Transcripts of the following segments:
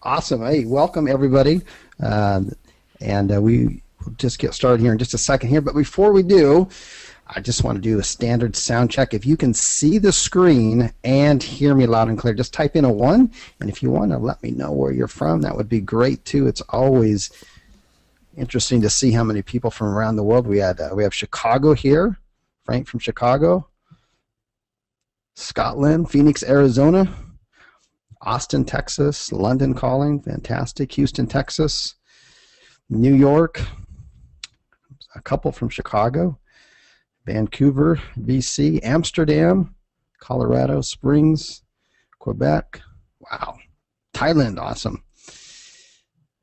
Awesome. Hey, welcome everybody. We will just get started here in just a second here. But before we do, I just want to do a standard sound check. If you can see the screen and hear me loud and clear, just type in a 1. And if you want to let me know where you're from, that would be great too. It's always interesting to see how many people from around the world. We have Chicago here, Frank from Chicago, Scotland, Phoenix, Arizona, Austin, Texas, London calling, fantastic, Houston, Texas, New York, a couple from Chicago, Vancouver, BC, Amsterdam, Colorado Springs, Quebec, wow, Thailand, awesome,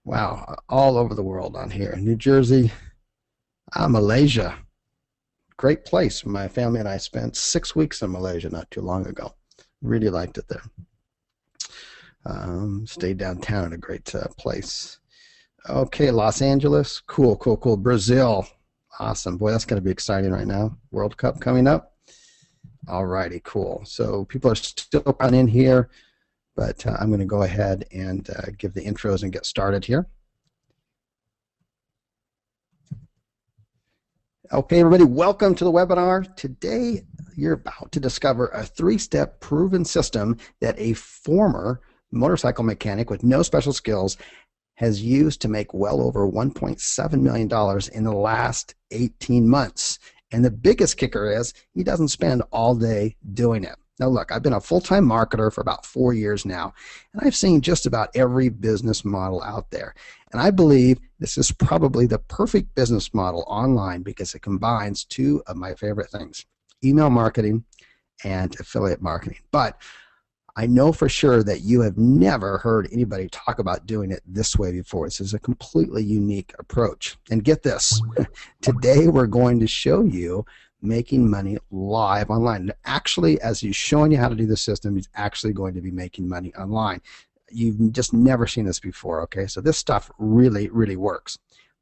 wow, all over the world on here, New Jersey, Malaysia, great place. My family and I spent 6 weeks in Malaysia not too long ago, really liked it there. Stayed downtown, a great place. Okay, Los Angeles, cool. Brazil, awesome. Boy, that's going to be exciting right now. World Cup coming up. All righty, cool. So people are still coming in here, but I'm going to go ahead and give the intros and get started here. Okay, everybody, welcome to the webinar. Today, you're about to discover a 3-step proven system that a former motorcycle mechanic with no special skills has used to make well over $1.7 million in the last 18 months. And the biggest kicker is he doesn't spend all day doing it. Now look, I've been a full-time marketer for about 4 years now, and I've seen just about every business model out there. And I believe this is probably the perfect business model online because it combines 2 of my favorite things, email marketing and affiliate marketing. But I know for sure that you have never heard anybody talk about doing it this way before. This is a completely unique approach. And get this, today we're going to show you making money live online. Actually, as he's showing you how to do the system, he's actually going to be making money online. You've just never seen this before, okay? So this stuff really, really works.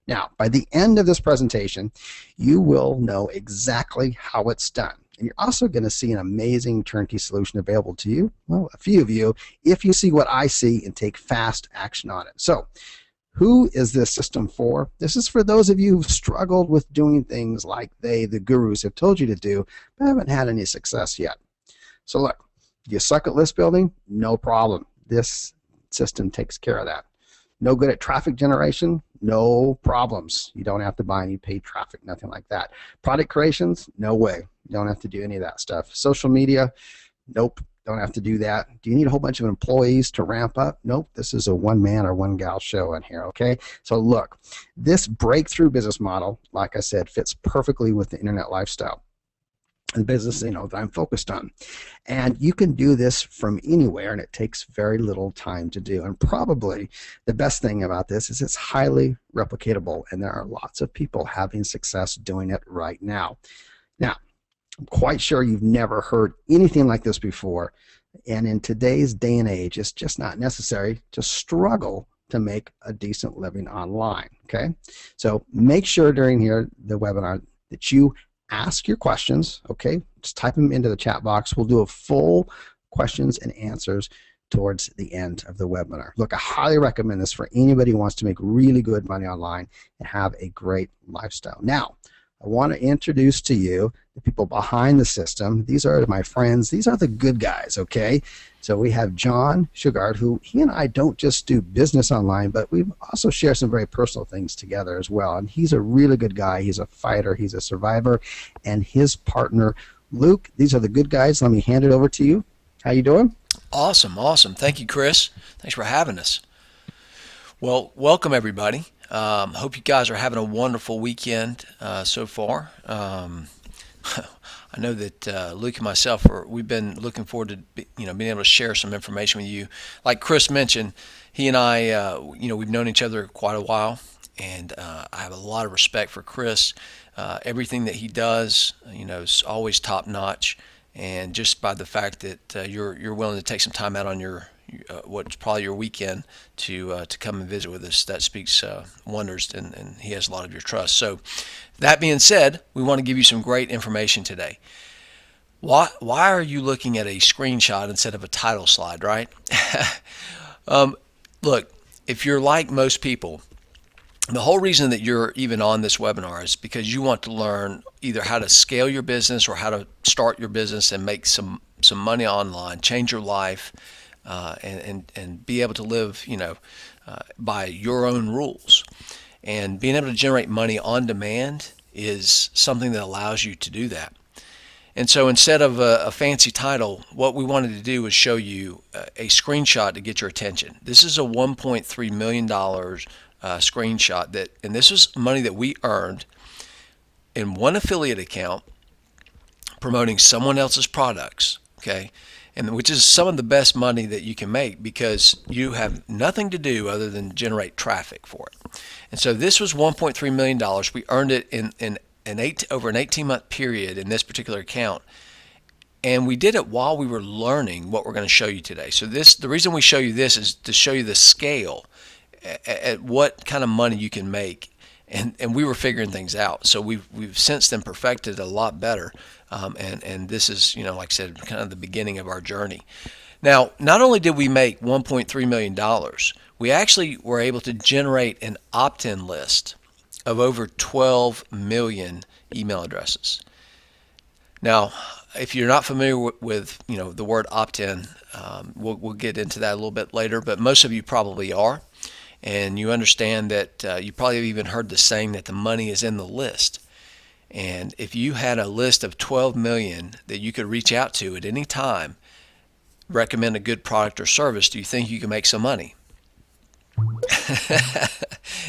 Now, by the end of this presentation, you will know exactly how it's done. And you're also going to see an amazing turnkey solution available to you, well, a few of you, if you see what I see and take fast action on it. So, who is this system for? This is for those of you who've struggled with doing things like the gurus, have told you to do, but haven't had any success yet. So look, you suck at list building? No problem. This system takes care of that. No good at traffic generation? No problems. You don't have to buy any paid traffic, nothing like that. Product creations? No way. You don't have to do any of that stuff. Social media? Nope. Don't have to do that. Do you need a whole bunch of employees to ramp up? Nope. This is a one-man or one-gal show in here, okay? So look, this breakthrough business model, like I said, fits perfectly with the internet lifestyle and business, that I'm focused on. And you can do this from anywhere, and it takes very little time to do. And probably the best thing about this is it's highly replicatable, and there are lots of people having success doing it right now. Now, I'm quite sure you've never heard anything like this before, and in today's day and age, it's just not necessary to struggle to make a decent living online, okay? So make sure during the webinar that you ask your questions, okay? Just type them into the chat box. We'll do a full questions and answers towards the end of the webinar. Look, I highly recommend this for anybody who wants to make really good money online and have a great lifestyle. Now, I want to introduce to you the people behind the system. These are my friends. These are the good guys, okay? So we have John Shugart, who he and I don't just do business online, but we also share some very personal things together as well. And he's a really good guy. He's a fighter. He's a survivor. And his partner, Luke, these are the good guys. Let me hand it over to you. How you doing? Awesome. Thank you, Chris. Thanks for having us. Well, welcome everybody. Hope you guys are having a wonderful weekend so far. I know that Luke and myself we've been looking forward to being able to share some information with you. Like Chris mentioned, he and I we've known each other quite a while, and I have a lot of respect for Chris. Everything that he does, is always top notch, and just by the fact that you're willing to take some time out on your what's probably your weekend to come and visit with us, that speaks wonders, and he has a lot of your trust. So that being said, we want to give you some great information today. Why are you looking at a screenshot instead of a title slide, right? Look, if you're like most people, the whole reason that you're even on this webinar is because you want to learn either how to scale your business or how to start your business and make some money online, change your life, and be able to live, by your own rules. And being able to generate money on demand is something that allows you to do that. And so instead of a fancy title, what we wanted to do was show you a screenshot to get your attention. This is a $1.3 million screenshot and this was money that we earned in one affiliate account promoting someone else's products, okay? And which is some of the best money that you can make because you have nothing to do other than generate traffic for it. And so this was $1.3 million. We earned it over an 18-month period in this particular account. And we did it while we were learning what we're going to show you today. So the reason we show you this is to show you the scale at what kind of money you can make. And we were figuring things out. So we've since then perfected a lot better. And this is, like I said, kind of the beginning of our journey. Now, not only did we make $1.3 million, we actually were able to generate an opt-in list of over 12 million email addresses. Now, if you're not familiar with the word opt-in, we'll get into that a little bit later, but most of you probably are. And you understand that you probably have even heard the saying that the money is in the list. And if you had a list of 12 million that you could reach out to at any time, recommend a good product or service, do you think you can make some money?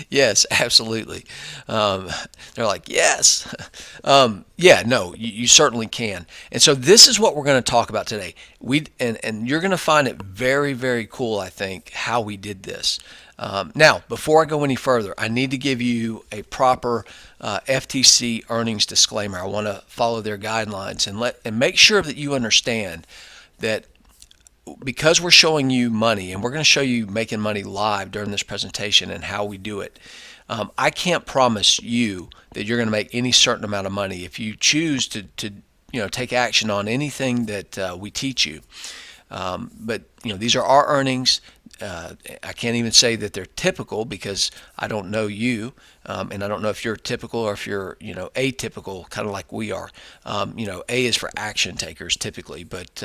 Yes, absolutely. They're like, yes. Yeah, no, you certainly can. And so this is what we're going to talk about today. And you're going to find it very, very cool, I think, how we did this. Now, before I go any further, I need to give you a proper FTC earnings disclaimer. I want to follow their guidelines and make sure that you understand that because we're showing you money, and we're going to show you making money live during this presentation and how we do it, I can't promise you that you're going to make any certain amount of money if you choose to take action on anything that we teach you. But these are our earnings. I can't even say that they're typical because I don't know you, and I don't know if you're typical or if you're atypical, kind of like we are. A is for action takers typically, but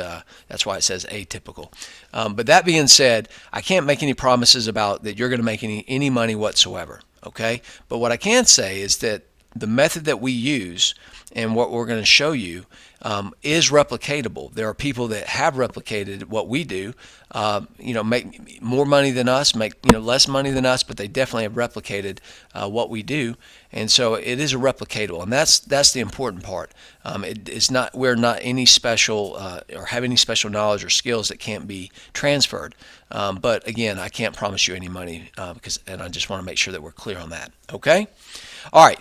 that's why it says atypical. But that being said, I can't make any promises about that you're going to make any money whatsoever. Okay, but what I can say is that the method that we use and what we're going to show you is replicatable. There are people that have replicated what we do, make more money than us, make less money than us, but they definitely have replicated what we do, and so it is a replicatable, and that's the important part. We're not any special or have any special knowledge or skills that can't be transferred. But again, I can't promise you any money and I just want to make sure that we're clear on that. Okay, all right.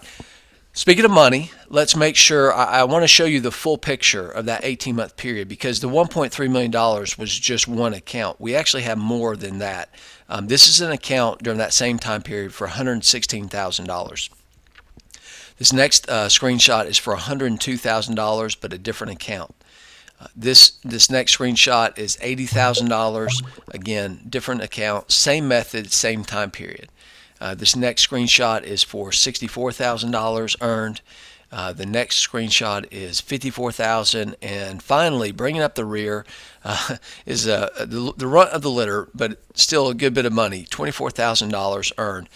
Speaking of money, let's make sure I want to show you the full picture of that 18-month period because the $1.3 million was just one account. We actually have more than that. This is an account during that same time period for $116,000. This next screenshot is for $102,000, but a different account. This next screenshot is $80,000. Again, different account, same method, same time period. This next screenshot is for $64,000 earned. The next screenshot is $54,000, and finally, bringing up the rear is the runt of the litter, but still a good bit of money, $24,000 earned.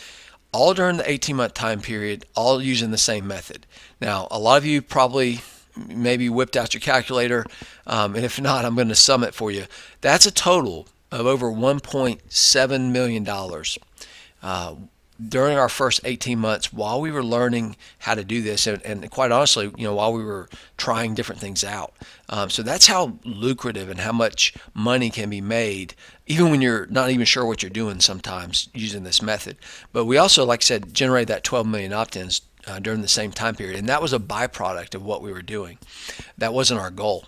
All during the 18-month time period, all using the same method. Now, a lot of you probably maybe whipped out your calculator, and if not, I'm going to sum it for you. That's a total of over $1.7 million during our first 18 months while we were learning how to do this, and quite honestly, while we were trying different things out. So that's how lucrative and how much money can be made, even when you're not even sure what you're doing sometimes using this method. But we also, like I said, generated that 12 million opt-ins during the same time period, and that was a byproduct of what we were doing. That wasn't our goal.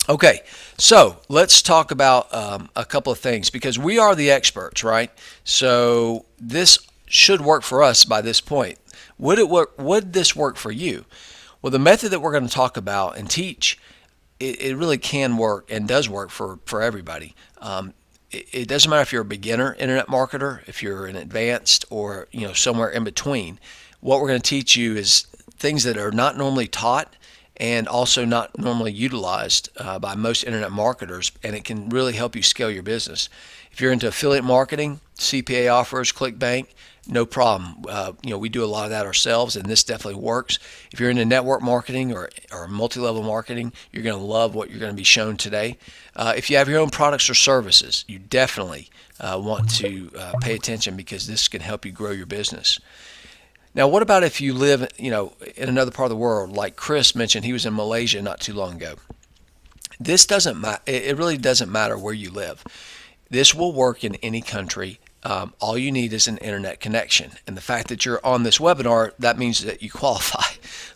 Okay, so let's talk about a couple of things because we are the experts, right? So this should work for us by this point. Would it work? Would this work for you? Well, the method that we're going to talk about and teach, it really can work and does work for everybody. it doesn't matter if you're a beginner internet marketer, if you're an advanced, or somewhere in between. What we're going to teach you is things that are not normally taught and also not normally utilized by most internet marketers, and it can really help you scale your business. If you're into affiliate marketing, CPA offers, ClickBank, no problem. We do a lot of that ourselves, and this definitely works. If you're into network marketing or multi-level marketing, you're going to love what you're going to be shown today. If you have your own products or services, you definitely want to pay attention, because this can help you grow your business. Now, what about if you live, in another part of the world? Like Chris mentioned, he was in Malaysia not too long ago. This doesn't matter. It really doesn't matter where you live. This will work in any country. All you need is an internet connection, and the fact that you're on this webinar, that means that you qualify.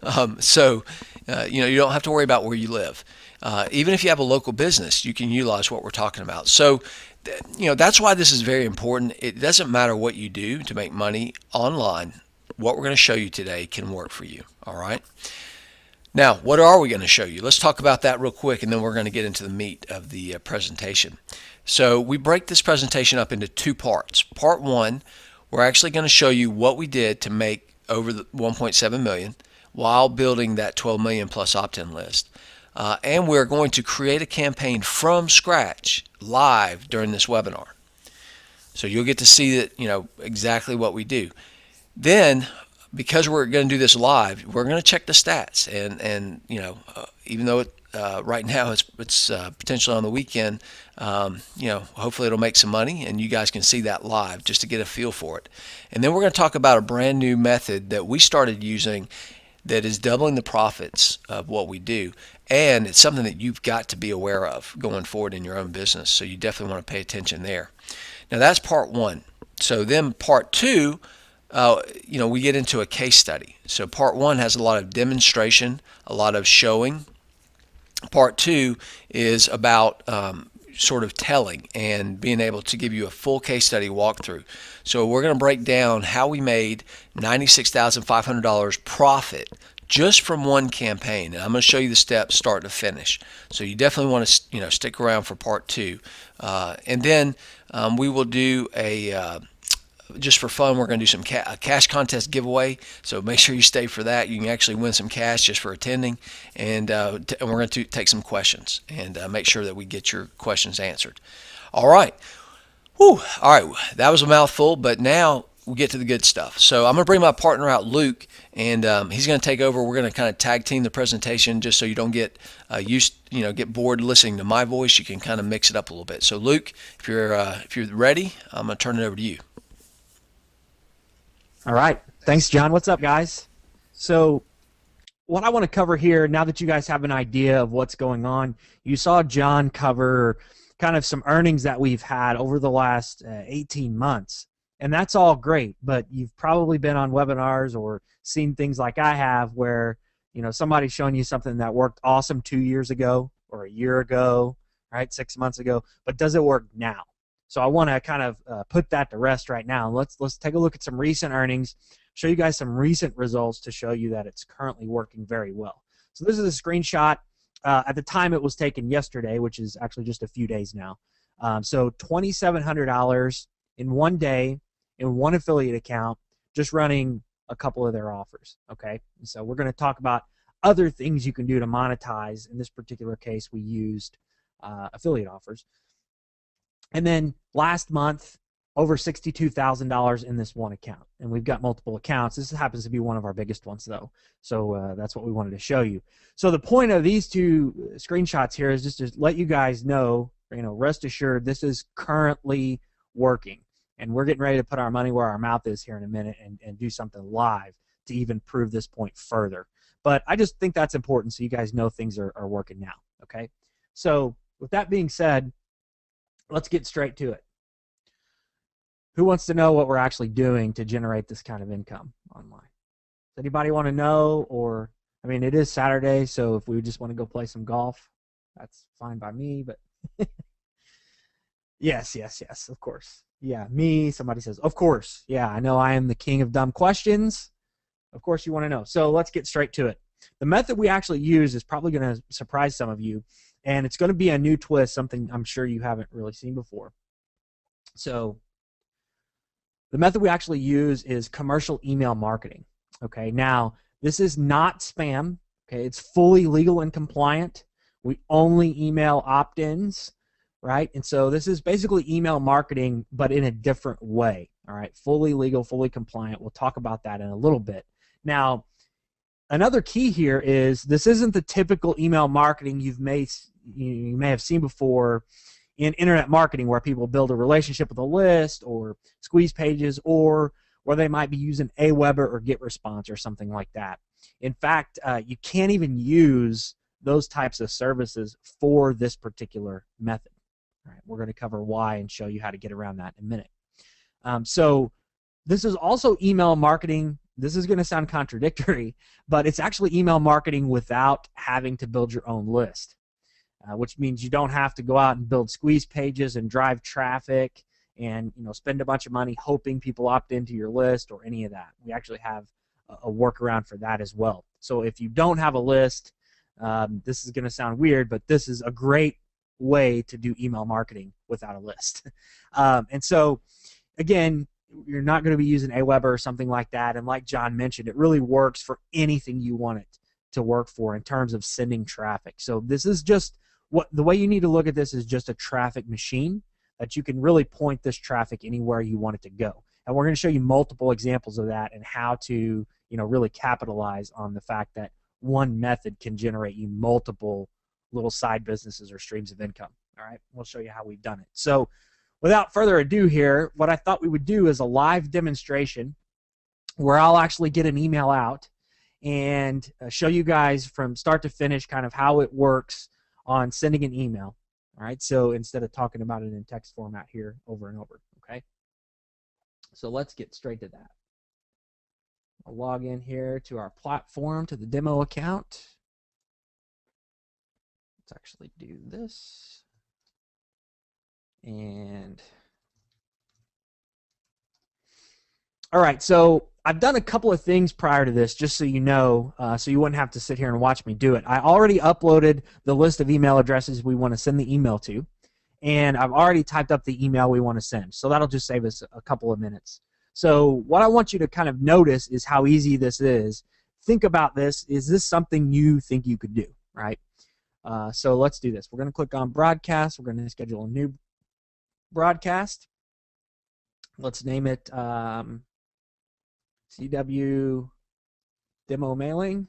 You don't have to worry about where you live. Even if you have a local business, you can utilize what we're talking about. So, that's why this is very important. It doesn't matter what you do to make money online. What we're going to show you today can work for you. All right. Now, what are we going to show you? Let's talk about that real quick, and then we're going to get into the meat of the presentation. So we break this presentation up into two parts. Part one, we're actually going to show you what we did to make over the 1.7 million while building that 12 million plus opt-in list. And we're going to create a campaign from scratch live during this webinar. So you'll get to see that, exactly what we do. Then, because we're going to do this live, we're going to check the stats, and even though right now it's potentially on the weekend, hopefully it'll make some money, and you guys can see that live just to get a feel for it. And then we're going to talk about a brand new method that we started using that is doubling the profits of what we do, and it's something that you've got to be aware of going forward in your own business. So you definitely want to pay attention there. Now that's part one. So then part two. We get into a case study. So part one has a lot of demonstration, a lot of showing. Part two is about sort of telling and being able to give you a full case study walkthrough. So we're going to break down how we made $96,500 profit just from one campaign, and I'm going to show you the steps start to finish. So you definitely want to stick around for part two, and then we will do a just for fun, we're going to do some a cash contest giveaway. So make sure you stay for that. You can actually win some cash just for attending. And we're going to take some questions and make sure that we get your questions answered. All right. Whew. All right. That was a mouthful, but now we get to the good stuff. So I'm going to bring my partner out, Luke, and he's going to take over. We're going to kind of tag team the presentation just so you don't get get bored listening to my voice. You can kind of mix it up a little bit. So Luke, if you're ready, I'm going to turn it over to you. All right. Thanks, John. What's up, guys? So what I want to cover here, now that you guys have an idea of what's going on, you saw John cover kind of some earnings that we've had over the last 18 months. And that's all great, but you've probably been on webinars or seen things like I have where, somebody's showing you something that worked awesome 2 years ago or a year ago, right, 6 months ago, but does it work now? So I want to kind of put that to rest right now. Let's take a look at some recent earnings, show you guys some recent results to show you that it's currently working very well. So this is a screenshot. At the time it was taken yesterday, which is actually just a few days now. So $2,700 in one day in one affiliate account, just running a couple of their offers. Okay, so we're going to talk about other things you can do to monetize. In this particular case, we used affiliate offers. And then last month, over $62,000 in this one account. And we've got multiple accounts. This happens to be one of our biggest ones, though. So that's what we wanted to show you. So the point of these two screenshots here is just to let you guys know, rest assured, this is currently working. And we're getting ready to put our money where our mouth is here in a minute and do something live to even prove this point further. But I just think that's important so you guys know things are working now. Okay? So with that being said, let's get straight to it. Who wants to know what we're actually doing to generate this kind of income online? Does anybody want to know? Or, it is Saturday, so if we just want to go play some golf, that's fine by me, but yes, of course. Yeah, me, somebody says, of course. Yeah, I know I am the king of dumb questions. Of course you want to know. So let's get straight to it. The method we actually use is probably going to surprise some of you. And it's going to be a new twist, something I'm sure you haven't really seen before. So the method we actually use is commercial email marketing. Okay, now this is not spam. Okay, it's fully legal and compliant. We only email opt-ins, right? And so this is basically email marketing, but in a different way. All right, fully legal, fully compliant. We'll talk about that in a little bit. Now, another key here is this isn't the typical email marketing you may have seen before in internet marketing, where people build a relationship with a list or squeeze pages, or where they might be using Aweber or GetResponse or something like that. In fact, you can't even use those types of services for this particular method. All right, we're going to cover why and show you how to get around that in a minute. So this is also email marketing. This is going to sound contradictory, but it's actually email marketing without having to build your own list, which means you don't have to go out and build squeeze pages and drive traffic and spend a bunch of money hoping people opt into your list or any of that. We actually have a workaround for that as well. So if you don't have a list, this is going to sound weird, but this is a great way to do email marketing without a list. And so, again, you're not going to be using Aweber or something like that. And like John mentioned, it really works for anything you want it to work for in terms of sending traffic. So this is just the way you need to look at this is just a traffic machine that you can really point this traffic anywhere you want it to go. And we're going to show you multiple examples of that and how to really capitalize on the fact that one method can generate you multiple little side businesses or streams of income. All right, we'll show you how we've done it. So without further ado here, what I thought we would do is a live demonstration where I'll actually get an email out and show you guys from start to finish kind of how it works on sending an email. All right, so instead of talking about it in text format here over and over, okay? So let's get straight to that. I'll log in here to our platform, to the demo account. Let's actually do this. And all right, so I've done a couple of things prior to this, just so you know, so you wouldn't have to sit here and watch me do it. I already uploaded the list of email addresses we want to send the email to, and I've already typed up the email we want to send. So that'll just save us a couple of minutes. So what I want you to kind of notice is how easy this is. Think about this. Is this something you think you could do, right? So let's do this. We're going to click on broadcast. We're going to schedule a new broadcast. Let's name it CW demo mailing.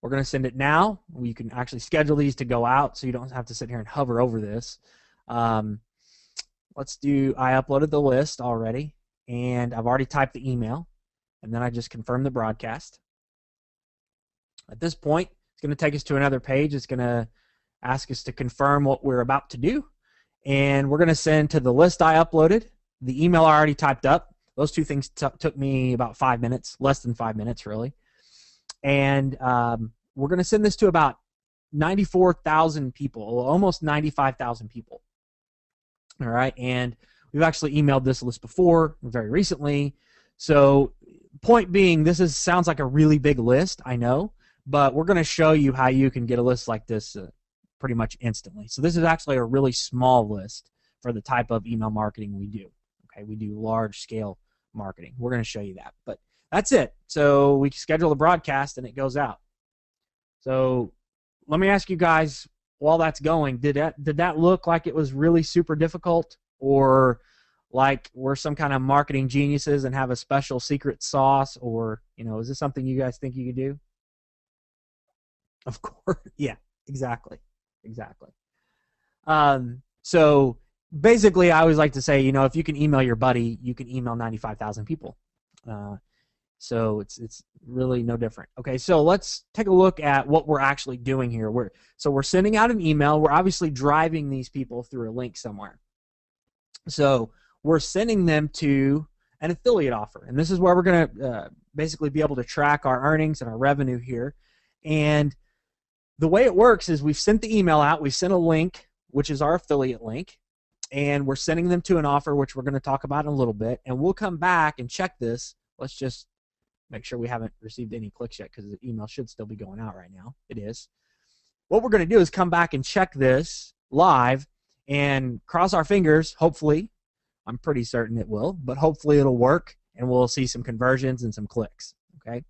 We're going to send it now. You can actually schedule these to go out so you don't have to sit here and hover over this. Let's do, I uploaded the list already, and I've already typed the email, and then I just confirmed the broadcast. At this point, it's going to take us to another page. It's going to ask us to confirm what we're about to do, and we're going to send to the list I uploaded, the email I already typed up. Those two things took me about 5 minutes, less than 5 minutes, really. And we're going to send this to about 94,000 people, almost 95,000 people. All right, and we've actually emailed this list before, very recently. So point being, this sounds like a really big list, I know, but we're going to show you how you can get a list like this pretty much instantly. So this is actually a really small list for the type of email marketing we do. Okay, we do large-scale marketing. We're going to show you that, but that's it. So we schedule the broadcast and it goes out. So let me ask you guys, while that's going, did that look like it was really super difficult, or like we're some kind of marketing geniuses and have a special secret sauce, or is this something you guys think you could do? Of course, yeah, exactly. So basically, I always like to say, if you can email your buddy, you can email 95,000 people. So it's really no different. Okay, so let's take a look at what we're actually doing here. We're sending out an email. We're obviously driving these people through a link somewhere. So we're sending them to an affiliate offer, and this is where we're going to basically be able to track our earnings and our revenue here. And the way it works is we've sent the email out. We've sent a link, which is our affiliate link, and we're sending them to an offer, which we're going to talk about in a little bit, and we'll come back and check this. Let's just make sure we haven't received any clicks yet, because the email should still be going out right now. It is. What we're going to do is come back and check this live and cross our fingers, hopefully, I'm pretty certain it will, but hopefully it'll work and we'll see some conversions and some clicks. Okay,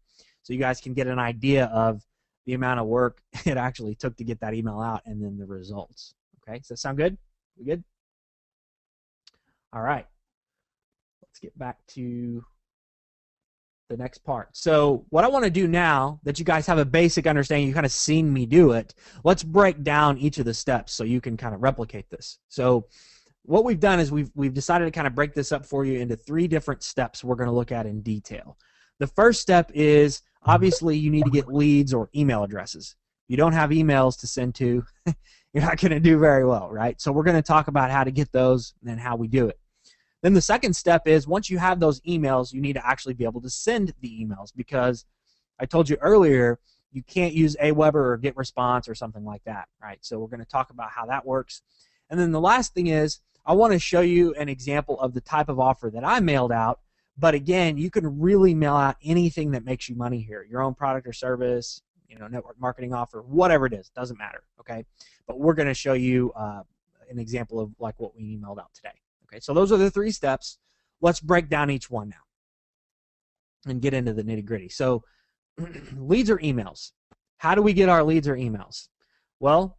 so you guys can get an idea of the amount of work it actually took to get that email out and then the results. Okay, does that sound good? We good? All right, let's get back to the next part. So what I want to do now that you guys have a basic understanding, you kind of seen me do it, let's break down each of the steps so you can kind of replicate this. So what we've done is we've decided to kind of break this up for you into 3 different steps we're going to look at in detail. The first step is obviously you need to get leads or email addresses. If you don't have emails to send to, you're not going to do very well, right? So we're going to talk about how to get those and how we do it. Then the second step is once you have those emails, you need to actually be able to send the emails, because I told you earlier you can't use Aweber or GetResponse or something like that, right? So we're going to talk about how that works. And then the last thing is I want to show you an example of the type of offer that I mailed out. But again, you can really mail out anything that makes you money here, your own product or service, network marketing offer, whatever it is, doesn't matter, okay? But we're going to show you an example of like what we emailed out today. Okay, so those are the 3 steps. Let's break down each one now and get into the nitty-gritty. So leads or emails. How do we get our leads or emails? Well,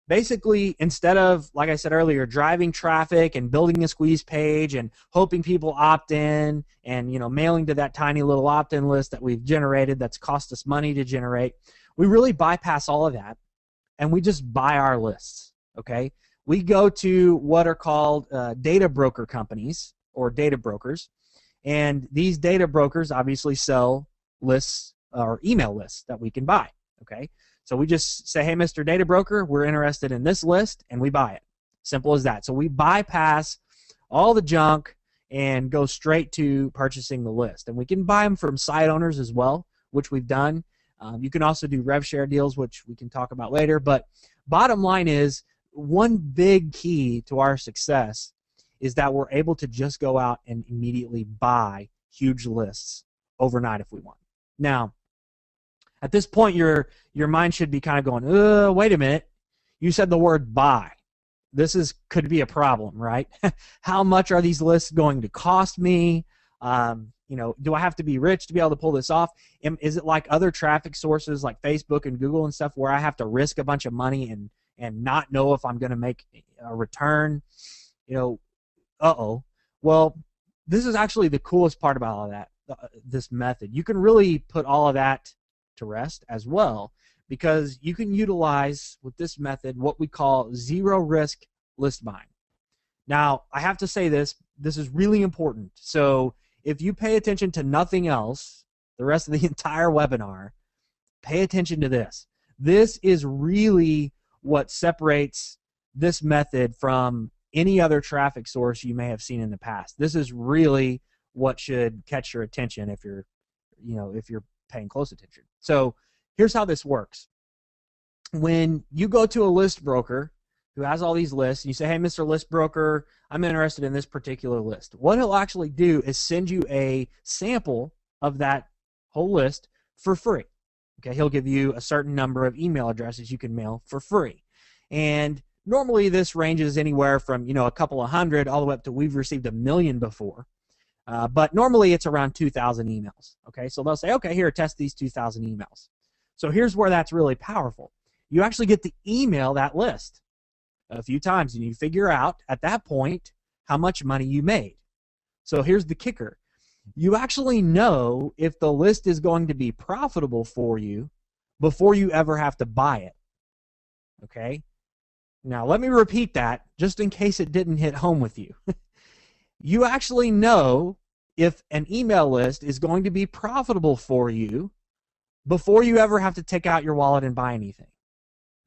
basically, instead of, like I said earlier, driving traffic and building a squeeze page and hoping people opt in and mailing to that tiny little opt-in list that we've generated that's cost us money to generate, we really bypass all of that and we just buy our lists, okay? We go to what are called data broker companies or data brokers, and these data brokers obviously sell lists or email lists that we can buy, okay? So we just say, hey, Mr. Data Broker, we're interested in this list, and we buy it. Simple as that. So we bypass all the junk and go straight to purchasing the list. And we can buy them from site owners as well, which we've done. You can also do rev share deals, which we can talk about later. But bottom line is, one big key to our success is that we're able to just go out and immediately buy huge lists overnight if we want. Now, at this point, your mind should be kind of going, wait a minute, you said the word buy. This could be a problem, right? How much are these lists going to cost me? Do I have to be rich to be able to pull this off? Is it like other traffic sources like Facebook and Google and stuff where I have to risk a bunch of money and not know if I'm going to make a return? Well, this is actually the coolest part about all of that, this method. You can really put all of that to rest as well, because you can utilize with this method what we call zero risk list buying. Now, I have to say this is really important. So if you pay attention to nothing else, the rest of the entire webinar, pay attention to this. This is really what separates this method from any other traffic source you may have seen in the past. This is really what should catch your attention if you're paying close attention. So here's how this works. When you go to a list broker who has all these lists, and you say, hey, Mr. List Broker, I'm interested in this particular list. What he'll actually do is send you a sample of that whole list for free. Okay, he'll give you a certain number of email addresses you can mail for free. And normally this ranges anywhere from a couple of hundred all the way up to we've received 1 million before. But normally it's around 2,000 emails. Okay, so they'll say, okay, here, test these 2,000 emails. So here's where that's really powerful. You actually get to email that list a few times, and you figure out at that point how much money you made. So here's the kicker. You actually know if the list is going to be profitable for you before you ever have to buy it. Okay? Now, let me repeat that just in case it didn't hit home with you. You actually know if an email list is going to be profitable for you before you ever have to take out your wallet and buy anything.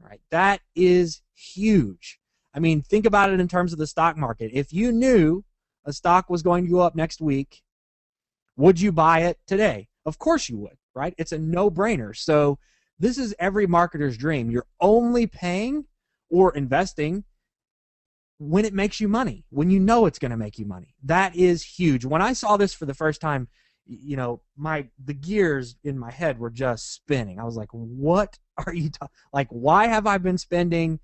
Right? That is huge. I mean, think about it in terms of the stock market. If you knew a stock was going to go up next week, would you buy it today? Of course you would, right? It's a no-brainer. So this is every marketer's dream. You're only paying or investing when it makes you money, when you know it's going to make you money. That is huge. When I saw this for the first time, the gears in my head were just spinning. I was like, what are you talking? Like, why have I been spending,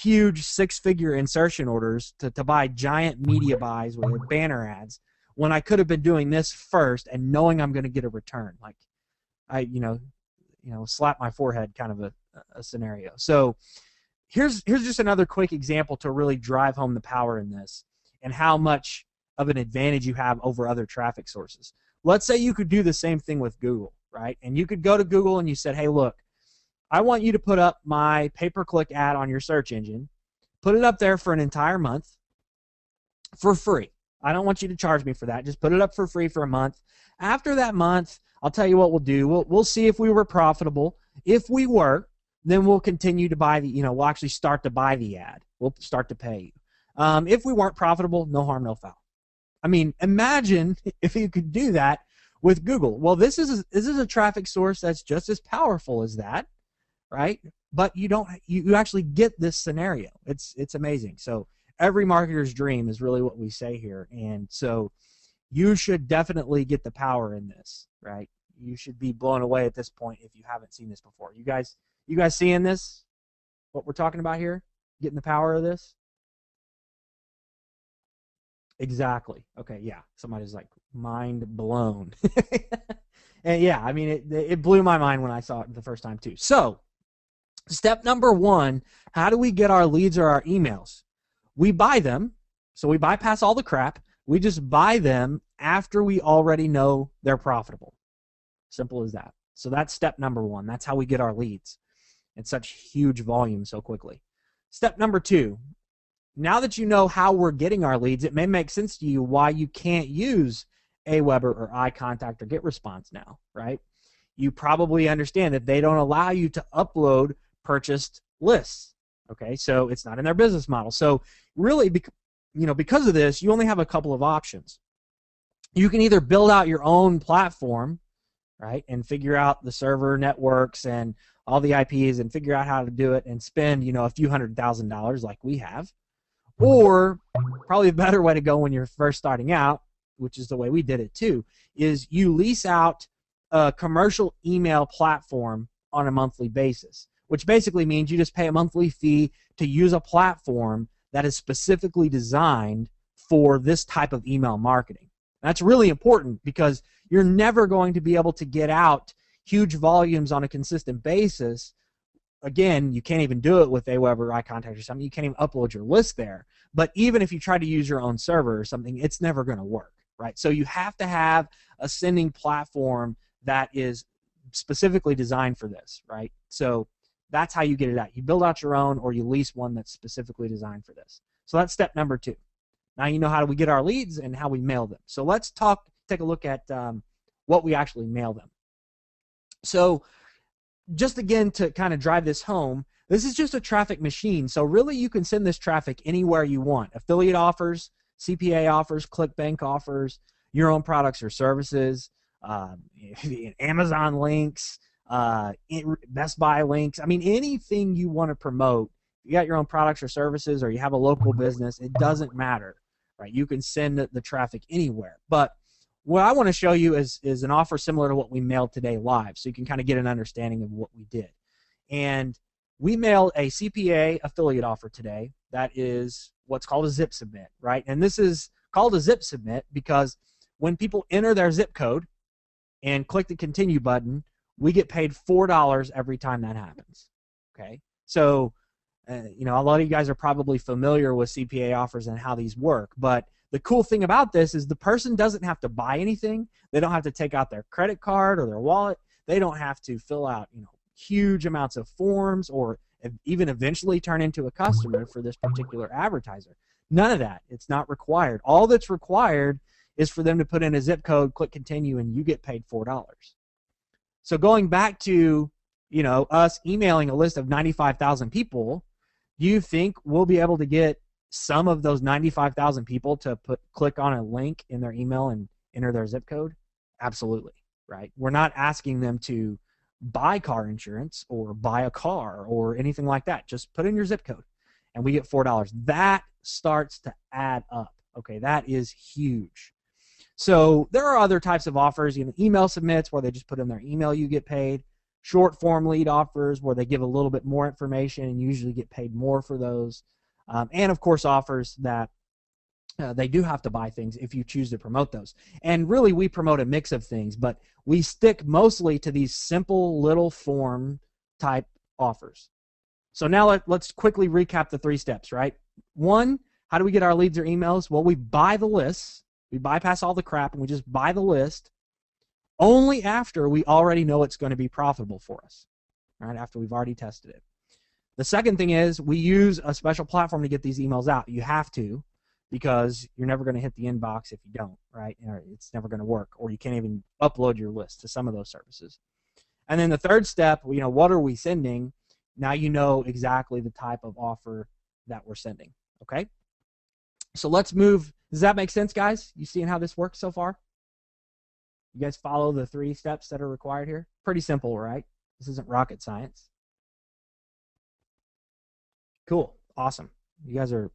huge six-figure insertion orders to buy giant media buys with banner ads when I could have been doing this first and knowing I'm going to get a return. Like I, slap my forehead kind of a scenario. So here's just another quick example to really drive home the power in this and how much of an advantage you have over other traffic sources. Let's say you could do the same thing with Google, right? And you could go to Google and you said, hey, look, I want you to put up my pay-per-click ad on your search engine. Put it up there for an entire month for free. I don't want you to charge me for that. Just put it up for free for a month. After that month, I'll tell you what we'll do. We'll see if we were profitable. If we were, then we'll continue to buy we'll actually start to buy the ad. We'll start to pay you. If we weren't profitable, no harm, no foul. I mean, imagine if you could do that with Google. Well, this is a traffic source that's just as powerful as that, right? But you actually get this scenario. It's amazing. So every marketer's dream is really what we say here. And so you should definitely get the power in this, right? You should be blown away at this point if you haven't seen this before. You guys seeing this? What we're talking about here? Getting the power of this? Exactly. Okay, yeah. Somebody's like, mind blown. And yeah, I mean, it blew my mind when I saw it the first time too. So, step number 1, how do we get our leads or our emails? We buy them. So we bypass all the crap. We just buy them after we already know they're profitable. Simple as that. So that's step number 1. That's how we get our leads in such huge volume so quickly. Step number 2, now that you know how we're getting our leads, it may make sense to you why you can't use Aweber or iContact or GetResponse now, right? You probably understand that they don't allow you to upload purchased lists, okay? So it's not in their business model. So really, because of this, you only have a couple of options. You can either build out your own platform, right, and figure out the server networks and all the IPs and figure out how to do it and spend, a few $100,000 like we have. Or probably a better way to go when you're first starting out, which is the way we did it too, is you lease out a commercial email platform on a monthly basis, which basically means you just pay a monthly fee to use a platform that is specifically designed for this type of email marketing. That's really important because you're never going to be able to get out huge volumes on a consistent basis. Again, you can't even do it with Aweber or iContact or something. You can't even upload your list there. But even if you try to use your own server or something, it's never going to work, right? So you have to have a sending platform that is specifically designed for this, right? So that's how you get it out. You build out your own or you lease one that's specifically designed for this. So that's step number 2. Now you know how do we get our leads and how we mail them. So let's take a look at what we actually mail them. So just again to kind of drive this home, this is just a traffic machine. So really you can send this traffic anywhere you want. Affiliate offers, CPA offers, ClickBank offers, your own products or services, Amazon links, Best Buy links. I mean, anything you want to promote, you got your own products or services or you have a local business, it doesn't matter, right? You can send the traffic anywhere. But what I want to show you is an offer similar to what we mailed today live, so you can kind of get an understanding of what we did. And we mailed a CPA affiliate offer today that is what's called a zip submit, right? And this is called a zip submit because when people enter their zip code and click the continue button, we get paid $4 every time that happens, okay? So, a lot of you guys are probably familiar with CPA offers and how these work, but the cool thing about this is the person doesn't have to buy anything. They don't have to take out their credit card or their wallet. They don't have to fill out, huge amounts of forms or even eventually turn into a customer for this particular advertiser. None of that. It's not required. All that's required is for them to put in a zip code, click continue, and you get paid $4. So going back to, us emailing a list of 95,000 people, do you think we'll be able to get some of those 95,000 people to click on a link in their email and enter their zip code? Absolutely, right? We're not asking them to buy car insurance or buy a car or anything like that. Just put in your zip code and we get $4. That starts to add up, okay? That is huge. So there are other types of offers, email submits where they just put in their email, you get paid. short form lead offers where they give a little bit more information and usually get paid more for those. And of course, offers that they do have to buy things if you choose to promote those. And really, we promote a mix of things, but we stick mostly to these simple little form type offers. So now let's quickly recap the 3 steps, right? 1, how do we get our leads or emails? Well, we buy the lists. We bypass all the crap and we just buy the list only after we already know it's going to be profitable for us, right? After we've already tested it. The second thing is we use a special platform to get these emails out. You have to, because you're never going to hit the inbox if you don't, right? It's never going to work, or you can't even upload your list to some of those services. And then the third step, what are we sending? Now you know exactly the type of offer that we're sending, okay? So let's move. Does that make sense, guys? You seeing how this works so far? You guys follow the 3 steps that are required here? Pretty simple, right? This isn't rocket science. Cool. Awesome. You guys are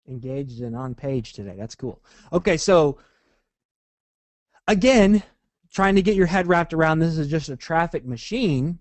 engaged and on page today. That's cool. Okay, so again, trying to get your head wrapped around this is just a traffic machine.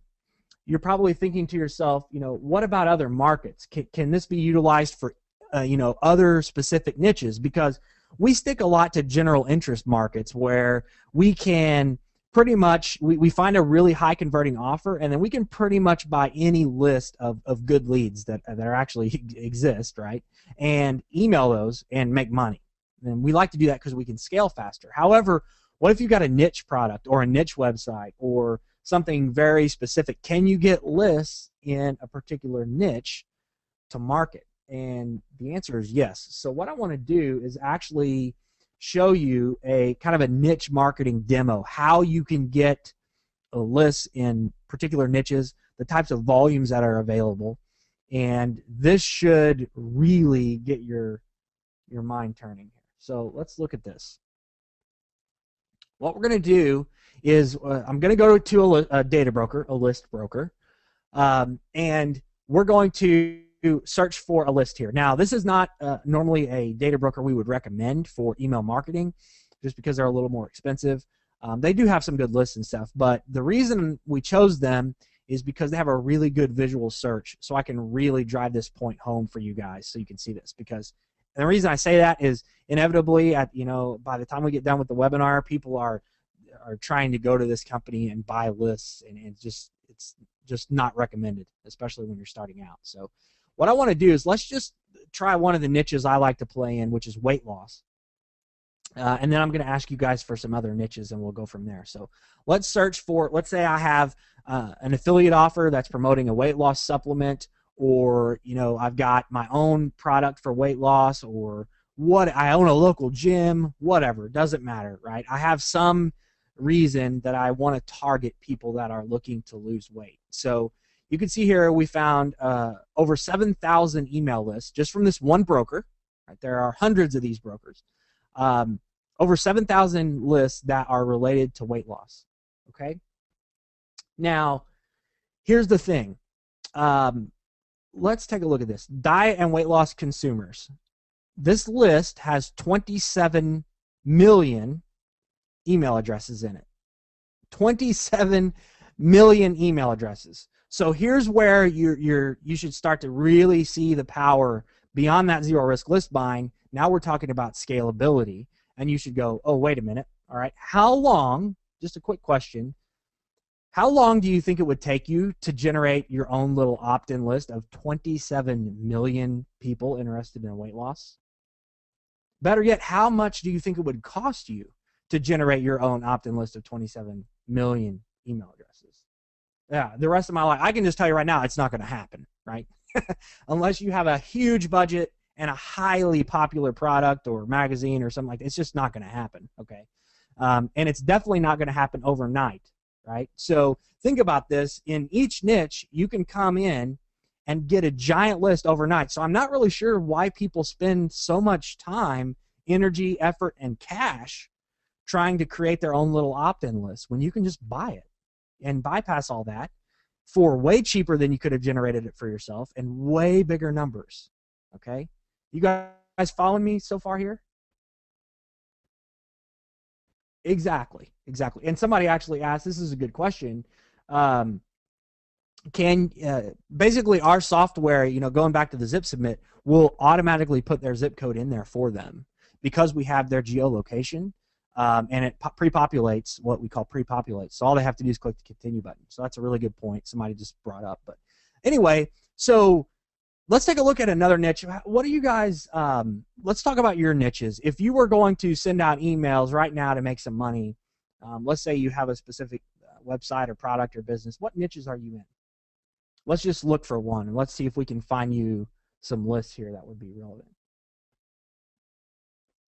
You're probably thinking to yourself, what about other markets? Can this be utilized for, other specific niches? Because we stick a lot to general interest markets where we can pretty much, we find a really high converting offer, and then we can pretty much buy any list of good leads that are actually exist, right? And email those and make money. And we like to do that because we can scale faster. However, what if you've got a niche product or a niche website or something very specific? Can you get lists in a particular niche to market? And the answer is yes. So what I want to do is actually show you a kind of a niche marketing demo, how you can get a list in particular niches, the types of volumes that are available, and this should really get your mind turning here. So let's look at this. What we're going to do is I'm going to go to a data broker, a list broker, and we're going to search for a list here. Now, this is not normally a data broker we would recommend for email marketing, just because they're a little more expensive. They do have some good lists and stuff, but the reason we chose them is because they have a really good visual search, so I can really drive this point home for you guys so you can see this. Because and the reason I say that is inevitably, by the time we get done with the webinar, people are trying to go to this company and buy lists, and it's just not recommended, especially when you're starting out. So what I want to do is let's just try one of the niches I like to play in, which is weight loss. And then I'm going to ask you guys for some other niches, and we'll go from there. So let's search for, let's say I have an affiliate offer that's promoting a weight loss supplement, or I've got my own product for weight loss, or I own a local gym, whatever, doesn't matter, right? I have some reason that I want to target people that are looking to lose weight. So you can see here we found over 7,000 email lists just from this one broker. Right? There are hundreds of these brokers. Over 7,000 lists that are related to weight loss. Okay. Now, here's the thing. Let's take a look at this. Diet and weight loss consumers. This list has 27 million email addresses in it. 27 million email addresses. So here's where you should start to really see the power beyond that zero risk list buying. Now we're talking about scalability, and you should go, oh, wait a minute. All right, how long, just a quick question, how long do you think it would take you to generate your own little opt-in list of 27 million people interested in weight loss? Better yet, how much do you think it would cost you to generate your own opt-in list of 27 million email addresses? Yeah, the rest of my life, I can just tell you right now, it's not going to happen, right? Unless you have a huge budget and a highly popular product or magazine or something like that, it's just not going to happen, okay? And it's definitely not going to happen overnight, right? So think about this. In each niche, you can come in and get a giant list overnight. So I'm not really sure why people spend so much time, energy, effort, and cash trying to create their own little opt-in list when you can just buy it and bypass all that for way cheaper than you could have generated it for yourself and way bigger numbers. Okay? You guys following me so far here? Exactly. And somebody actually asked, this is a good question, can basically our software, going back to the zip submit, will automatically put their zip code in there for them because we have their geolocation, and it pre-populates what we call pre-populates. So all they have to do is click the continue button. So that's a really good point somebody just brought up. But anyway, so let's take a look at another niche. What do you guys, let's talk about your niches. If you were going to send out emails right now to make some money, let's say you have a specific website or product or business, what niches are you in? Let's just look for one, and let's see if we can find you some lists here that would be relevant.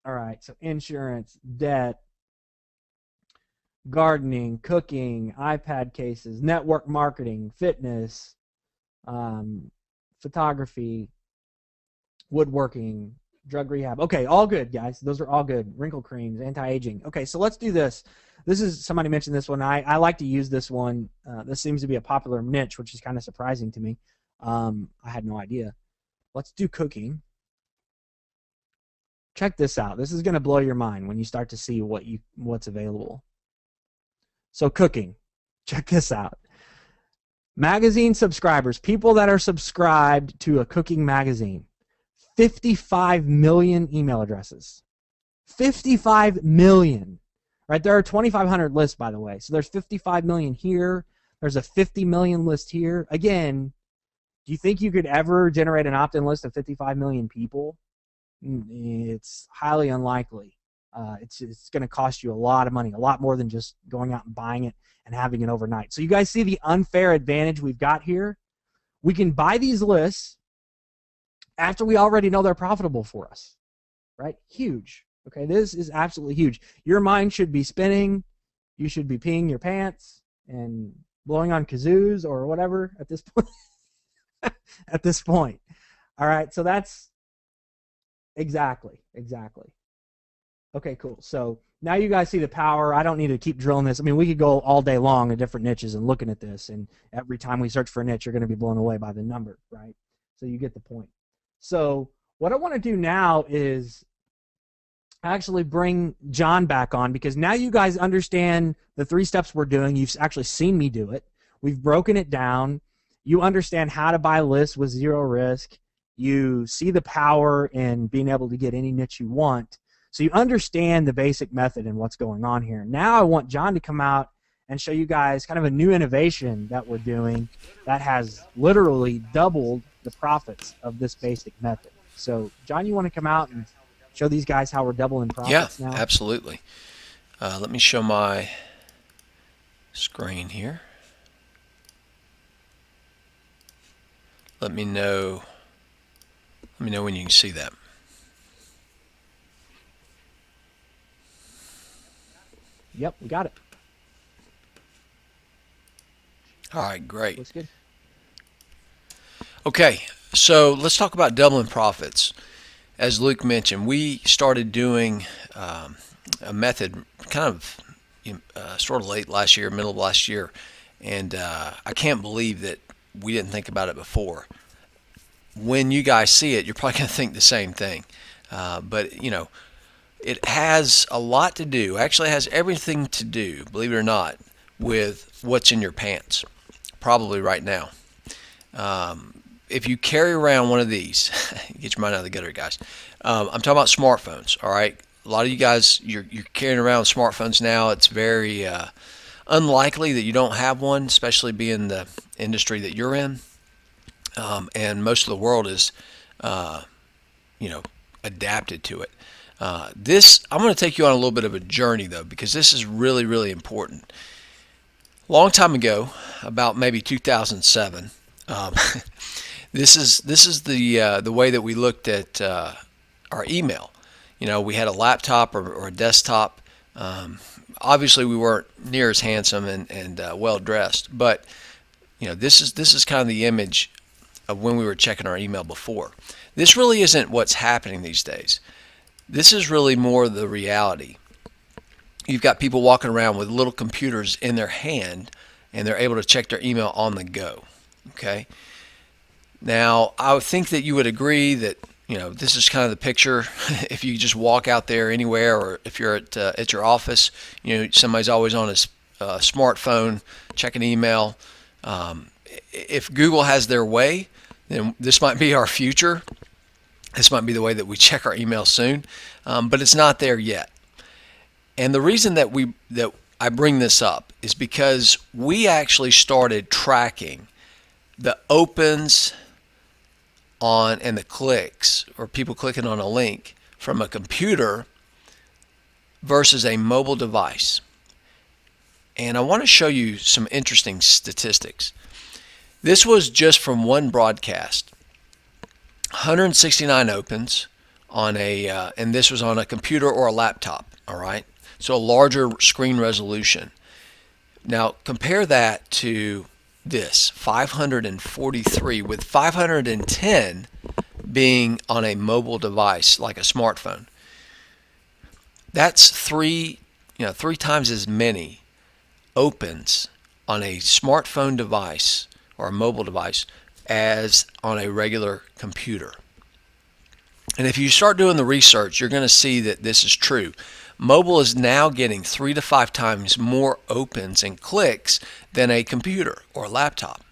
All right, so insurance, debt, gardening, cooking, iPad cases, network marketing, fitness, photography, woodworking, drug rehab. Okay, all good, guys. Those are all good. Wrinkle creams, anti-aging. Okay, so let's do this. This is, somebody mentioned this one. I like to use this one. This seems to be a popular niche, which is kind of surprising to me. I had no idea. Let's do cooking. Check this out. This is going to blow your mind when you start to see what's available. So cooking. Check this out. Magazine subscribers, people that are subscribed to a cooking magazine. 55 million email addresses. 55 million. Right? There are 2,500 lists, by the way. So there's 55 million here. There's a 50 million list here. Again, do you think you could ever generate an opt-in list of 55 million people? It's highly unlikely. It's going to cost you a lot of money, a lot more than just going out and buying it and having it overnight. So you guys see the unfair advantage we've got here? We can buy these lists after we already know they're profitable for us, right? Huge. Okay, this is absolutely huge. Your mind should be spinning. You should be peeing your pants and blowing on kazoos or whatever at this point. At this point. All right, so that's exactly. Okay, cool. So now you guys see the power. I don't need to keep drilling this. I mean, we could go all day long in different niches and looking at this, and every time we search for a niche, you're going to be blown away by the number, right? So you get the point. So what I want to do now is actually bring John back on, because now you guys understand the 3 steps we're doing. You've actually seen me do it. We've broken it down. You understand how to buy lists with 0 risk. You see the power in being able to get any niche you want. So you understand the basic method and what's going on here. Now I want John to come out and show you guys kind of a new innovation that we're doing that has literally doubled the profits of this basic method. So John, you want to come out and show these guys how we're doubling profits now? Yeah, absolutely. Let me show my screen here. Let me know when you can see that. Yep, we got it. All right, great. Looks good. Okay, so let's talk about doubling profits. As Luke mentioned, we started doing a method kind of sort of late last year, middle of last year, and I can't believe that we didn't think about it before. When you guys see it, you're probably going to think the same thing. But, it has a lot to do, actually has everything to do, believe it or not, with what's in your pants, probably right now. If you carry around one of these, get your mind out of the gutter, guys. I'm talking about smartphones, all right? A lot of you guys, you're carrying around smartphones now. It's very unlikely that you don't have one, especially being the industry that you're in. And most of the world is, adapted to it. I'm going to take you on a little bit of a journey, though, because this is really, really important. A long time ago, about maybe 2007, this is the way that we looked at our email. We had a laptop or a desktop. Obviously, we weren't near as handsome and well dressed, but this is kind of the image of when we were checking our email before. This really isn't what's happening these days. This is really more the reality. You've got people walking around with little computers in their hand, and they're able to check their email on the go. Okay. Now, I would think that you would agree that this is kind of the picture. If you just walk out there anywhere, or if you're at your office, somebody's always on his smartphone checking email. If Google has their way, then this might be our future. This might be the way that we check our email soon, but it's not there yet. And the reason that I bring this up is because we actually started tracking the opens on and the clicks, or people clicking on a link from a computer versus a mobile device. And I want to show you some interesting statistics. This was just from one broadcast. 169 opens on and this was on a computer or a laptop, all right? So a larger screen resolution. Now compare that to this, 543, with 510 being on a mobile device like a smartphone. That's three times as many opens on a smartphone device or a mobile device as on a regular computer. And if you start doing the research, you're going to see that this is true. Mobile is now getting 3 to 5 times more opens and clicks than a computer or a laptop.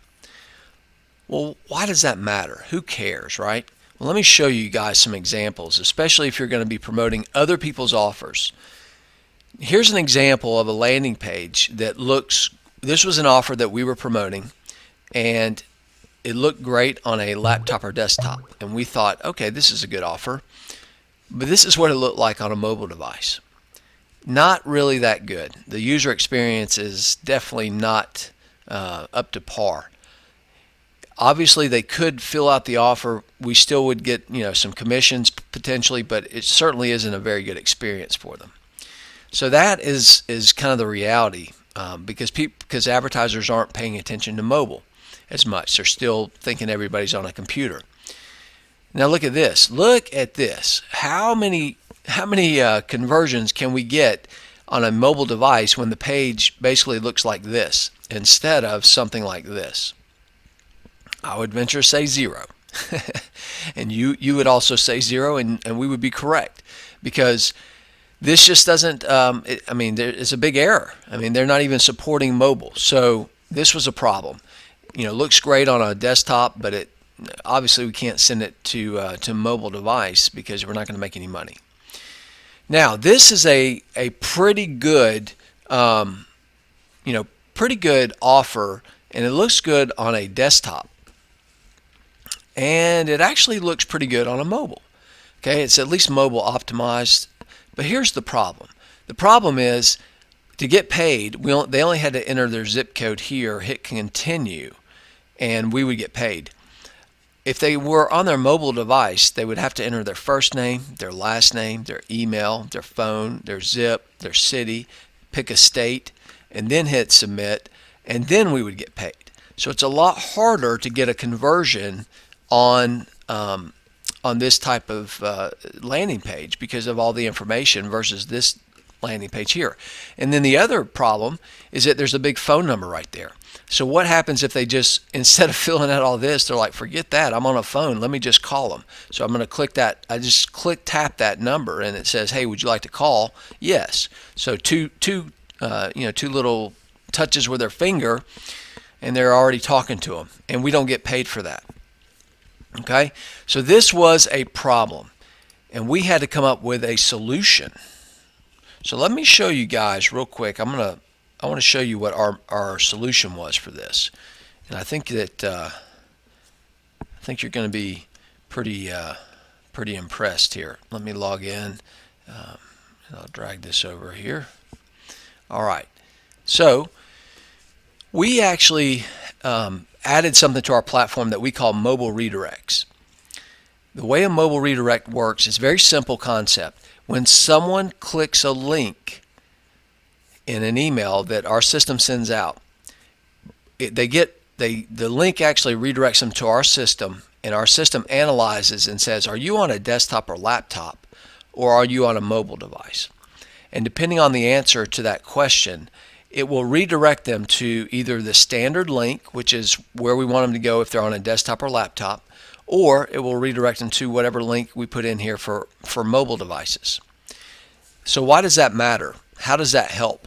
Well, why does that matter? Who cares, right? Well, let me show you guys some examples, especially if you're going to be promoting other people's offers. Here's an example of a landing page that this was an offer that we were promoting, and it looked great on a laptop or desktop. And we thought, okay, this is a good offer. But this is what it looked like on a mobile device. Not really that good. The user experience is definitely not up to par. Obviously, they could fill out the offer. We still would get some commissions potentially, but it certainly isn't a very good experience for them. So that is kind of the reality, because advertisers aren't paying attention to mobile as much. They're still thinking everybody's on a computer. Now look at this. Look at this. How many conversions can we get on a mobile device when the page basically looks like this instead of something like this? I would venture to say 0. And you would also say 0, and we would be correct, because this just doesn't, it's a big error. They're not even supporting mobile. So this was a problem. Looks great on a desktop, but obviously we can't send it to mobile device because we're not going to make any money. Now this is a pretty good pretty good offer, and it looks good on a desktop, and it actually looks pretty good on a mobile. Okay, it's at least mobile optimized. But here's the problem. The problem is, to get paid, they only had to enter their zip code here, hit continue, and we would get paid. If they were on their mobile device, they would have to enter their first name, their last name, their email, their phone, their zip, their city, pick a state, and then hit submit, and then we would get paid. So it's a lot harder to get a conversion on this type of landing page because of all the information versus this landing page here. And then the other problem is that there's a big phone number right there. So what happens if they just, instead of filling out all this, they're like, forget that, I'm on a phone, let me just call them. So I'm going to click that, I just tap that number, and it says, hey, would you like to call? Yes. So two little touches with their finger, and they're already talking to them, and we don't get paid for that. Okay, so this was a problem, and we had to come up with a solution. So let me show you guys real quick. I want to show you what our solution was for this, and I think that you're going to be pretty impressed here. Let me log in, and I'll drag this over here. All right, so we actually added something to our platform that we call mobile redirects. The way a mobile redirect works is a very simple concept. When someone clicks a link in an email that our system sends out, the link actually redirects them to our system, and our system analyzes and says, are you on a desktop or laptop, or are you on a mobile device? And depending on the answer to that question, it will redirect them to either the standard link, which is where we want them to go if they're on a desktop or laptop, or it will redirect them to whatever link we put in here for mobile devices. So why does that matter? How does that help?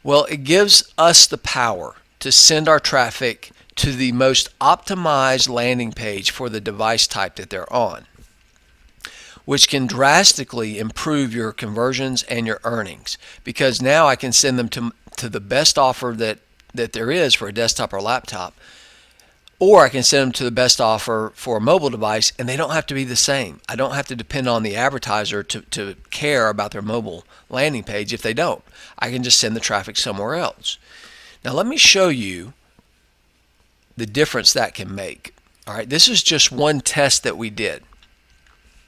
Well, it gives us the power to send our traffic to the most optimized landing page for the device type that they're on, which can drastically improve your conversions and your earnings, because now I can send them to the best offer that there is for a desktop or laptop, or I can send them to the best offer for a mobile device, and they don't have to be the same. I don't have to depend on the advertiser to care about their mobile landing page if they don't. I can just send the traffic somewhere else. Now let me show you the difference that can make. All right, this is just one test that we did.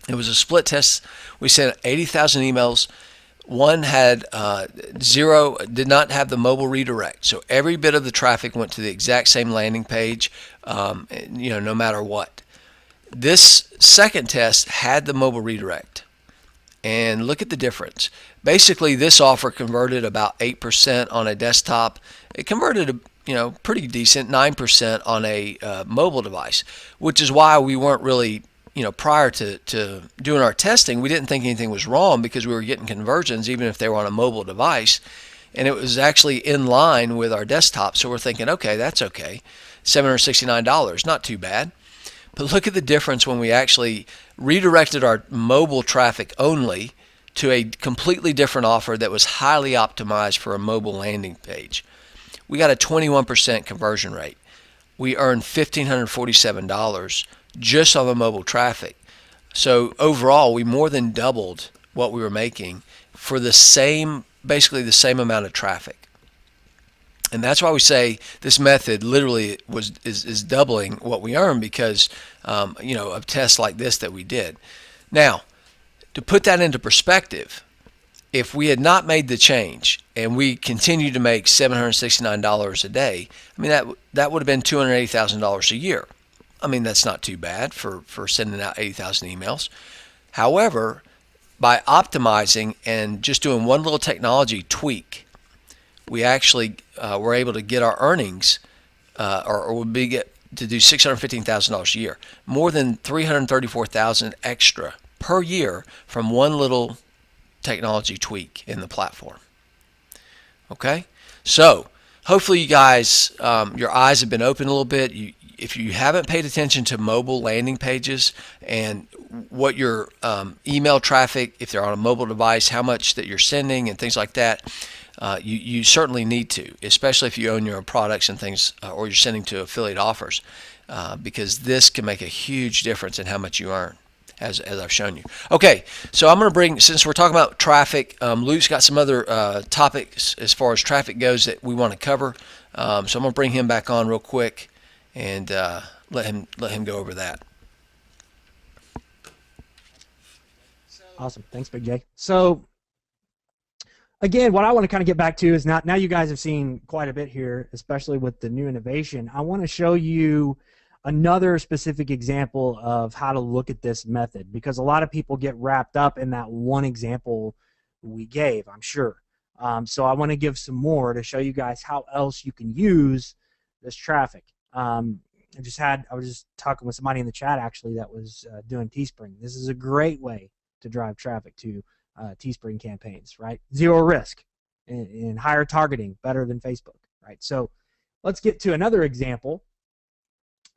It was a split test. We sent 80,000 emails. One had zero, did not have the mobile redirect. So every bit of the traffic went to the exact same landing page, no matter what. This second test had the mobile redirect. And look at the difference. Basically, this offer converted about 8% on a desktop. It converted, pretty decent, 9% on a mobile device, which is why we weren't really, prior to doing our testing, we didn't think anything was wrong because we were getting conversions even if they were on a mobile device. And it was actually in line with our desktop. So we're thinking, okay, that's okay. $769, not too bad. But look at the difference when we actually redirected our mobile traffic only to a completely different offer that was highly optimized for a mobile landing page. We got a 21% conversion rate. We earned $1,547 just on the mobile traffic. So overall, we more than doubled what we were making for basically the same amount of traffic. And that's why we say this method literally is doubling what we earn because of tests like this that we did. Now, to put that into perspective, if we had not made the change and we continued to make $769 a day, that would have been $280,000 a year. That's not too bad for sending out 80,000 emails. However, by optimizing and just doing one little technology tweak, we actually were able to get our earnings, or would be to do $615,000 a year, more than $334,000 extra per year from one little technology tweak in the platform. Okay, so hopefully you guys, your eyes have been opened a little bit. If you haven't paid attention to mobile landing pages and what your email traffic, if they're on a mobile device, how much that you're sending and things like that, you certainly need to, especially if you own your own products and things, or you're sending to affiliate offers, because this can make a huge difference in how much you earn, as I've shown you. Okay, so I'm going to bring, since we're talking about traffic, Luke's got some other topics as far as traffic goes that we want to cover. So I'm going to bring him back on real quick and let him go over that. Awesome. Thanks, Big J. So again, what I want to kind of get back to is now you guys have seen quite a bit here, especially with the new innovation. I want to show you another specific example of how to look at this method, because a lot of people get wrapped up in that one example we gave, I'm sure. So I want to give some more to show you guys how else you can use this traffic. I was just talking with somebody in the chat actually that was doing Teespring. This is a great way to drive traffic to Teespring campaigns, right? Zero risk and higher targeting, better than Facebook, right? So let's get to another example.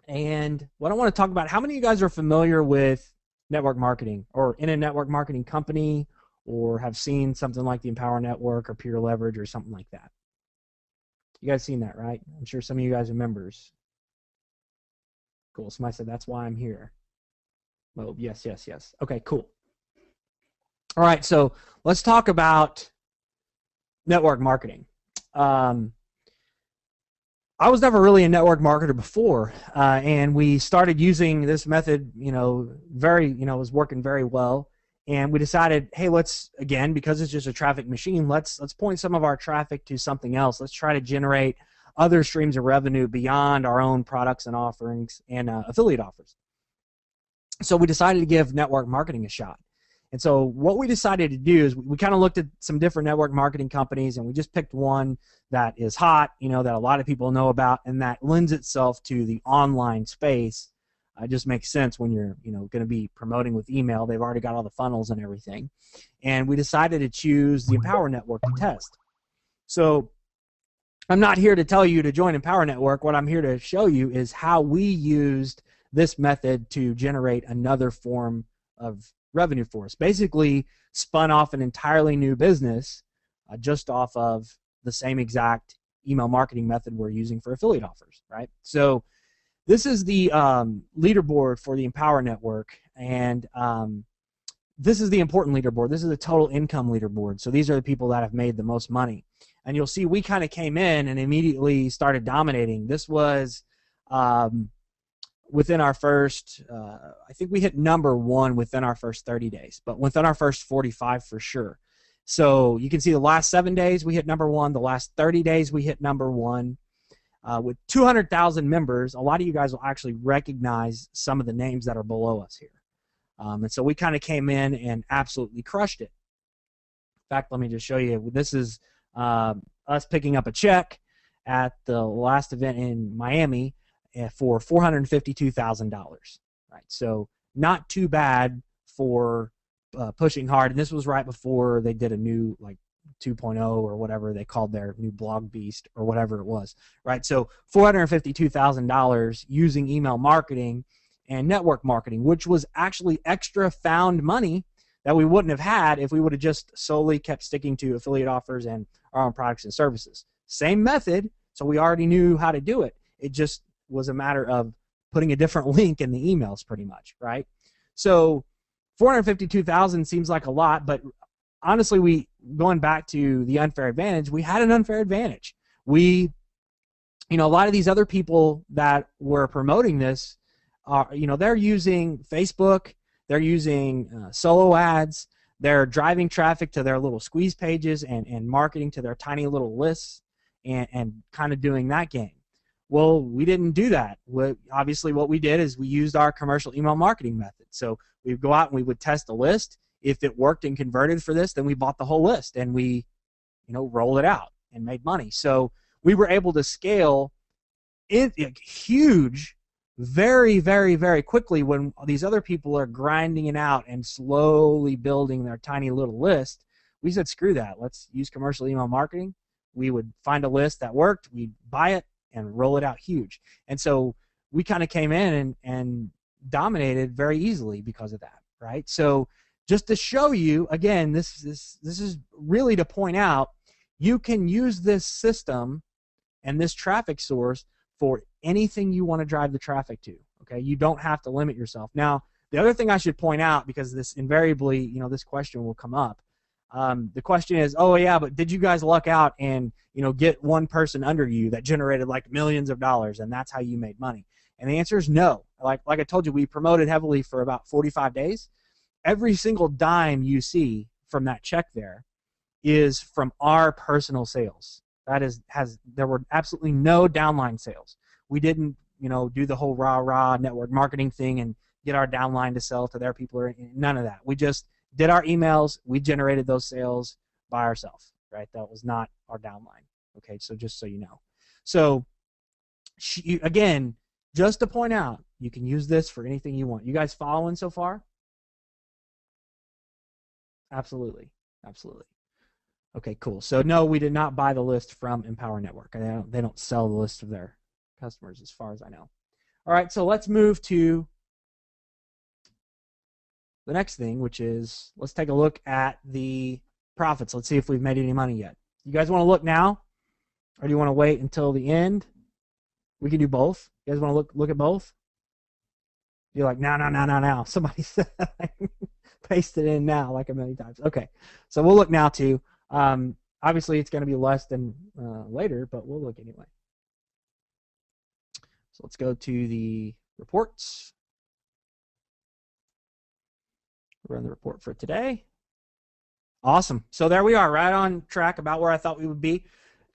And what I want to talk about, how many of you guys are familiar with network marketing, or in a network marketing company, or have seen something like the Empower Network or Peer Leverage or something like that? You guys seen that, right? I'm sure some of you guys are members. Cool. Somebody said that's why I'm here. Oh, yes. Okay, cool. All right, so let's talk about network marketing. I was never really a network marketer before, and we started using this method, it was working very well, and we decided, hey, let's, again, because it's just a traffic machine, let's point some of our traffic to something else. Let's try to generate other streams of revenue beyond our own products and offerings and affiliate offers. So we decided to give network marketing a shot. And so what we decided to do is we kind of looked at some different network marketing companies, and we just picked one that is hot, that a lot of people know about, and that lends itself to the online space. It just makes sense when you're, going to be promoting with email. They've already got all the funnels and everything. And we decided to choose the Empower Network to test. So I'm not here to tell you to join Empower Network. What I'm here to show you is how we used this method to generate another form of revenue for us. Basically, spun off an entirely new business just off of the same exact email marketing method we're using for affiliate offers, right? So this is the leaderboard for the Empower Network, and this is the important leaderboard. This is the total income leaderboard. So these are the people that have made the most money. And you'll see we kind of came in and immediately started dominating. This was within our first, I think we hit #1 within our first 30 days, but within our first 45 for sure. So you can see the last 7 days we hit #1. The last 30 days we hit #1. With 200,000 members, a lot of you guys will actually recognize some of the names that are below us here. And so we kind of came in and absolutely crushed it. In fact, let me just show you. This is us picking up a check at the last event in Miami for $452,000. Right, so not too bad for pushing hard. And this was right before they did a new 2.0 or whatever they called their new blog beast or whatever it was. Right, so $452,000 using email marketing and network marketing, which was actually extra found money that we wouldn't have had if we would have just solely kept sticking to affiliate offers and our own products and services. Same method, so we already knew how to do it. It just was a matter of putting a different link in the emails pretty much, right? So 452,000 seems like a lot, but honestly, going back to the unfair advantage, we had an unfair advantage. A lot of these other people that were promoting this they're using Facebook, they're using solo ads, they're driving traffic to their little squeeze pages and marketing to their tiny little lists and kind of doing that game. Well, we didn't do that. Obviously, what we did is we used our commercial email marketing method. So we'd go out and we would test a list. If it worked and converted for this, then we bought the whole list and we, rolled it out and made money. So we were able to scale huge very, very, very quickly when these other people are grinding it out and slowly building their tiny little list. We said, screw that. Let's use commercial email marketing. We would find a list that worked, we'd buy it, and roll it out huge. And so we kind of came in and dominated very easily because of that, right? So just to show you, again, this is really to point out, you can use this system and this traffic source for anything you want to drive the traffic to. Okay, you don't have to limit yourself. Now, the other thing I should point out, because this invariably, this question will come up. The question is, oh yeah, but did you guys luck out and get one person under you that generated like millions of dollars, and that's how you made money? And the answer is no. Like I told you, we promoted heavily for about 45 days. Every single dime you see from that check there is from our personal sales. There were absolutely no downline sales. We didn't, do the whole rah network marketing thing and get our downline to sell to their people, or none of that. We just did our emails. We generated those sales by ourselves, right? That was not our downline. Okay, so just so you know. So again, just to point out, you can use this for anything you want. You guys following so far? Absolutely, absolutely. Okay, cool. So no, we did not buy the list from Empower Network. They don't sell the list of their customers as far as I know. All right, so let's move to the next thing, which is let's take a look at the profits. Let's see if we've made any money yet. You guys want to look now, or do you want to wait until the end? We can do both. You guys want to look at both? You're like, no. Somebody said paste it in now like a million times. Okay, so we'll look now too. Obviously, it's going to be less than later, but we'll look anyway. So let's go to the reports. Run the report for today. Awesome. So there we are, right on track, about where I thought we would be.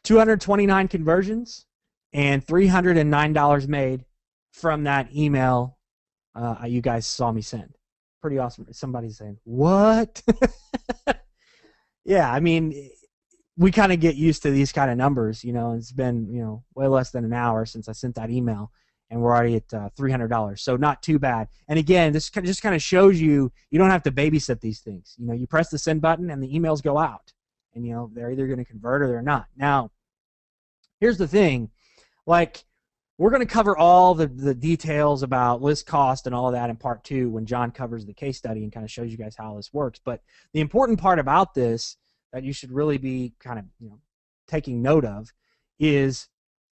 229 conversions and $309 made from that email you guys saw me send. Pretty awesome. Somebody's saying, what? Yeah, I mean, we kind of get used to these kind of numbers. It's been, way less than an hour since I sent that email, and we're already at $300. So not too bad. And again, this just kind of shows you don't have to babysit these things. You press the send button and the emails go out, and they're either going to convert or they're not. Now, Here's the thing, like, we're going to cover all the details about list cost and all of that in part 2 when John covers the case study and kind of shows you guys how this works. But the important part about this that you should really be kind of, taking note of is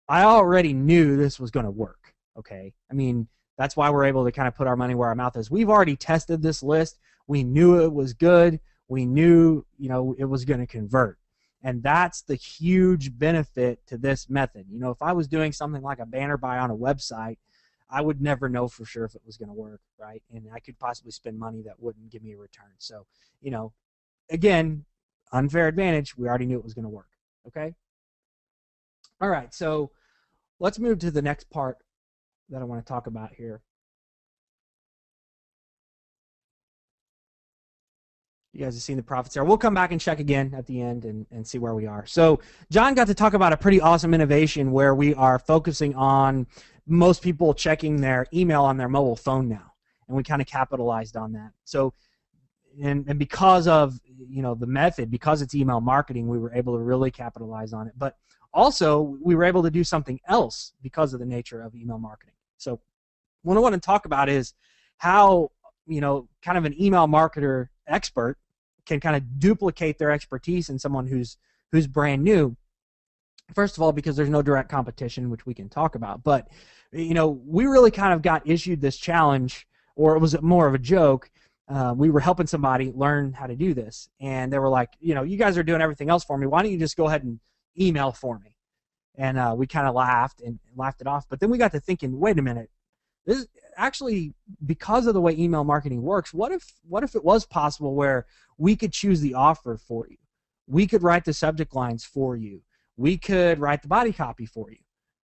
I already knew this was going to work, okay? I mean, that's why we're able to kind of put our money where our mouth is. We've already tested this list. We knew it was good. We knew, it was going to convert. And that's the huge benefit to this method. If I was doing something like a banner buy on a website, I would never know for sure if it was going to work, right? And I could possibly spend money that wouldn't give me a return. So, again, unfair advantage. We already knew it was going to work, okay? All right, so let's move to the next part that I want to talk about here. You guys have seen the profits there. We'll come back and check again at the end and see where we are. So John got to talk about a pretty awesome innovation where we are focusing on most people checking their email on their mobile phone now. And we kind of capitalized on that. So, and because of, the method, because it's email marketing, we were able to really capitalize on it. But also, we were able to do something else because of the nature of email marketing. So what I want to talk about is how, kind of an email marketer expert can kind of duplicate their expertise in someone who's brand new. First of all, because there's no direct competition, which we can talk about. But, we really kind of got issued this challenge, or it was more of a joke. We were helping somebody learn how to do this. And they were like, you guys are doing everything else for me. Why don't you just go ahead and email for me? And we kind of laughed it off. But then we got to thinking, wait a minute. This is actually, because of the way email marketing works, what if it was possible where we could choose the offer for you? We could write the subject lines for you. We could write the body copy for you.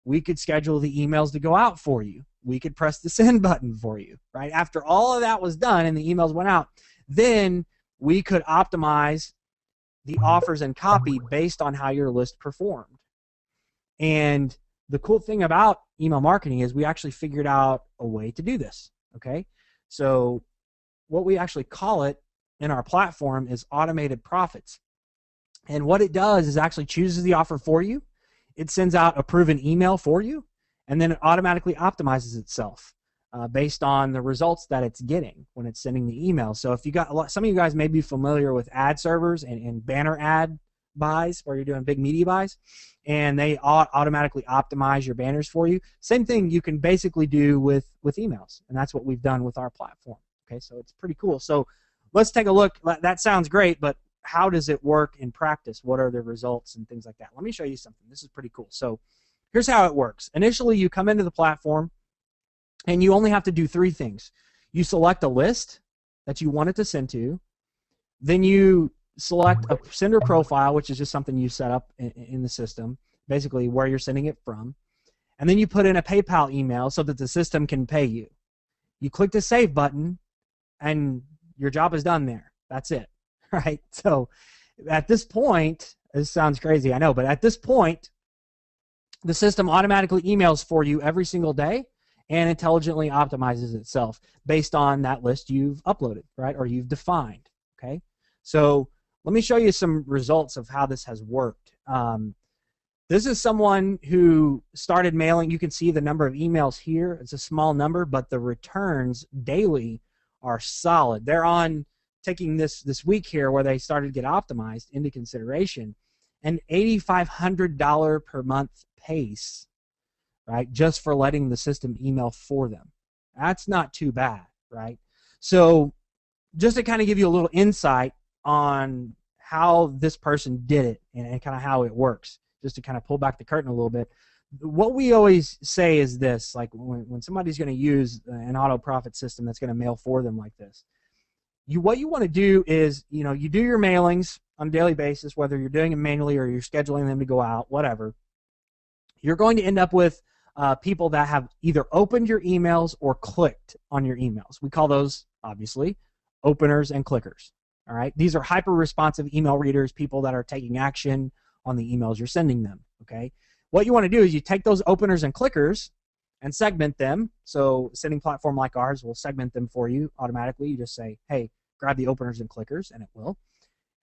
We could schedule the emails to go out for you. We could press the send button for you, right? After all of that was done and the emails went out, then we could optimize the offers and copy based on how your list performed. And the cool thing about email marketing is we actually figured out a way to do this, okay? So what we actually call it in our platform is automated profits. And what it does is actually chooses the offer for you. It sends out a proven email for you, and then it automatically optimizes itself based on the results that it's getting when it's sending the email. So if you got some of you guys may be familiar with ad servers and banner ad buys, where you're doing big media buys, and they automatically optimize your banners for you. Same thing you can basically do with emails, and that's what we've done with our platform. Okay, so it's pretty cool. So let's take a look. That sounds great, but how does it work in practice? What are the results and things like that? Let me show you something. This is pretty cool. So here's how it works. Initially, you come into the platform, and you only have to do 3 things. You select a list that you want it to send to. Then you select a sender profile, which is just something you set up in the system, basically where you're sending it from. And then you put in a PayPal email so that the system can pay you. You click the save button, and your job is done there. That's it, right? So at this point, this sounds crazy, I know, but at this point, the system automatically emails for you every single day and intelligently optimizes itself based on that list you've uploaded, right, or you've defined, okay? So let me show you some results of how this has worked. This is someone who started mailing. You can see the number of emails here. It's a small number, but the returns daily are solid. They're on taking this week here where they started to get optimized into consideration, an $8,500 per month pace, right, just for letting the system email for them. That's not too bad, right? So just to kind of give you a little insight on how this person did it and kind of how it works, just to kind of pull back the curtain a little bit, what we always say is this, like when somebody's going to use an auto profit system that's going to mail for them like this, what you want to do is, you do your mailings on a daily basis, whether you're doing it manually or you're scheduling them to go out, whatever. You're going to end up with people that have either opened your emails or clicked on your emails. We call those, obviously, openers and clickers. All right? These are hyper-responsive email readers, people that are taking action on the emails you're sending them. Okay? What you want to do is you take those openers and clickers and segment them. So sending platform like ours will segment them for you automatically. You just say, hey, grab the openers and clickers, and it will.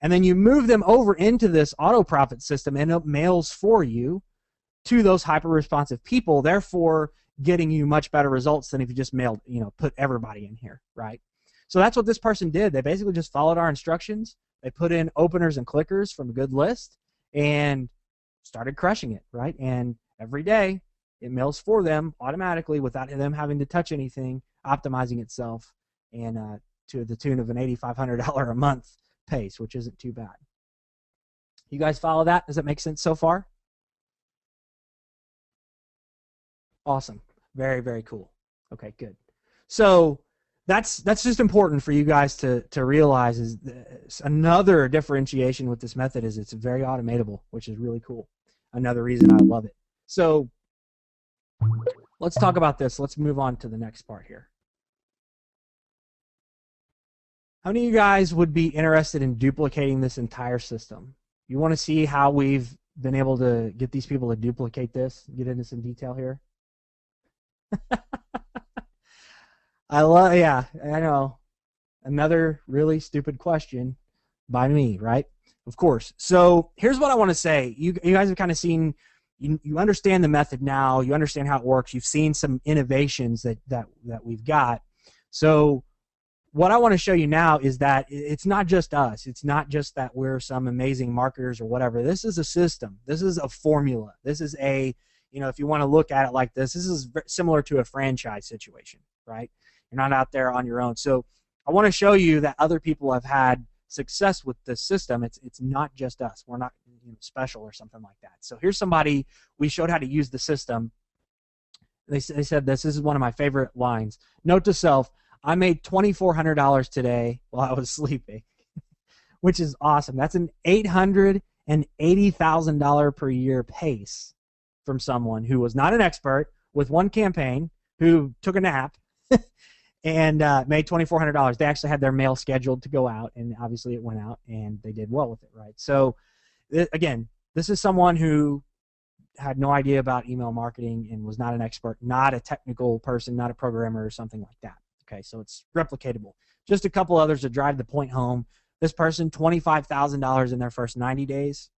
And then you move them over into this auto profit system, and it mails for you to those hyper-responsive people, therefore getting you much better results than if you just mailed, put everybody in here, right? So that's what this person did. They basically just followed our instructions. They put in openers and clickers from a good list and started crushing it, right? And every day it mails for them automatically without them having to touch anything, optimizing itself, and to the tune of an $8,500 a month pace, which isn't too bad. You guys follow that? Does that make sense so far? Awesome. Very, very cool. Okay, good. So that's just important for you guys to realize is another differentiation with this method is it's very automatable, which is really cool. Another reason I love it. So let's talk about this. Let's move on to the next part here. How many of you guys would be interested in duplicating this entire system? You want to see how we've been able to get these people to duplicate this? Get into some detail here. Yeah, I know. Another really stupid question by me, right? Of course. So here's what I want to say. You guys have kind of seen, you understand the method now. You understand how it works. You've seen some innovations that we've got. So what I want to show you now is that it's not just us. It's not just that we're some amazing marketers or whatever. This is a system. This is a formula. This is a, if you want to look at it like this is similar to a franchise situation, right? You're not out there on your own. So I want to show you that other people have had success with this system. It's not just us. We're not special or something like that. So here's somebody we showed how to use the system. They said this is one of my favorite lines. Note to self, I made $2,400 today while I was sleeping, which is awesome. That's an $880,000 per year pace from someone who was not an expert with one campaign, who took a nap and made $2,400. They actually had their mail scheduled to go out, and obviously it went out, and they did well with it, right? So again, this is someone who had no idea about email marketing and was not an expert, not a technical person, not a programmer or something like that. Okay, so it's replicatable. Just a couple others to drive the point home. This person, $25,000 in their first 90 days.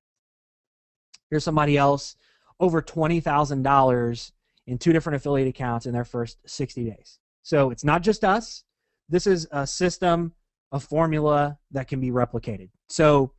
Here's somebody else, over $20,000 in 2 different affiliate accounts in their first 60 days. So it's not just us. This is a system, a formula that can be replicated. So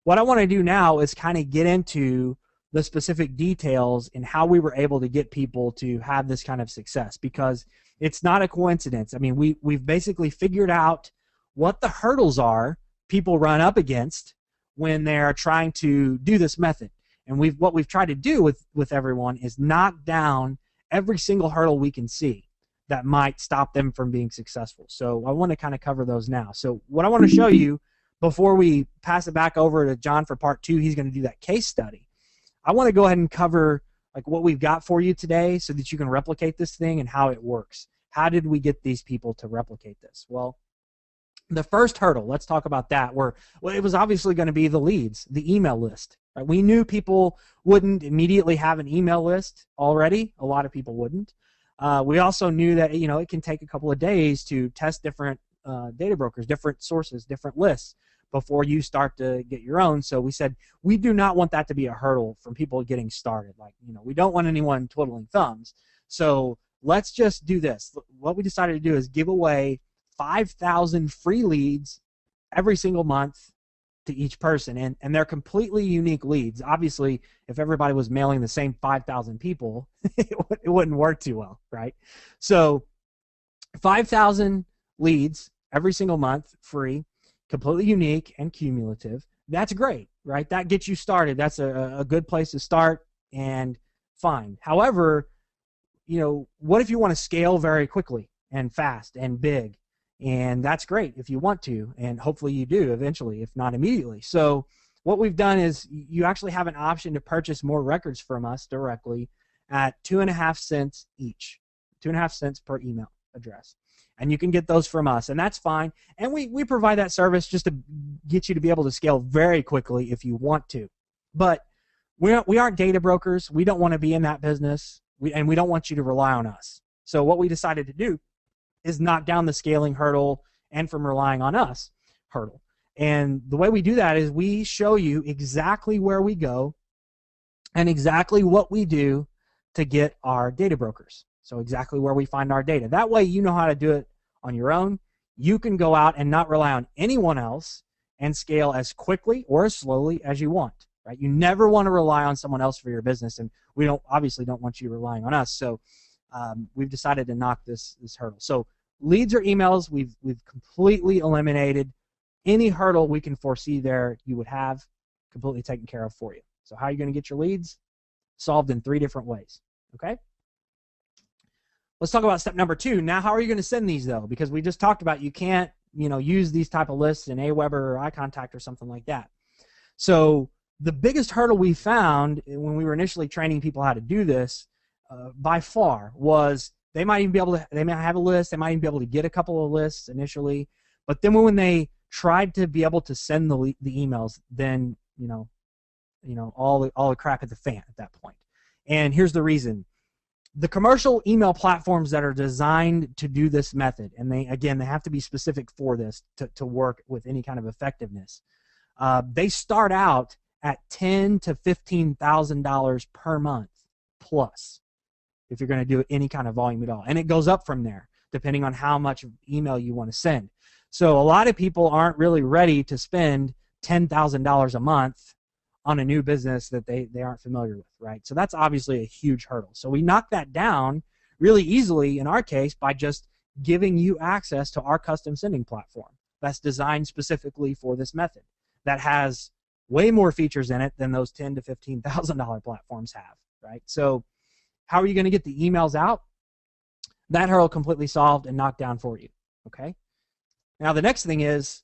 what I want to do now is kind of get into the specific details in how we were able to get people to have this kind of success, because it's not a coincidence. I mean, we've basically figured out what the hurdles are people run up against when they're trying to do this method. And what we've tried to do with everyone is knock down every single hurdle we can see that might stop them from being successful. So I want to kind of cover those now. So what I want to show you before we pass it back over to John for part 2, he's going to do that case study. I want to go ahead and cover like what we've got for you today so that you can replicate this thing and how it works. How did we get these people to replicate this? Well, the first hurdle, let's talk about that, well, it was obviously going to be the leads, the email list. Right? We knew people wouldn't immediately have an email list already. A lot of people wouldn't. We also knew that it can take a couple of days to test different data brokers, different sources, different lists before you start to get your own. So we said we do not want that to be a hurdle from people getting started. Like, we don't want anyone twiddling thumbs. So let's just do this. What we decided to do is give away 5,000 free leads every single month to each person, and they're completely unique leads. Obviously, if everybody was mailing the same 5,000 people, it wouldn't work too well, right? So 5,000 leads every single month, free, completely unique and cumulative. That's great, right? That gets you started. That's a good place to start, and fine. However, what if you want to scale very quickly and fast and big? And that's great if you want to, and hopefully you do eventually, if not immediately. So what we've done is you actually have an option to purchase more records from us directly at 2.5 cents each, 2.5 cents per email address. And you can get those from us, and that's fine. And we provide that service just to get you to be able to scale very quickly if you want to. But we aren't data brokers. We don't want to be in that business, and we don't want you to rely on us. So what we decided to do is knock down the scaling hurdle and from relying on us hurdle. And the way we do that is we show you exactly where we go and exactly what we do to get our data brokers. So exactly where we find our data. That way you know how to do it on your own. You can go out and not rely on anyone else and scale as quickly or as slowly as you want. Right? You never want to rely on someone else for your business, and we obviously don't want you relying on us. So we've decided to knock this hurdle. So leads or emails, we've completely eliminated any hurdle we can foresee there you would have, completely taken care of for you. So how are you going to get your leads? Solved in 3 different ways. Okay. Let's talk about step number 2. Now, how are you going to send these though? Because we just talked about you can't, use these type of lists in Aweber or iContact or something like that. So the biggest hurdle we found when we were initially training people how to do this, by far, was they might have a list, they might even be able to get a couple of lists initially, but then when they tried to be able to send the emails, then all the crap hit the fan at that point. And here's the reason. The commercial email platforms that are designed to do this method, and they have to be specific for this to work with any kind of effectiveness. They start out at $10,000 to $15,000 per month plus, if you're going to do any kind of volume at all, and it goes up from there depending on how much email you want to send. So a lot of people aren't really ready to spend $10,000 a month on a new business that they aren't familiar with, right? So that's obviously a huge hurdle. So we knock that down really easily in our case by just giving you access to our custom sending platform that's designed specifically for this method, that has way more features in it than those $10,000 to $15,000 platforms have, right? So how are you going to get the emails out? That hurdle completely solved and knocked down for you, okay? Now the next thing is,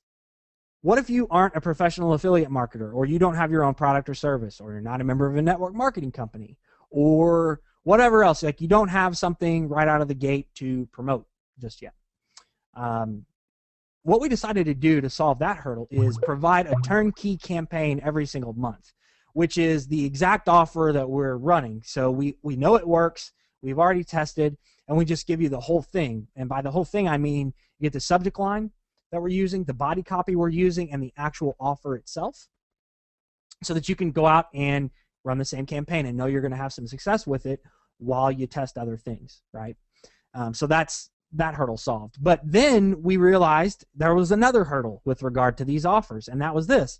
what if you aren't a professional affiliate marketer, or you don't have your own product or service, or you're not a member of a network marketing company, or whatever else, like you don't have something right out of the gate to promote just yet? What we decided to do to solve that hurdle is provide a turnkey campaign every single month, which is the exact offer that we're running. So we know it works, we've already tested, and we just give you the whole thing. And by the whole thing, I mean you get the subject line that we're using, the body copy we're using, and the actual offer itself, so that you can go out and run the same campaign and know you're going to have some success with it while you test other things, right? So that's that hurdle solved. But then we realized there was another hurdle with regard to these offers, and that was this.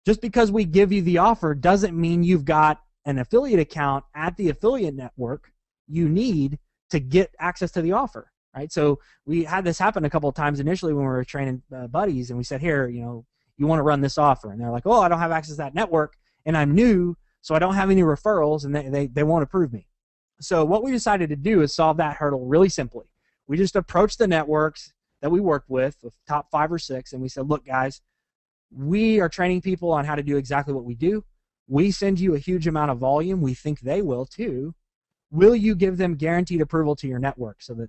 Just because we give you the offer doesn't mean you've got an affiliate account at the affiliate network you need to get access to the offer. Right, so we had this happen a couple of times initially when we were training buddies, and we said, here, you want to run this offer, and they're like, oh, I don't have access to that network, and I'm new, so I don't have any referrals, and they won't approve me. So what we decided to do is solve that hurdle really simply. We just approached the networks that we worked with top 5 or 6, and we said, look, guys, we are training people on how to do exactly what we do. We send you a huge amount of volume. We think they will too. Will you give them guaranteed approval to your network so that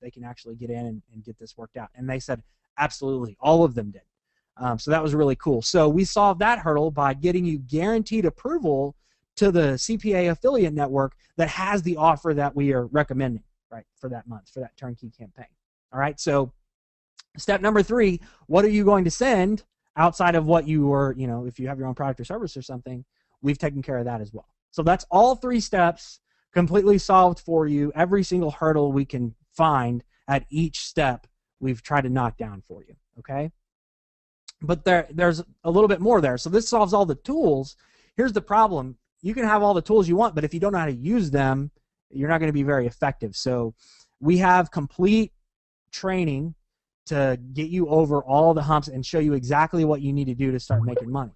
they can actually get in and get this worked out? And they said absolutely. All of them did. So that was really cool. So we solved that hurdle by getting you guaranteed approval to the CPA affiliate network that has the offer that we are recommending, right, for that month, for that turnkey campaign. All right. So step number 3, what are you going to send outside of what you were, if you have your own product or service or something? We've taken care of that as well. So that's all 3 steps completely solved for you. Every single hurdle we can find at each step, we've tried to knock down for you, okay? But there's a little bit more there. So this solves all the tools. Here's the problem. You can have all the tools you want, but if you don't know how to use them, you're not going to be very effective. So we have complete training to get you over all the humps and show you exactly what you need to do to start making money.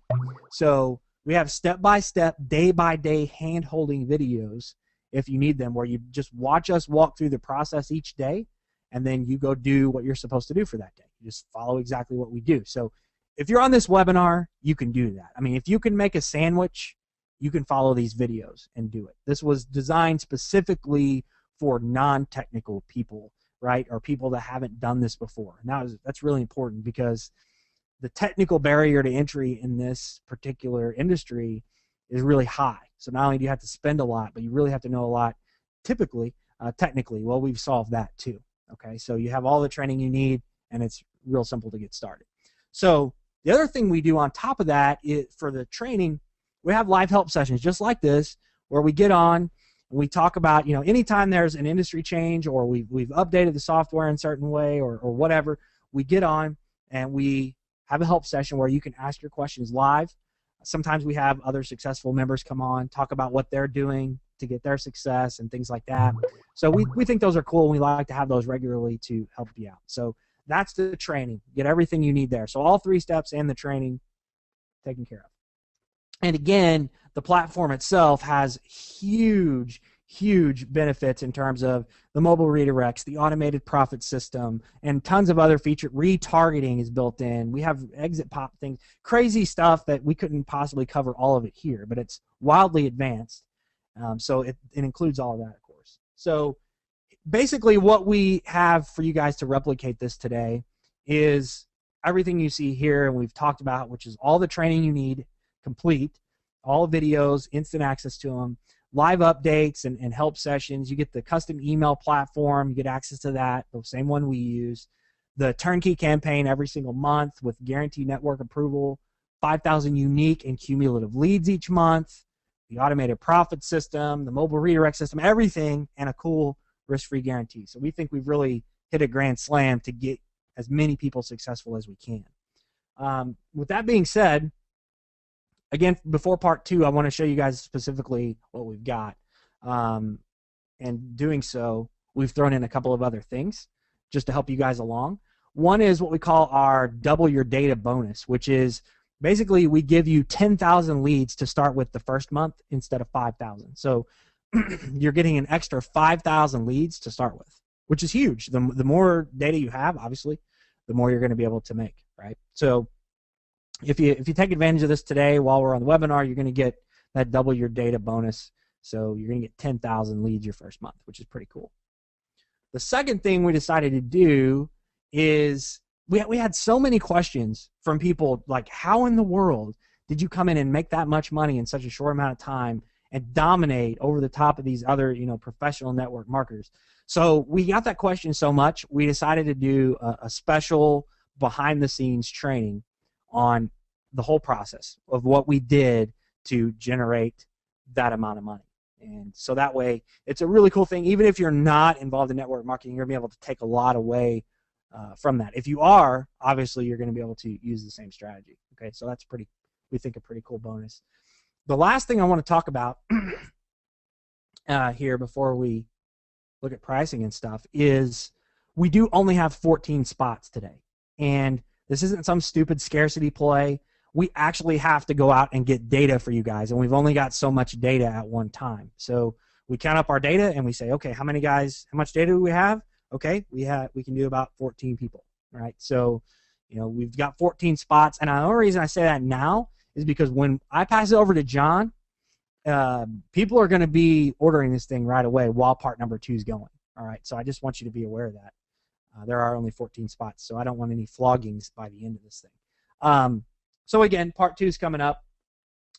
So we have step-by-step, day-by-day hand-holding videos, if you need them, where you just watch us walk through the process each day, and then you go do what you're supposed to do for that day. You just follow exactly what we do. So if you're on this webinar, you can do that. I mean, if you can make a sandwich, you can follow these videos and do it. This was designed specifically for non-technical people, right, or people that haven't done this before. And that's really important, because the technical barrier to entry in this particular industry is really high. So not only do you have to spend a lot, but you really have to know a lot, typically, technically. Well, we've solved that too. Okay, so you have all the training you need, and it's real simple to get started. So the other thing we do on top of that is, for the training, we have live help sessions just like this where we get on and we talk about, anytime there's an industry change or we've updated the software in a certain way or whatever, we get on and we have a help session where you can ask your questions live. Sometimes we have other successful members come on, talk about what they're doing to get their success and things like that. So we think those are cool, and we like to have those regularly to help you out. So that's the training. Get everything you need there. So all 3 steps and the training taken care of. And again, the platform itself has huge benefits in terms of the mobile redirects, the automated profit system, and tons of other features. Retargeting is built in. We have exit pop things, crazy stuff that we couldn't possibly cover all of it here, but it's wildly advanced. So it includes all of that, of course. So basically what we have for you guys to replicate this today is everything you see here and we've talked about, which is all the training you need complete, all videos, instant access to them, live updates and help sessions. You get the custom email platform. You get access to that, the same one we use. The turnkey campaign every single month with guaranteed network approval, 5,000 unique and cumulative leads each month, the automated profit system, the mobile redirect system, everything, and a cool risk-free guarantee. So we think we've really hit a grand slam to get as many people successful as we can. With that being said, again, before part 2, I want to show you guys specifically what we've got. And doing so, we've thrown in a couple of other things just to help you guys along. One is what we call our double your data bonus, which is basically we give you 10,000 leads to start with the first month instead of 5,000. So you're getting an extra 5,000 leads to start with, which is huge. The more data you have, obviously, the more you're going to be able to make, right? So if you take advantage of this today while we're on the webinar, you're going to get that double your data bonus. So you're going to get 10,000 leads your first month, which is pretty cool. The second thing we decided to do is we had so many questions from people like, how in the world did you come in and make that much money in such a short amount of time and dominate over the top of these other, professional network marketers? So we got that question so much, we decided to do a special behind-the-scenes training on the whole process of what we did to generate that amount of money. And so that way, it's a really cool thing. Even if you're not involved in network marketing, you're going to be able to take a lot away from that. If you are, obviously, you're going to be able to use the same strategy. Okay, so that's we think, a pretty cool bonus. The last thing I want to talk about here before we look at pricing and stuff is we do only have 14 spots today. And this isn't some stupid scarcity play. We actually have to go out and get data for you guys, and we've only got so much data at one time. So we count up our data and we say, okay, how much data do we have? Okay, we can do about 14 people, right? So, we've got 14 spots, and the only reason I say that now is because when I pass it over to John, people are going to be ordering this thing right away while part number 2 is going. All right, so I just want you to be aware of that. There are only 14 spots, so I don't want any floggings by the end of this thing. So again, part 2 is coming up.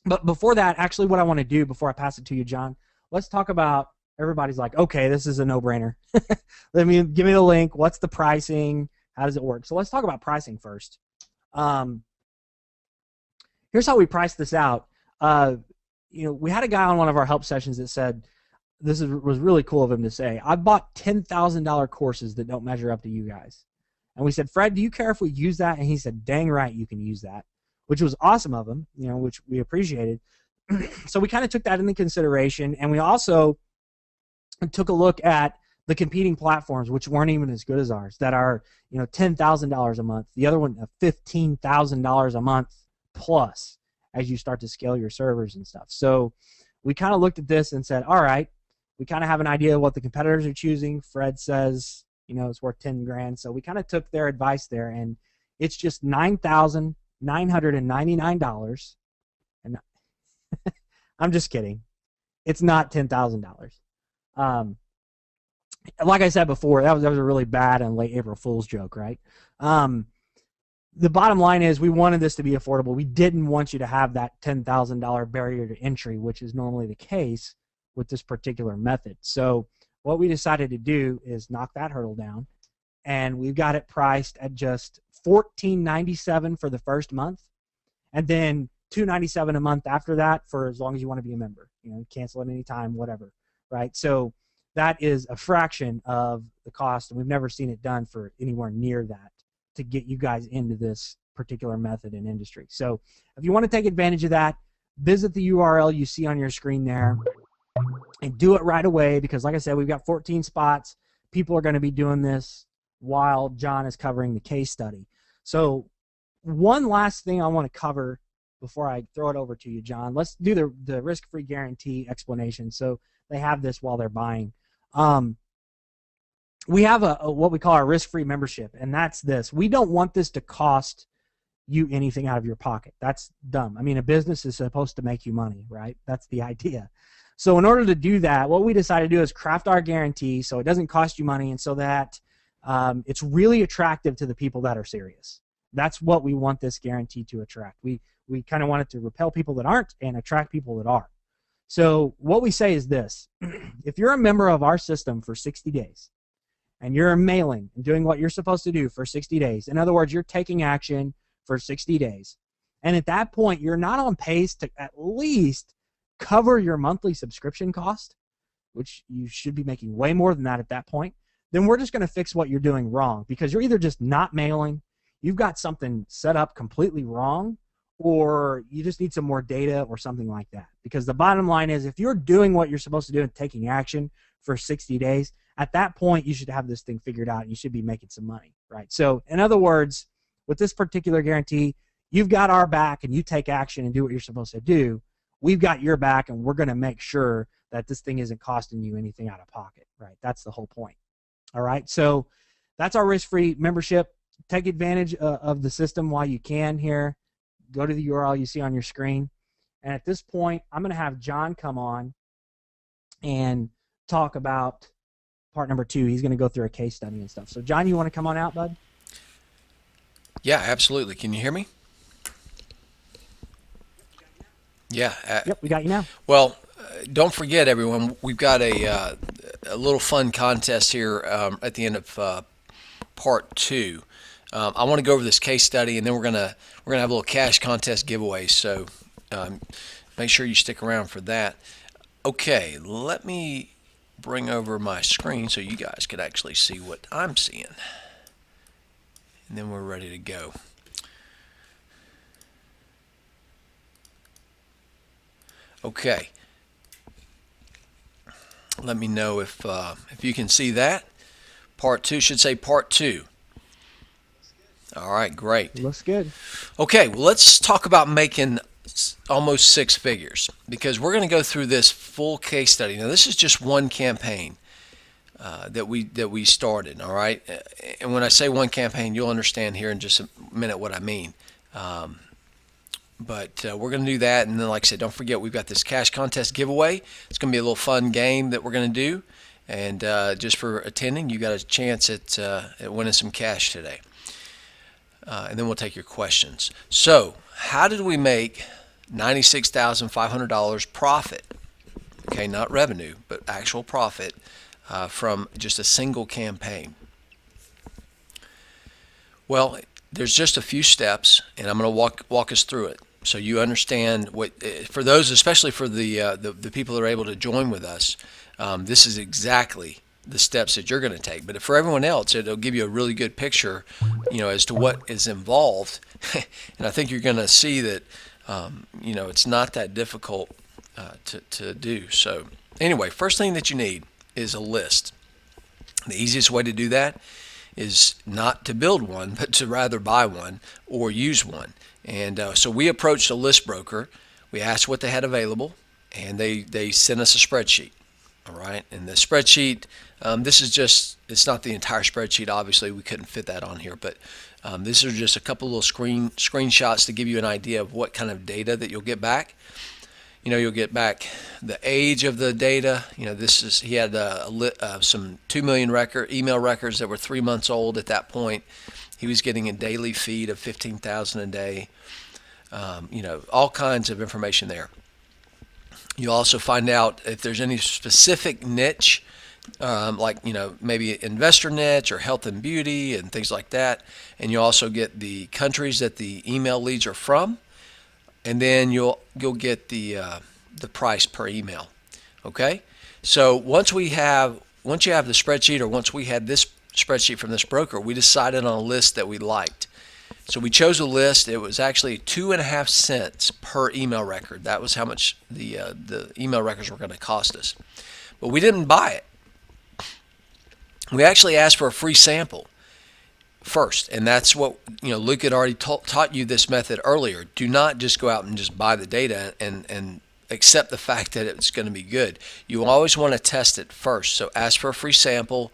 But before that, actually what I want to do before I pass it to you, John, let's talk about, everybody's like, okay, this is a no-brainer. Give me the link. What's the pricing? How does it work? So let's talk about pricing first. Here's how we price this out. We had a guy on one of our help sessions that said, was really cool of him to say, I bought $10,000 courses that don't measure up to you guys. And we said, Fred, do you care if we use that? And he said, dang right, you can use that, which was awesome of him, which we appreciated. So we kind of took that into consideration, and we also took a look at the competing platforms, which weren't even as good as ours, that are $10,000 a month. The other one, $15,000 a month plus as you start to scale your servers and stuff. So we kind of looked at this and said, all right, we kind of have an idea of what the competitors are choosing. Fred says, it's worth 10 grand. So we kind of took their advice there, and it's just $9,999. And I'm just kidding. It's not $10,000. Like I said before, that was a really bad and late April Fool's joke, right? The bottom line is we wanted this to be affordable. We didn't want you to have that $10,000 barrier to entry, which is normally the case with this particular method. So what we decided to do is knock that hurdle down, and we've got it priced at just $14.97 for the first month, and then $297 a month after that for as long as you want to be a member. Cancel at any time, whatever, right? So that is a fraction of the cost, and we've never seen it done for anywhere near that to get you guys into this particular method and industry. So if you want to take advantage of that, visit the URL you see on your screen there and do it right away, because like I said, we've got 14 spots. People are going to be doing this while John is covering the case study. So one last thing I want to cover before I throw it over to you, John. Let's do the risk-free guarantee explanation. So they have this while they're buying. We have a what we call our risk-free membership, and that's this. We don't want this to cost you anything out of your pocket. That's dumb. I mean, a business is supposed to make you money, right? That's the idea. So in order to do that, what we decided to do is craft our guarantee so it doesn't cost you money, and so that it's really attractive to the people that are serious. That's what we want this guarantee to attract. We kind of want it to repel people that aren't and attract people that are. So what we say is this. If you're a member of our system for 60 days, and you're mailing and doing what you're supposed to do for 60 days, in other words, you're taking action for 60 days, and at that point, you're not on pace to at least cover your monthly subscription cost, which you should be making way more than that at that point, then we're just going to fix what you're doing wrong, because you're either just not mailing, you've got something set up completely wrong, or you just need some more data or something like that. Because the bottom line is, if you're doing what you're supposed to do and taking action for 60 days, at that point, you should have this thing figured out and you should be making some money, right? So in other words, with this particular guarantee, you've got our back and you take action and do what you're supposed to do. We've got your back, and we're going to make sure that this thing isn't costing you anything out of pocket, right? That's the whole point. All right, so that's our risk-free membership. Take advantage of the system while you can here. Go to the URL you see on your screen. And at this point, I'm going to have John come on and talk about part number 2. He's going to go through a case study and stuff. So, John, you want to come on out, bud? Yeah, absolutely. Can you hear me? Yeah. Yep, we got you now. Well, don't forget, everyone, we've got a little fun contest here at the end of part 2. I want to go over this case study, and then we're gonna have a little cash contest giveaway. So make sure you stick around for that. Okay, let me bring over my screen so you guys could actually see what I'm seeing, and then we're ready to go. Okay. Let me know if you can see that. Part 2 should say part 2. All right, great. Looks good. Okay, well, let's talk about making almost 6 figures, because we're going to go through this full case study. Now, this is just one campaign that we started. All right, and when I say one campaign, you'll understand here in just a minute what I mean. But we're going to do that, and then, like I said, don't forget we've got this cash contest giveaway. It's going to be a little fun game that we're going to do, and just for attending, you got a chance at winning some cash today. And then we'll take your questions. So, how did we make $96,500 profit? Okay, not revenue, but actual profit from just a single campaign. Well, there's just a few steps, and I'm going to walk us through it so you understand what. For those, especially for the people that are able to join with us, this is exactly the steps that you're going to take. But for everyone else, it'll give you a really good picture, as to what is involved. And I think you're going to see that, it's not that difficult to do. So anyway, first thing that you need is a list. The easiest way to do that is not to build one, but to rather buy one or use one. And so we approached a list broker. We asked what they had available, and they sent us a spreadsheet. All right, and the spreadsheet, it's not the entire spreadsheet. Obviously, we couldn't fit that on here, but this is just a couple little screenshots to give you an idea of what kind of data that you'll get back. You'll get back the age of the data. He had some 2 million email records that were 3 months old at that point. He was getting a daily feed of 15,000 a day. All kinds of information there. You'll also find out if there's any specific niche, like maybe investor niche or health and beauty and things like that. And you also get the countries that the email leads are from. and then you'll get the price per email. Okay, so once you have the spreadsheet, or once we had this spreadsheet from this broker, we decided on a list that we liked. So we chose a list. It was actually 2.5 cents per email record. That was how much the email records were going to cost us. But we didn't buy it. We actually asked for a free sample first, and that's what Luke had already taught you this method earlier. Do not just go out and just buy the data and accept the fact that it's going to be good. You always want to test it first. So ask for a free sample.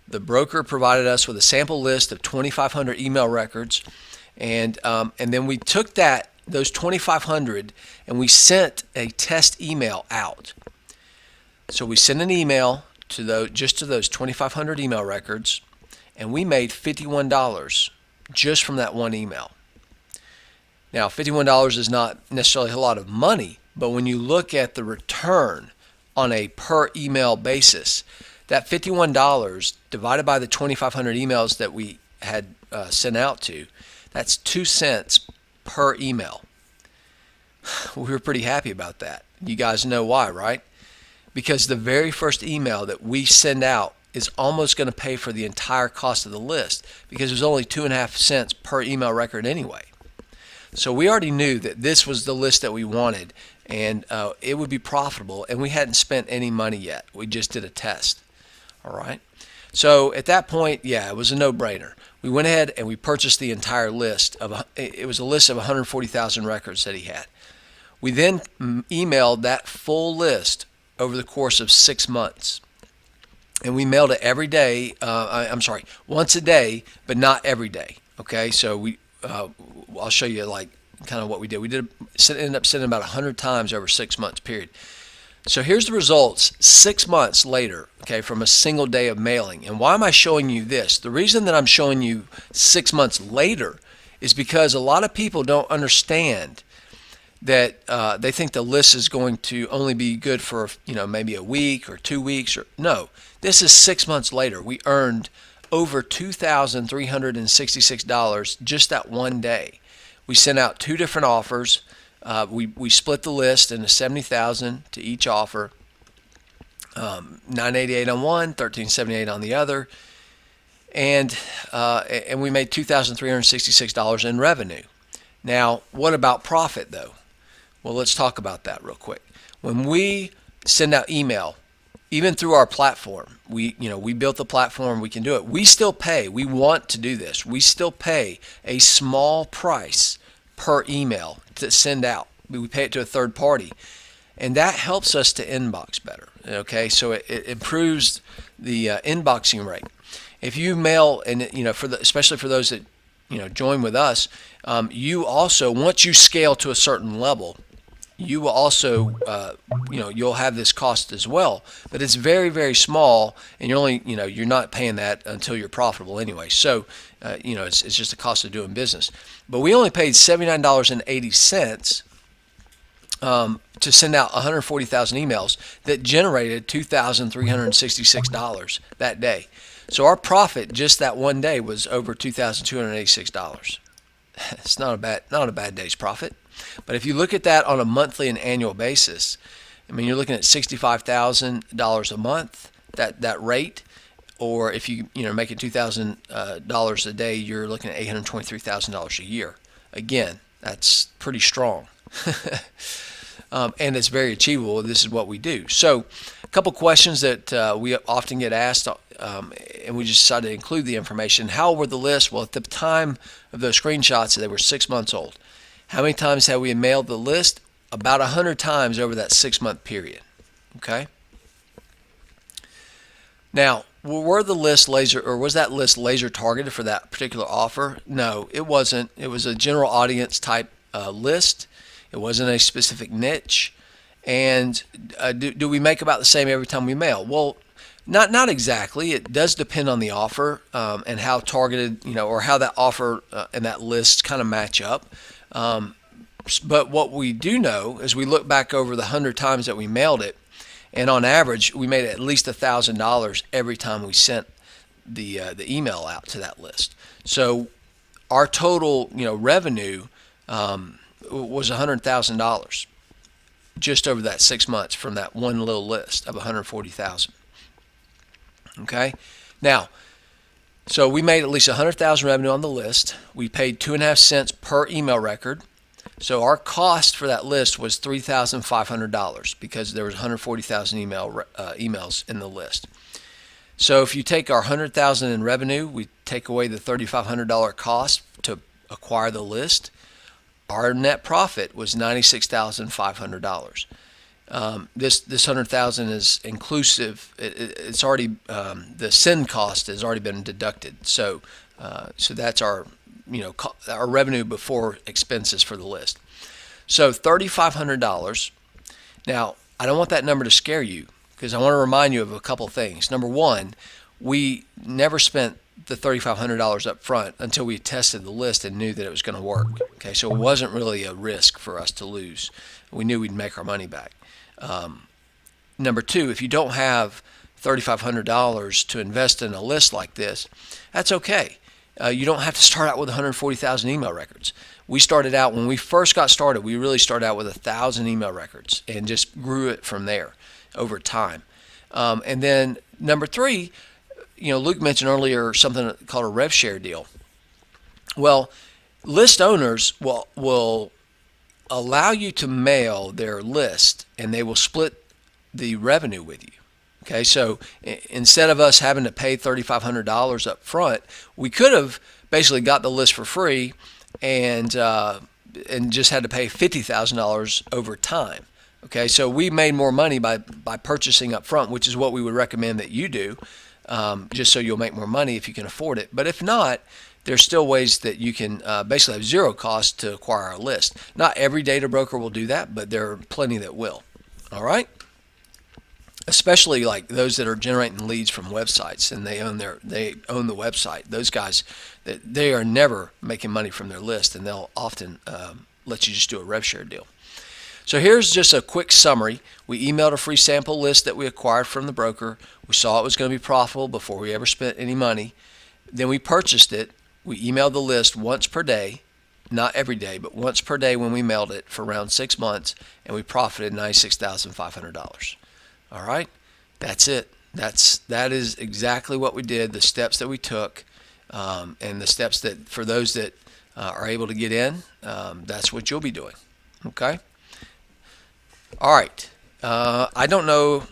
The broker provided us with a sample list of 2,500 email records, and then we took those 2,500 and we sent a test email out. So we sent an email to those 2,500 email records, and we made $51 just from that one email. Now, $51 is not necessarily a lot of money, but when you look at the return on a per email basis, that $51 divided by the 2,500 emails that we had sent out to, that's 2 cents per email. We were pretty happy about that. You guys know why, right? Because the very first email that we send out is almost going to pay for the entire cost of the list, because it was only 2.5 cents per email record anyway. So we already knew that this was the list that we wanted, and it would be profitable, and we hadn't spent any money yet. We just did a test. All right. So at that point, yeah, it was a no-brainer. We went ahead and we purchased the entire list. It was a list of 140,000 records that he had. We then emailed that full list over the course of 6 months. And we mailed it every day. Once a day, but not every day. Okay, so I'll show you kind of what we did. We ended up sending about 100 times over 6 months period. So here's the results 6 months later, okay, from a single day of mailing. And why am I showing you this? The reason that I'm showing you 6 months later is because a lot of people don't understand that they think the list is going to only be good for maybe a week or 2 weeks. No, this is 6 months later. We earned over $2,366 just that one day. We sent out 2 different offers. We split the list into $70,000 to each offer, $988 on one, $1,378 on the other, and we made $2,366 in revenue. Now, what about profit though? Well, let's talk about that real quick. When we send out email, even through our platform, we built the platform, we can do it. We still pay. We want to do this. We still pay a small price per email to send out. We pay it to a third party, and that helps us to inbox better. Okay, so it improves the inboxing rate. If you mail, and especially for those that join with us, you also, once you scale to a certain level, you will also you'll have this cost as well, but it's very, very small, and you're not paying that until you're profitable anyway. So it's just the cost of doing business. But we only paid $79.80 to send out 140,000 emails that generated $2,366 that day. So our profit just that one day was over $2,286. It's not a bad day's profit. But if you look at that on a monthly and annual basis, I mean, you're looking at $65,000 a month, that rate. Or if you make it $2,000 a day, you're looking at $823,000 a year. Again, that's pretty strong. And it's very achievable. This is what we do. So a couple questions that we often get asked, and we just decided to include the information. How old were the lists? Well, at the time of those screenshots, they were 6 months old. How many times have we mailed the list? About 100 times over that 6 month period. Okay. Now, was that list laser targeted for that particular offer? No, it wasn't. It was a general audience type list. It wasn't a specific niche. And do we make about the same every time we mail? Well, not exactly. It does depend on the offer and how targeted, or how that offer and that list kind of match up. But what we do know is we look back over the 100 times that we mailed it, and on average, we made at least $1,000 every time we sent the email out to that list. So our total revenue was $100,000 just over that 6 months from that one little list of 140,000. Okay, now so we made at least 100,000 revenue on the list. We paid 2.5 cents per email record. So our cost for that list was $3,500 because there was 140,000 emails in the list. So if you take our 100,000 in revenue, we take away the $3,500 cost to acquire the list. Our net profit was $96,500. This 100,000 is inclusive. It's already the send cost has already been deducted. So that's our our revenue before expenses for the list. So $3,500. Now I don't want that number to scare you because I want to remind you of a couple things. Number one, we never spent the $3,500 up front until we tested the list and knew that it was going to work. Okay, so it wasn't really a risk for us to lose. We knew we'd make our money back. Number two, if you don't have $3,500 to invest in a list like this, that's okay. You don't have to start out with 140,000 email records. We started out, when we first got started, we really started out with 1,000 email records and just grew it from there over time. And then number three, Luke mentioned earlier something called a rev share deal. Well, list owners will allow you to mail their list and they will split the revenue with you. Okay, so instead of us having to pay $3,500 up front, we could have basically got the list for free and just had to pay $50,000 over time. Okay, so we made more money by purchasing up front, which is what we would recommend that you do, just so you'll make more money if you can afford it. But if not, there's still ways that you can basically have zero cost to acquire a list. Not every data broker will do that, but there are plenty that will. All right? Especially like those that are generating leads from websites and they own the website. Those guys, they are never making money from their list, and they'll often let you just do a rev share deal. So here's just a quick summary. We emailed a free sample list that we acquired from the broker. We saw it was going to be profitable before we ever spent any money. Then we purchased it. We emailed the list once per day, not every day, but once per day when we mailed it for around 6 months, and we profited $96,500. All right, that's it. That is exactly what we did. The steps that we took, and the steps that for those that are able to get in, that's what you'll be doing. Okay. All right. I don't know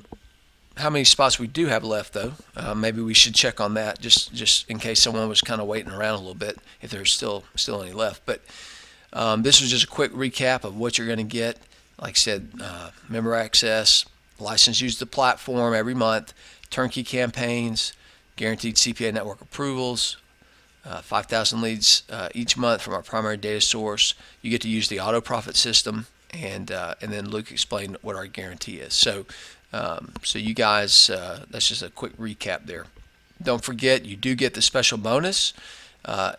how many spots we do have left, though. Maybe we should check on that just in case someone was kind of waiting around a little bit, if there's still any left. But this was just a quick recap of what you're going to get. Like I said, member access, license use the platform every month, turnkey campaigns, guaranteed CPA network approvals, 5,000 leads each month from our primary data source. You get to use the auto profit system, and then Luke explained what our guarantee is. So you guys, that's just a quick recap there. Don't forget, you do get the special bonus,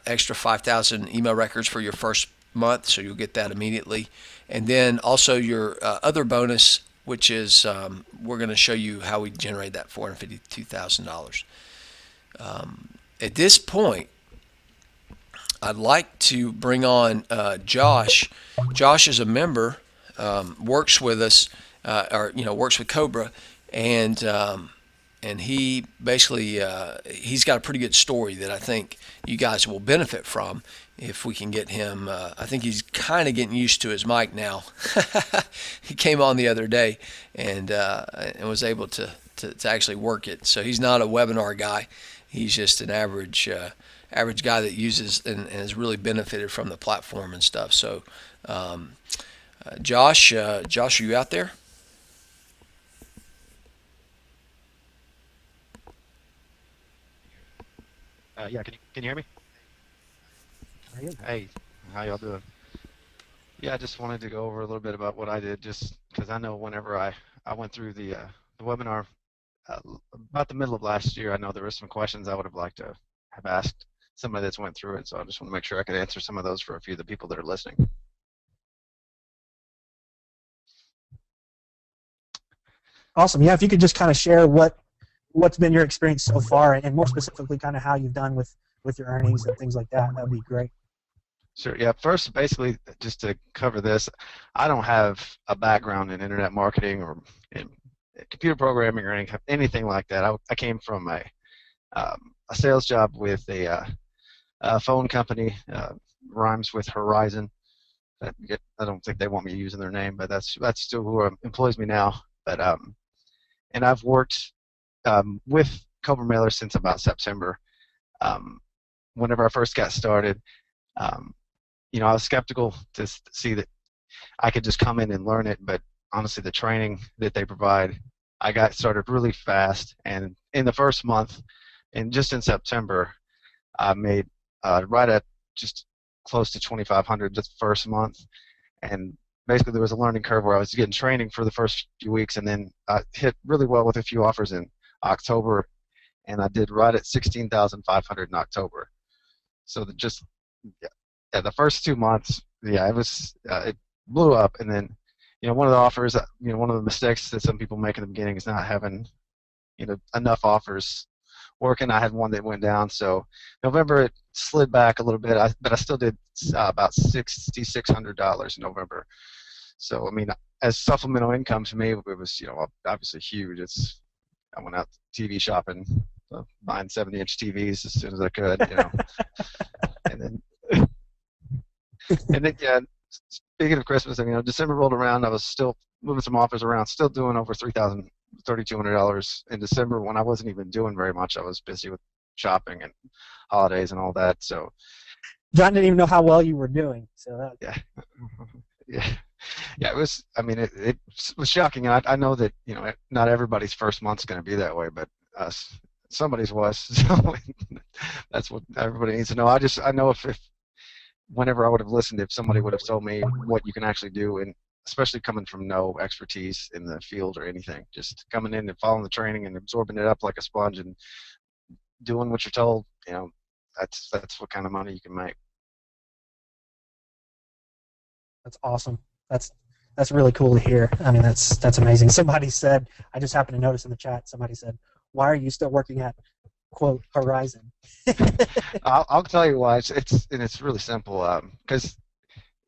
extra 5,000 email records for your first month, so you'll get that immediately. And then also your other bonus, which is we're going to show you how we generate that $452,000. At this point, I'd like to bring on Josh. Josh is a member, works with us, works with Cobra, and he basically he's got a pretty good story that I think you guys will benefit from if we can get him. I think he's kind of getting used to his mic now. He came on the other day and was able to actually work it. So he's not a webinar guy. He's just an average guy that uses and has really benefited from the platform and stuff. So Josh, are you out there? Yeah, can you hear me? Hey, how y'all doing? Yeah, I just wanted to go over a little bit about what I did, just because I know whenever I went through the webinar about the middle of last year, I know there were some questions I would have liked to have asked somebody that's went through it, so I just want to make sure I could answer some of those for a few of the people that are listening. Awesome. Yeah, if you could just kind of share what's been your experience so far, and more specifically, kind of how you've done with your earnings and things like that, that would be great. Sure. Yeah. First, basically, just to cover this, I don't have a background in internet marketing or in computer programming or anything like that. I came from a sales job with a phone company, rhymes with Horizon. I don't think they want me using their name, but that's still who employs me now. But and I've worked with Cobra Mailer since about September. Um, Whenever I first got started, um, I was skeptical to see that I could just come in and learn it, but honestly, the training that they provide, I got started really fast, and in the first month, and just in September, I made right at just close to 2,500 the first month, and basically there was a learning curve where I was getting training for the first few weeks, and then I hit really well with a few offers in October, and I did right at 16,500 in October. So just yeah, the first 2 months, yeah, it blew up, and then one of the offers, one of the mistakes that some people make in the beginning is not having enough offers working. I had one that went down, so November it slid back a little bit, but I still did about $6,600 in November. So I mean, as supplemental income to me, it was obviously huge. I went out TV shopping, buying 70-inch TVs as soon as I could, and then yeah. Speaking of Christmas, December rolled around. I was still moving some offers around, still doing over $3,200 in December when I wasn't even doing very much. I was busy with shopping and holidays and all that. So John didn't even know how well you were doing. So that... yeah, yeah. It was. I mean, it was shocking. I know that not everybody's first month's going to be that way, but somebody's was. So that's what everybody needs to know. I know if whenever I would have listened, if somebody would have told me what you can actually do, and especially coming from no expertise in the field or anything, just coming in and following the training and absorbing it up like a sponge and doing what you're told, that's what kind of money you can make. That's awesome. That's really cool to hear. I mean, that's amazing. Somebody said, I just happened to notice in the chat, somebody said, why are you still working at, quote, Horizon? I'll tell you why. It's really simple. Because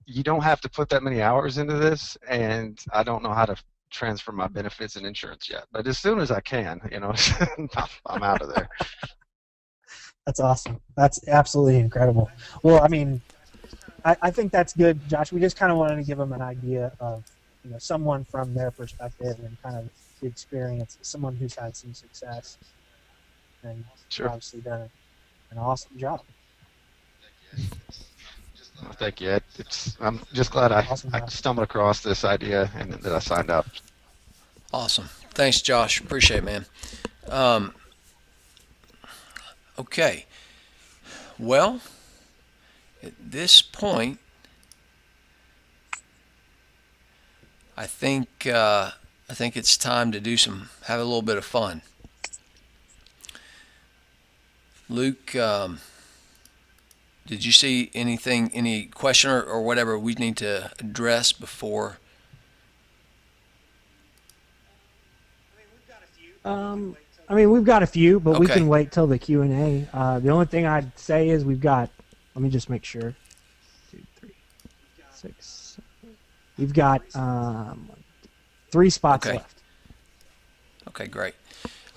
you don't have to put that many hours into this, and I don't know how to transfer my benefits and insurance yet. But as soon as I can, I'm out of there. That's awesome. That's absolutely incredible. Well, I mean, I think that's good, Josh. We just kind of wanted to give them an idea of someone from their perspective and kind of the experience, someone who's had some success and Sure. obviously done an awesome job. Well, thank you. I'm just glad I stumbled across this idea and that I signed up. Awesome. Thanks, Josh. Appreciate it, man. Okay. Well, at this point, I think it's time to have a little bit of fun. Luke, did you see any question or whatever we need to address before? I mean, we've got a few, but we Okay. can wait till the Q&A. The only thing I'd say is let me just make sure. 2, 3, 6, 7. We've got 3 spots Okay. left. Okay, great.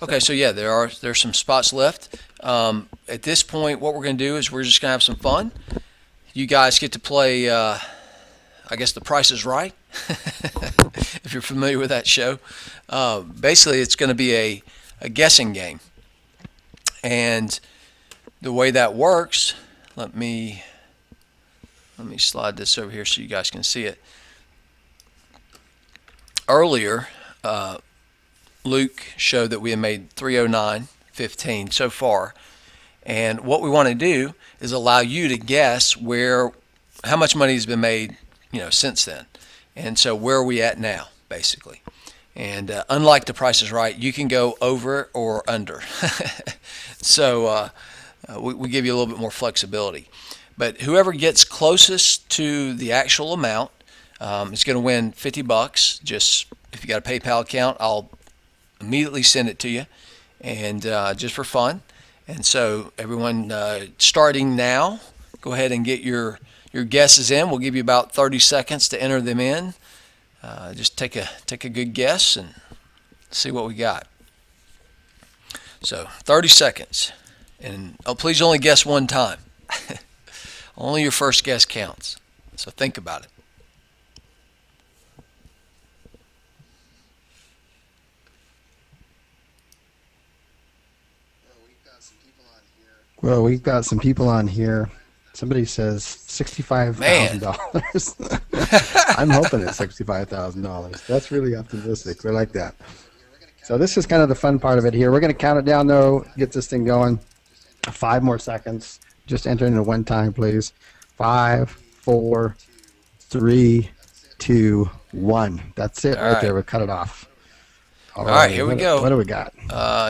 Okay, so yeah, there's some spots left. At this point, what we're going to do is we're just going to have some fun. You guys get to play, I guess, The Price is Right, if you're familiar with that show. Basically, it's going to be a guessing game. And the way that works, let me slide this over here so you guys can see it. Earlier, Luke showed that we have made 309.15 so far, and what we want to do is allow you to guess how much money has been made, since then, and so where are we at now, basically. And unlike The Price is Right, you can go over or under. So we give you a little bit more flexibility. But whoever gets closest to the actual amount is going to win $50. Just if you got a PayPal account, I'll immediately send it to you, and just for fun. And so everyone, starting now, go ahead and get your your guesses in. We'll give you about 30 seconds to enter them in. Just take a good guess and see what we got. So 30 seconds. And please only guess one time. Only your first guess counts. So think about it. Well, we've got some people on here. Somebody says $65,000. I'm hoping it's $65,000. That's really optimistic. We like that. So this is kind of the fun part of it here. We're going to count it down, though, get this thing going. 5 more seconds. Just enter in at one time, please. 5, 4, 3, 2, 1. That's it right there. We'll cut it off. All right, here we go. What do we got?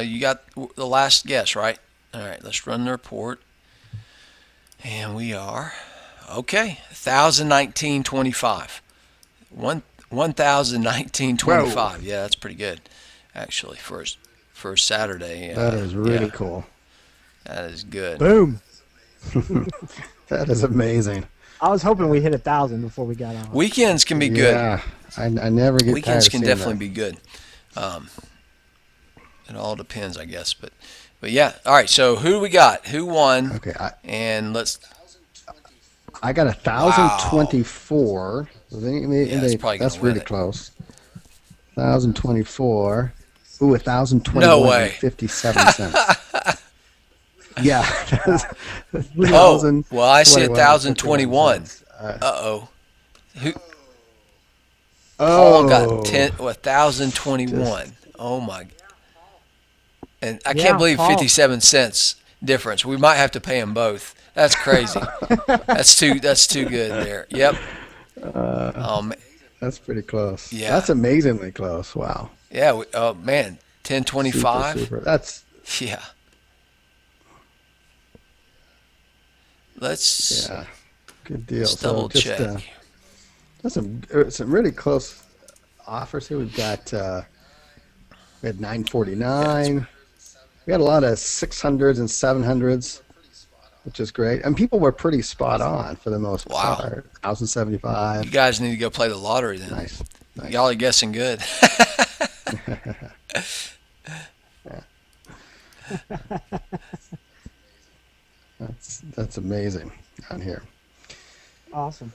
You got the last guess, right? All right, let's run the report. And we are, okay, 1,019.25. 1,019.25. Yeah, that's pretty good, actually, for a Saturday. That is really cool. That is good. Boom. That is amazing. I was hoping we hit 1,000 before we got on. Weekends can be good. Yeah, I never get Weekends tired can of definitely that. be good. It all depends, I guess, but yeah. All right. So who do we got? Who won? Okay, and let's. I got 1,024. That's really close. 1,024. Ooh, 1,021. No way. 57 cents. Yeah. Oh, well, I see 1,021. Uh-oh. Who? Paul got 1,021. Oh, my. And I can't believe Paul. 57 cents difference. We might have to pay them both. That's crazy. That's too good there. Yep. That's pretty close. Yeah. That's amazingly close. Wow. Yeah. Oh, man. 10.25. Super. That's. Yeah. Let's good deal. double check. That's some really close offers here. We've got we had 949. We had a lot of 600s and 700s, which is great. And people were pretty spot on for the most part. 1,075. You guys need to go play the lottery then. Nice. Y'all are guessing good. That's amazing on here. Awesome.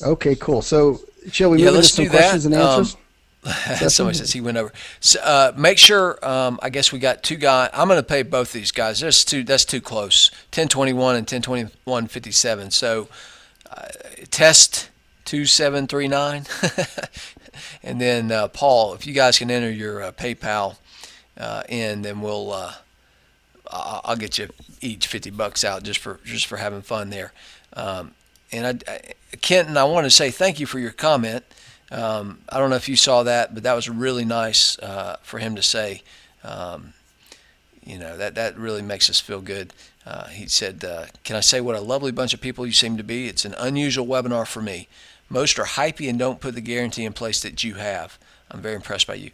Okay, cool. So, shall we move into some questions and answers? Somebody says he went over. So, make sure. I guess we got two guys. I'm going to pay both these guys. That's too close. 1021 and 1021.57. So, test 2739, and then Paul, if you guys can enter your PayPal in, then we'll. I'll get you each $50 out just for having fun there. And Kenton, I want to say thank you for your comment. I don't know if you saw that, but that was really nice for him to say. That really makes us feel good. He said, "Can I say what a lovely bunch of people you seem to be? It's an unusual webinar for me. Most are hypey and don't put the guarantee in place that you have. I'm very impressed by you."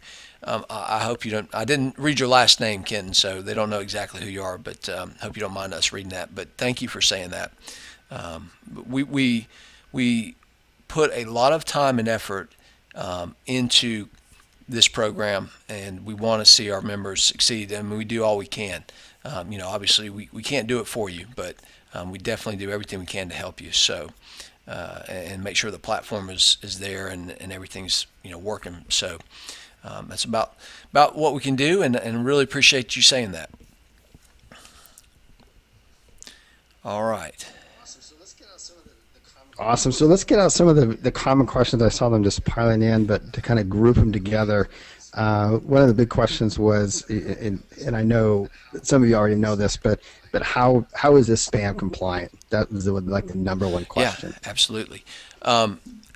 I hope you don't. I didn't read your last name, Kenton, so they don't know exactly who you are. But hope you don't mind us reading that. But thank you for saying that. We put a lot of time and effort into this program, and we want to see our members succeed, and we do all we can. Obviously we can't do it for you, but we definitely do everything we can to help you. So and make sure the platform is there and everything's working. So that's about what we can do, and really appreciate you saying that. All right. Awesome. So let's get out some of the common questions. I saw them just piling in, but to kind of group them together, one of the big questions was, and I know some of you already know this, but how is this spam compliant? That was the number one question. Yeah, absolutely.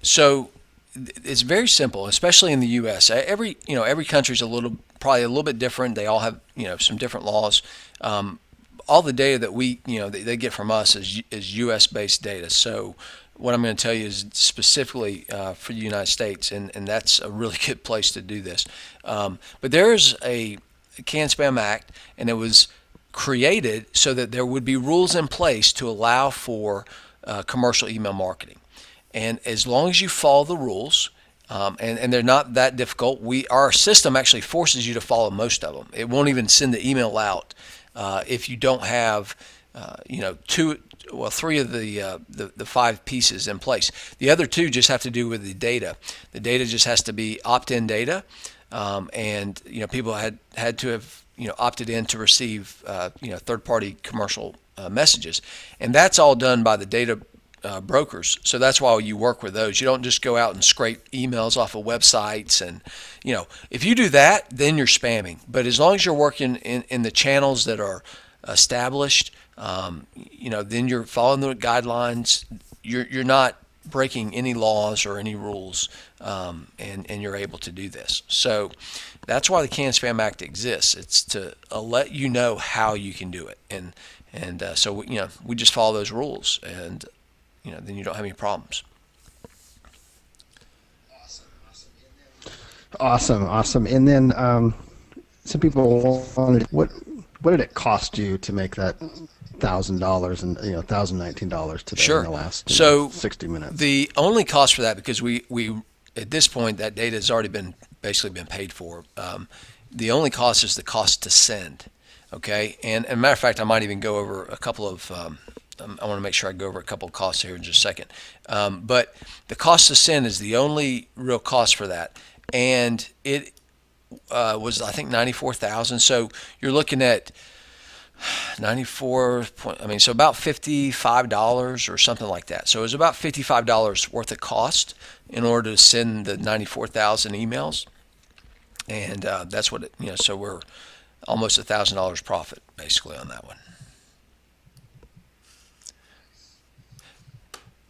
So it's very simple, especially in the U.S. Every country's probably a little bit different. They all have some different laws. All the data that they get from us is U.S. based data. So what I'm going to tell you is specifically for the United States, and that's a really good place to do this. But there's a CAN-SPAM Act, and it was created so that there would be rules in place to allow for commercial email marketing. And as long as you follow the rules, and they're not that difficult, our system actually forces you to follow most of them. It won't even send the email out if you don't have, three of the five pieces in place. The other two just have to do with the data. The data just has to be opt-in data, and people had to have opted in to receive third-party commercial messages, and that's all done by the data brokers. So that's why you work with those. You don't just go out and scrape emails off of websites, and if you do that, then you're spamming. But as long as you're working in the channels that are established, then you're following the guidelines. You're not breaking any laws or any rules, and you're able to do this. So that's why the Can Spam Act exists. It's to let you know how you can do it, and so we just follow those rules, and then you don't have any problems. Awesome. And then some people wanted, what did it cost you to make that $1,000 and $1,019 today in the last 60 minutes? The only cost for that, because we at this point that data has already basically been paid for. The only cost is the cost to send. Okay, and as a matter of fact, I might even go over a couple of. I want to make sure I go over a couple of costs here in just a second. But the cost to send is the only real cost for that, and it was, I think, $94,000. So you're looking at 94. So about $55 or something like that. So it was about $55 worth of cost in order to send the 94,000 emails, and that's what So we're almost $1,000 profit basically on that one.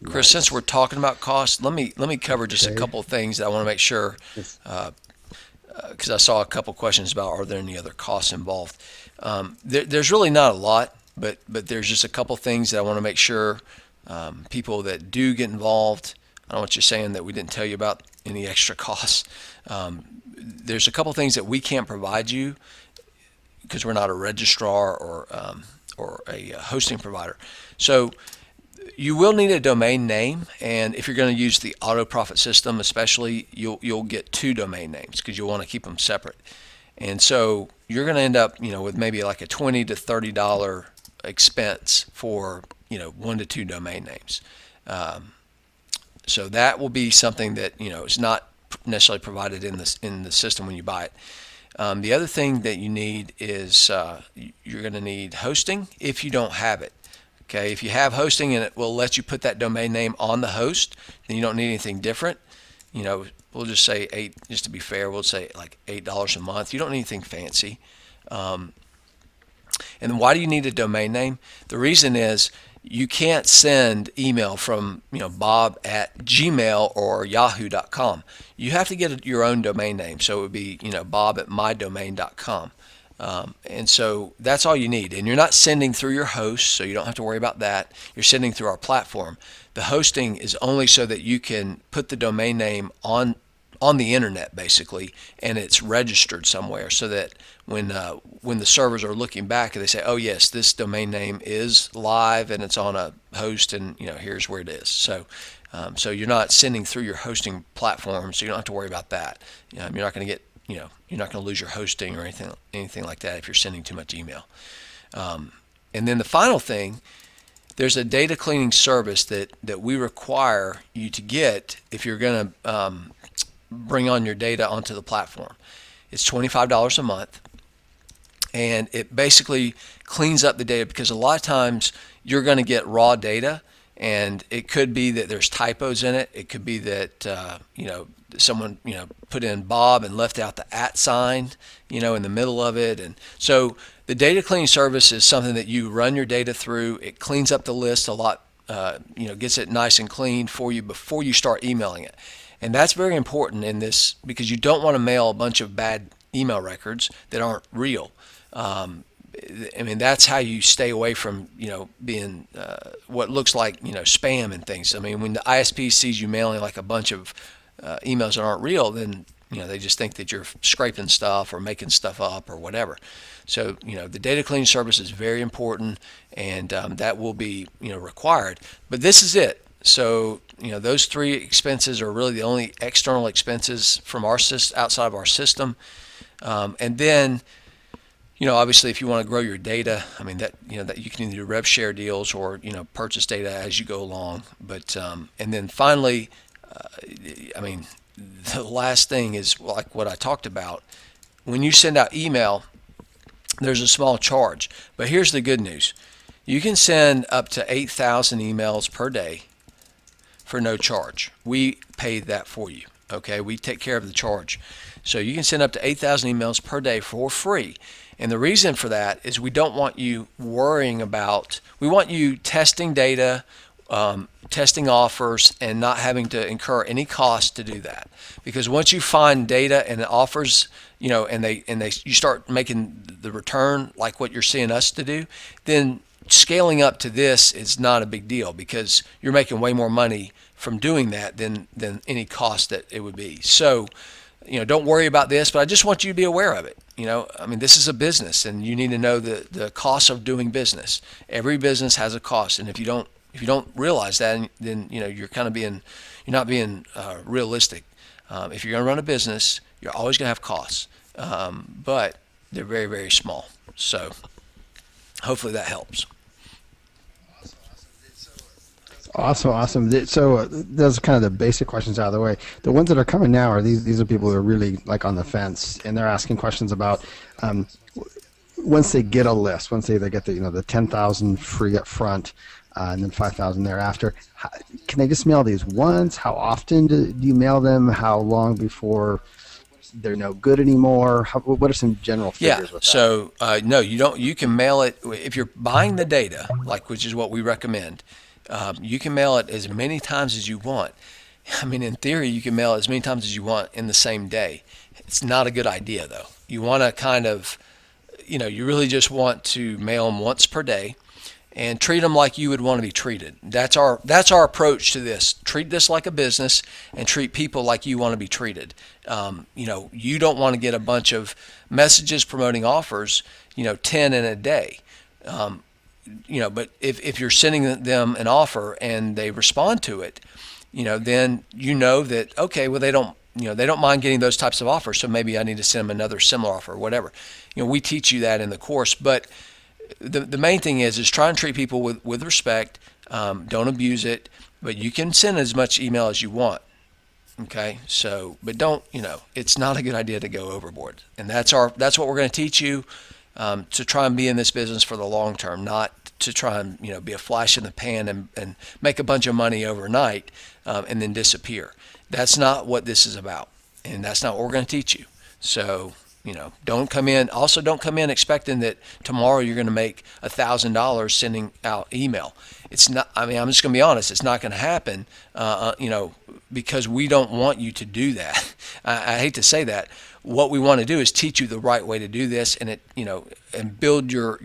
Chris, since we're talking about cost, let me cover just a couple of things that I want to make sure, because I saw a couple questions about are there any other costs involved. There's really not a lot, but there's just a couple things that I want to make sure people that do get involved. I don't want you saying that we didn't tell you about any extra costs. There's a couple things that we can't provide you because we're not a registrar or a hosting provider. So you will need a domain name, and if you're going to use the auto profit system especially, you'll get two domain names because you'll want to keep them separate. And so you're going to end up with maybe like a $20 to $30 expense for 1 to 2 domain names. So that will be something that is not necessarily provided in the system when you buy it. The other thing that you need is you're going to need hosting if you don't have it. Okay, if you have hosting and it will let you put that domain name on the host, then you don't need anything different. We'll just say just to be fair, we'll say like $8 a month. You don't need anything fancy. And then why do you need a domain name? The reason is you can't send email from bob@gmail or yahoo.com. You have to get your own domain name. So it would be bob@mydomain.com. And so that's all you need. And you're not sending through your host, so you don't have to worry about that. You're sending through our platform. The hosting is only so that you can put the domain name on the internet, basically, and it's registered somewhere so that when the servers are looking back and they say, oh yes, this domain name is live and it's on a host, and here's where it is. So you're not sending through your hosting platform, so you don't have to worry about that. You're not going to get you're not going to lose your hosting or anything like that if you're sending too much email. And then the final thing, there's a data cleaning service that we require you to get if you're going to bring on your data onto the platform. It's $25 a month, and it basically cleans up the data because a lot of times you're going to get raw data, and it could be that there's typos in it. It could be that someone put in Bob and left out the @ sign in the middle of it. And so the data cleaning service is something that you run your data through. It cleans up the list a lot, gets it nice and clean for you before you start emailing it. And that's very important in this because you don't want to mail a bunch of bad email records that aren't real. That's how you stay away from being what looks like spam and things. When the ISP sees you mailing like a bunch of emails that aren't real, then They just think that you're scraping stuff or making stuff up or whatever. So the data cleaning service is very important, and that will be required. But this is it. So those three expenses are really the only external expenses from our outside of our system. And then obviously, if you want to grow your data, I mean that that you can either do rev share deals or purchase data as you go along. But and then finally, I mean, the last thing is like what I talked about. When you send out email, there's a small charge. But here's the good news: you can send up to 8,000 emails per day for no charge. We pay that for you. Okay, we take care of the charge. So you can send up to 8,000 emails per day for free. And the reason for that is we don't want you worrying about, we want you testing data, testing offers, and not having to incur any cost to do that. Because once you find data and offers, and you start making the return like what you're seeing us to do, then scaling up to this is not a big deal because you're making way more money from doing that than any cost that it would be. So, don't worry about this, but I just want you to be aware of it. I mean, this is a business, and you need to know the cost of doing business. Every business has a cost, and if you don't realize that, then you're not being realistic. If you're going to run a business, you're always going to have costs, but they're very, very small. So hopefully that helps. Awesome. So those are kind of the basic questions out of the way. The ones that are coming now are these are people who are really like on the fence, and they're asking questions about once they get a list, once they get the 10,000 free up front, and then 5,000 thereafter. Can they just mail these once? How often do you mail them? How long before they're no good anymore? What are some general figures with that? So no, you don't. You can mail it if you're buying the data, which is what we recommend. You can mail it as many times as you want. I mean, in theory, you can mail it as many times as you want in the same day. It's not a good idea, though. You want to kind of, you really just want to mail them once per day and treat them like you would want to be treated. That's our approach to this. Treat this like a business and treat people like you want to be treated. You don't want to get a bunch of messages promoting offers, 10 in a day. But if you're sending them an offer and they respond to it, then that, okay, well, they don't mind getting those types of offers, so maybe I need to send them another similar offer or whatever. We teach you that in the course, but the main thing is try and treat people with respect. Don't abuse it, but you can send as much email as you want. Okay, so but don't it's not a good idea to go overboard, and that's what we're going to teach you. To try and be in this business for the long term, not to try and be a flash in the pan and make a bunch of money overnight and then disappear. That's not what this is about, and that's not what we're going to teach you. So don't come in expecting that tomorrow you're going to make $1,000 sending out email. It's not. I mean, I'm just going to be honest. It's not going to happen. Because we don't want you to do that. I hate to say that. What we want to do is teach you the right way to do this, and and build your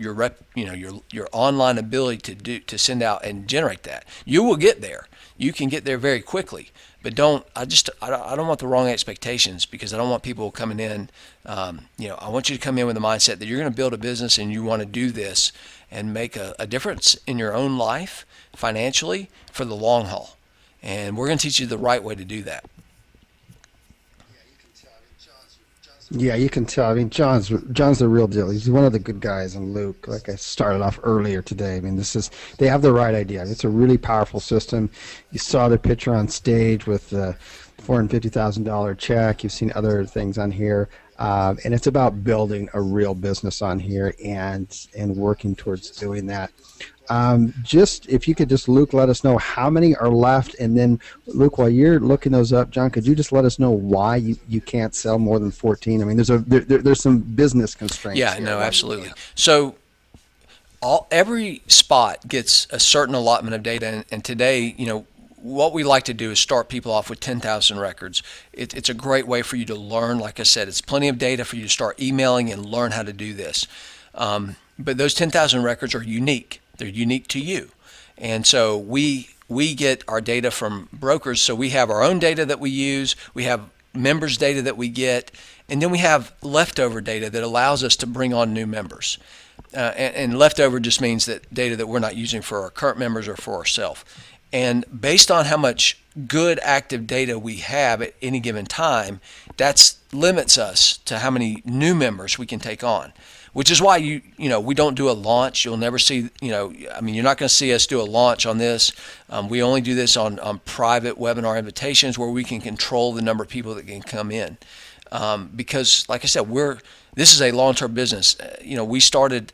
online ability to send out and generate that. You will get there. You can get there very quickly, but I don't want the wrong expectations, because I don't want people coming in. I want you to come in with the mindset that you're going to build a business and you want to do this and make a difference in your own life financially for the long haul. And we're going to teach you the right way to do that. Yeah, you can tell. I mean, John's the real deal. He's one of the good guys, and Luke, like I started off earlier today. I mean, they have the right idea. It's a really powerful system. You saw the picture on stage with the $450,000 check. You've seen other things on here, and it's about building a real business on here and working towards doing that. Just if you could just, Luke, let us know how many are left, and then Luke, while you're looking those up, John, could you just let us know why you can't sell more than 14? I mean, there's some business constraints. Yeah, no, absolutely. So every spot gets a certain allotment of data, and today, what we like to do is start people off with 10,000 records. It's a great way for you to learn. Like I said, it's plenty of data for you to start emailing and learn how to do this. But those 10,000 records are unique. They're unique to you. And so we get our data from brokers. So we have our own data that we use. We have members data that we get, and then we have leftover data that allows us to bring on new members. And leftover just means that data that we're not using for our current members or for ourselves. And based on how much good active data we have at any given time, that limits us to how many new members we can take on. Which is why we don't do a launch. You'll never see, you're not going to see us do a launch on this. We only do this on private webinar invitations where we can control the number of people that can come in. Because, like I said, this is a long-term business. We started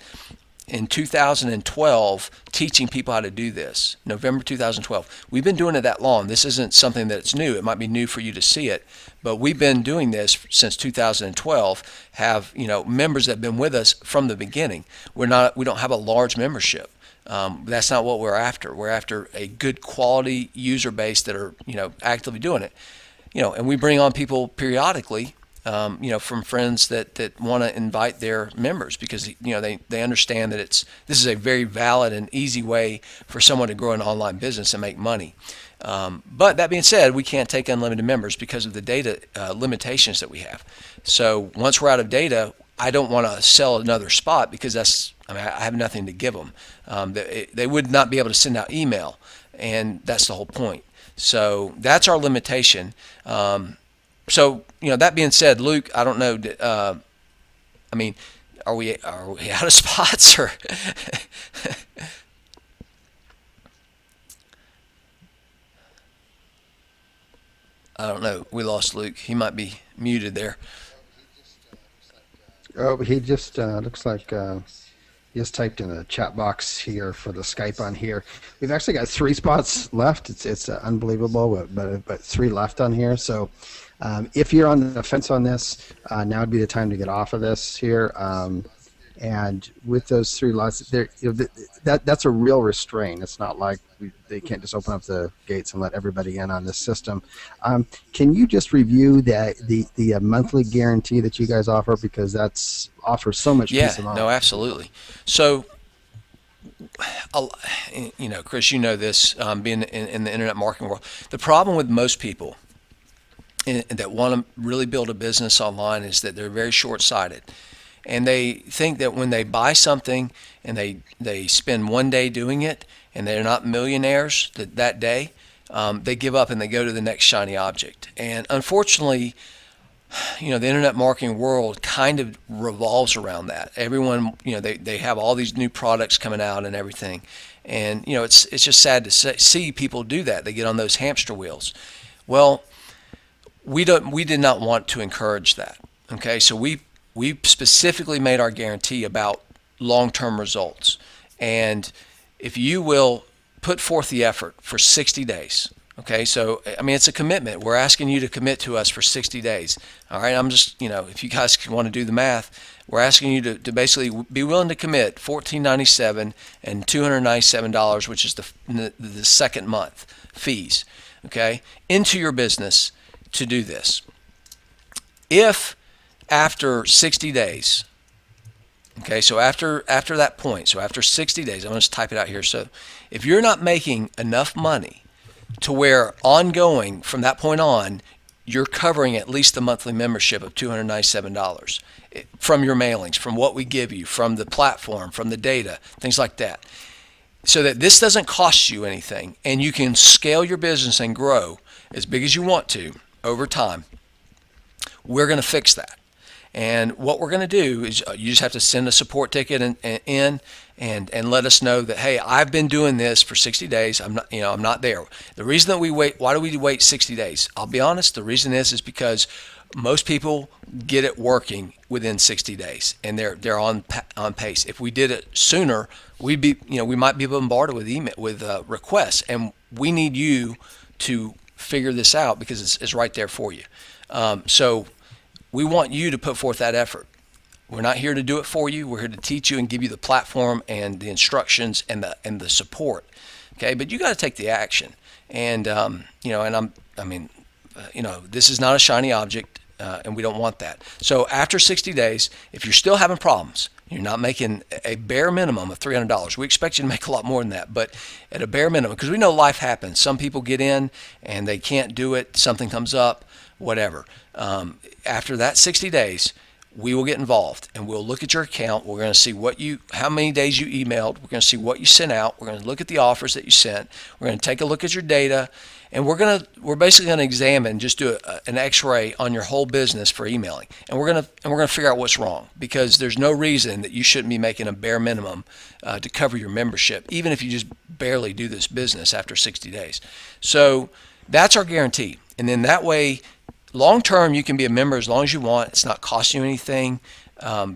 in 2012 teaching people how to do this. November 2012. We've been doing it that long. This isn't something that's new. It might be new for you to see it, but we've been doing this since 2012. Have members that have been with us from the beginning. We don't have a large membership. That's not what we're after. We're after a good quality user base that are actively doing it. And we bring on people periodically. From friends that want to invite their members because they understand that this is a very valid and easy way for someone to grow an online business and make money. But that being said, we can't take unlimited members because of the data limitations that we have. So once we're out of data, I don't want to sell another spot because I have nothing to give them. They would not be able to send out email, and that's the whole point. So that's our limitation. So that being said, Luke, I don't know. Are we out of spots or? I don't know. We lost Luke. He might be muted there. Oh, he just looks like he just typed in a chat box here for the Skype on here. We've actually got 3 spots left. It's unbelievable, but 3 left on here. So. If you're on the fence on this, now would be the time to get off of this here. And with those 3 lots, that's a real restraint. It's not like they can't just open up the gates and let everybody in on this system. Can you just review the monthly guarantee that you guys offer, because that's offers so much peace of mind? No, absolutely. So, Chris, this, being in the internet marketing world, the problem with most people that want to really build a business online is that they're very short-sighted, and they think that when they buy something and they spend one day doing it and they're not millionaires that day, they give up and they go to the next shiny object. And unfortunately, the internet marketing world kind of revolves around that. Everyone, they have all these new products coming out and everything, and it's just sad to see people do that. They get on those hamster wheels. Well, we did not want to encourage that. Okay, so we specifically made our guarantee about long-term results. And if you will put forth the effort for 60 days, okay, so it's a commitment. We're asking you to commit to us for 60 days. All right, I'm just, if you guys want to do the math, we're asking you to basically be willing to commit $14.97 and $297, which is the second month fees, okay, into your business to do this. If after 60 days, okay, so after that point, so after 60 days, I'm going to just type it out here. So if you're not making enough money to where ongoing from that point on, you're covering at least the monthly membership of $297 from your mailings, from what we give you, from the platform, from the data, things like that, so that this doesn't cost you anything and you can scale your business and grow as big as you want to over time, we're going to fix that. And what we're going to do is you just have to send a support ticket in and let us know that, hey, I've been doing this for 60 days. I'm not there. The reason that we wait, why do we wait 60 days? I'll be honest. The reason is because most people get it working within 60 days and they're on pace. If we did it sooner, we might be bombarded with email, with requests, and we need you to figure this out because it's right there for you. So we want you to put forth that effort. We're not here to do it for you. We're here to teach you and give you the platform and the instructions and the support. Okay, but you got to take the action. And this is not a shiny object, and we don't want that. So after 60 days, if you're still having problems, you're not making a bare minimum of $300. We expect you to make a lot more than that, but at a bare minimum, because we know life happens. Some people get in and they can't do it. Something comes up. whatever. After that 60 days, we will get involved and we'll look at your account. We're going to see how many days you emailed. We're going to see what you sent out. We're going to look at the offers that you sent. We're going to take a look at your data, and we're basically going to examine, just do an X-ray on your whole business for emailing, and we're going to figure out what's wrong, because there's no reason that you shouldn't be making a bare minimum to cover your membership, even if you just barely do this business after 60 days. So that's our guarantee, and then that way, long term, you can be a member as long as you want. It's not costing you anything,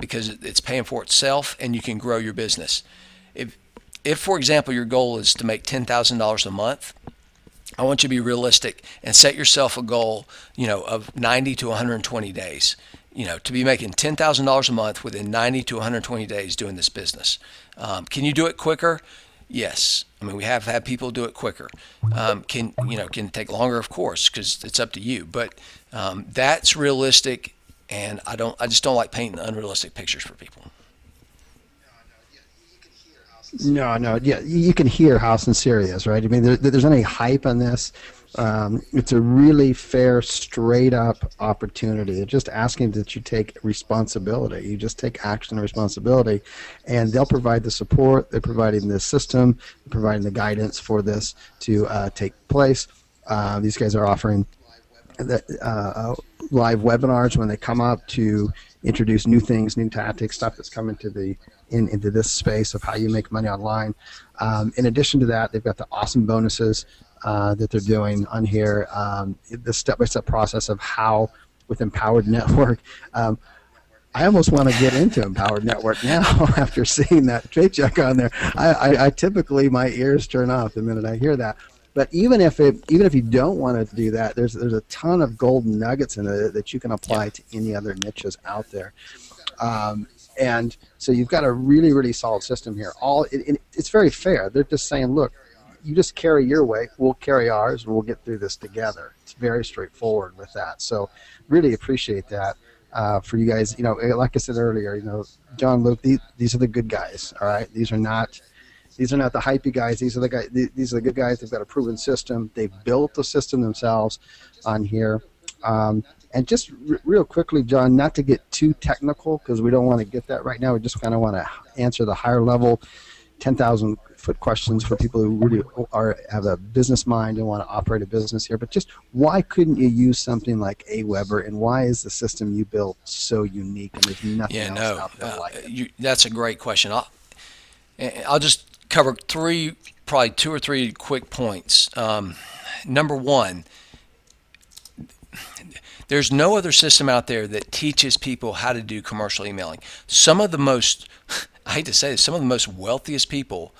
because it's paying for itself, and you can grow your business. If for example, your goal is to make $10,000 a month, I want you to be realistic and set yourself a goal, of 90 to 120 days. To be making $10,000 a month within 90 to 120 days doing this business. Can you do it quicker? Yes. I mean, we have had people do it quicker. Can it take longer? Of course, because it's up to you. But that's realistic, and I just don't like painting unrealistic pictures for people. No, yeah, you can hear how sincere he is, right? I mean, there's any hype on this. It's a really fair, straight-up opportunity. It's just asking that you take responsibility. You just take action and responsibility, and they'll provide the support. They're providing the system, they're providing the guidance for this to take place. These guys are offering live webinars when they come up to introduce new things, new tactics, stuff that's coming to into this space of how you make money online. In addition to that, they've got the awesome bonuses that they're doing on here, the step-by-step process of how with Empowered Network. I almost want to get into Empowered Network now after seeing that paycheck on there. I typically, my ears turn off the minute I hear that. But even if you don't want to do that, there's a ton of golden nuggets in it that you can apply to any other niches out there. And so you've got a really, really solid system here. It's very fair. They're just saying, look, you just carry your way, we'll carry ours, and we'll get through this together. It's very straightforward with that. So really appreciate that for you guys. Like I said earlier, John, Luke, these are the good guys. All right, these are not the hypey guys. These are the guys. These are the good guys. They've got a proven system. They've built the system themselves on here. And just real quickly, John, not to get too technical because we don't want to get that right now. We just kind of want to answer the higher level 10,000-foot questions for people who really have a business mind and want to operate a business here. But just why couldn't you use something like Aweber, and why is the system you built so unique and there's nothing else out there like it? That's a great question. I'll just cover probably two or three quick points. Number one, there's no other system out there that teaches people how to do commercial emailing. Some of the most, I hate to say this, some of the most wealthiest people,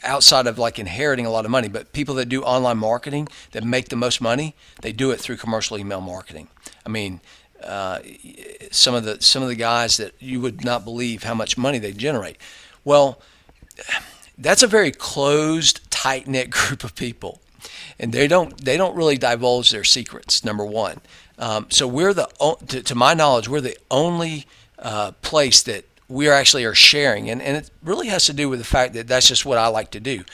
outside of like inheriting a lot of money, but people that do online marketing that make the most money, they do it through commercial email marketing. I mean, some of the guys that you would not believe how much money they generate. Well, that's a very closed, tight-knit group of people. And they don't really divulge their secrets. Number one, so we're to my knowledge, we're the only place that we are sharing, and it really has to do with the fact that that's just what I like to do.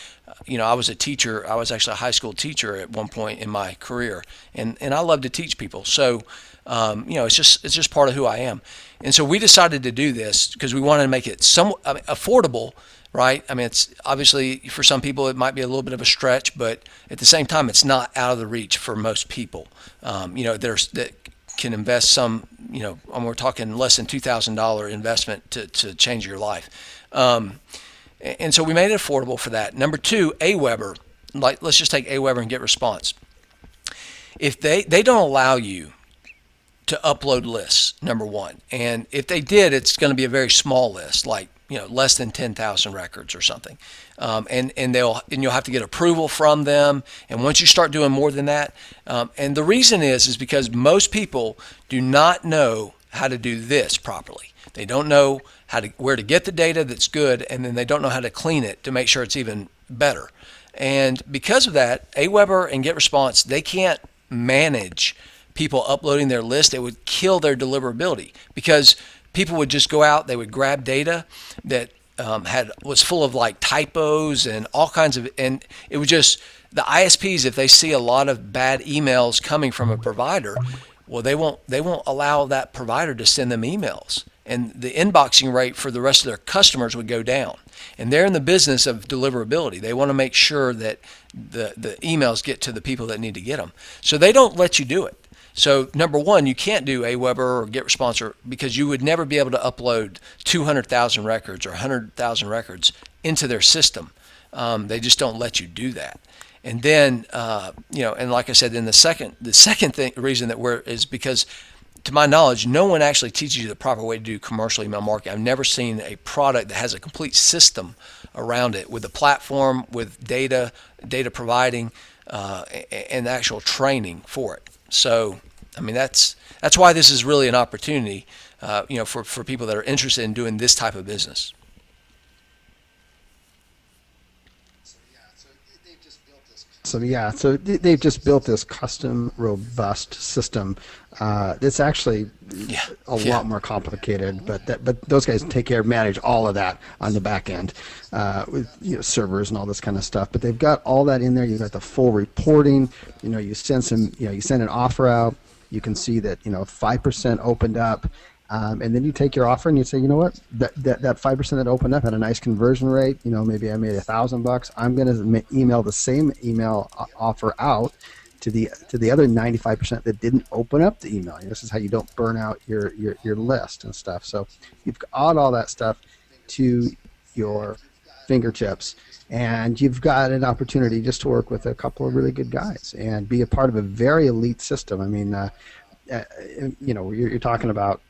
I was a teacher. I was actually a high school teacher at one point in my career, and I love to teach people. So it's just part of who I am. And so we decided to do this because we wanted to make it somewhat affordable. Right? I mean, it's obviously for some people it might be a little bit of a stretch, but at the same time, it's not out of the reach for most people. That can invest some. And we're talking less than $2,000 investment to change your life. And so we made it affordable for that. Number two, Aweber. Let's just take Aweber and Get Response. If they don't allow you to upload lists, number one, and if they did, it's going to be a very small list, like less than 10,000 records or something, and you'll have to get approval from them. And once you start doing more than that, and the reason is because most people do not know how to do this properly. They don't know where to get the data that's good, and then they don't know how to clean it to make sure it's even better. And because of that, Aweber and Get Response, they can't manage people uploading their list. It would kill their deliverability because people would just go out, they would grab data that was full of like typos and all kinds of, and it would just the ISPs, if they see a lot of bad emails coming from a provider, well, they won't allow that provider to send them emails, and the inboxing rate for the rest of their customers would go down. And they're in the business of deliverability. They want to make sure that the emails get to the people that need to get them. So they don't let you do it. So number one, you can't do AWeber or GetResponse because you would never be able to upload 200,000 records or 100,000 records into their system. They just don't let you do that. And then, and like I said, then the second reason that is because, to my knowledge, no one actually teaches you the proper way to do commercial email marketing. I've never seen a product that has a complete system around it with a platform, with data providing, and actual training for it. So, I mean, that's why this is really an opportunity, for people that are interested in doing this type of business. So they've just built this custom, robust system that's actually a lot more complicated. But those guys manage all of that on the back end with servers and all this kind of stuff. But they've got all that in there. You've got the full reporting. You send an offer out. You can see that 5% opened up. And then you take your offer and you say, you know what, that 5% that opened up had a nice conversion rate. Maybe I made $1,000. I'm going to email the same email offer out to the other 95% that didn't open up the email. This is how you don't burn out your list and stuff. So you've got all that stuff to your fingertips, and you've got an opportunity just to work with a couple of really good guys and be a part of a very elite system. I mean, you're talking about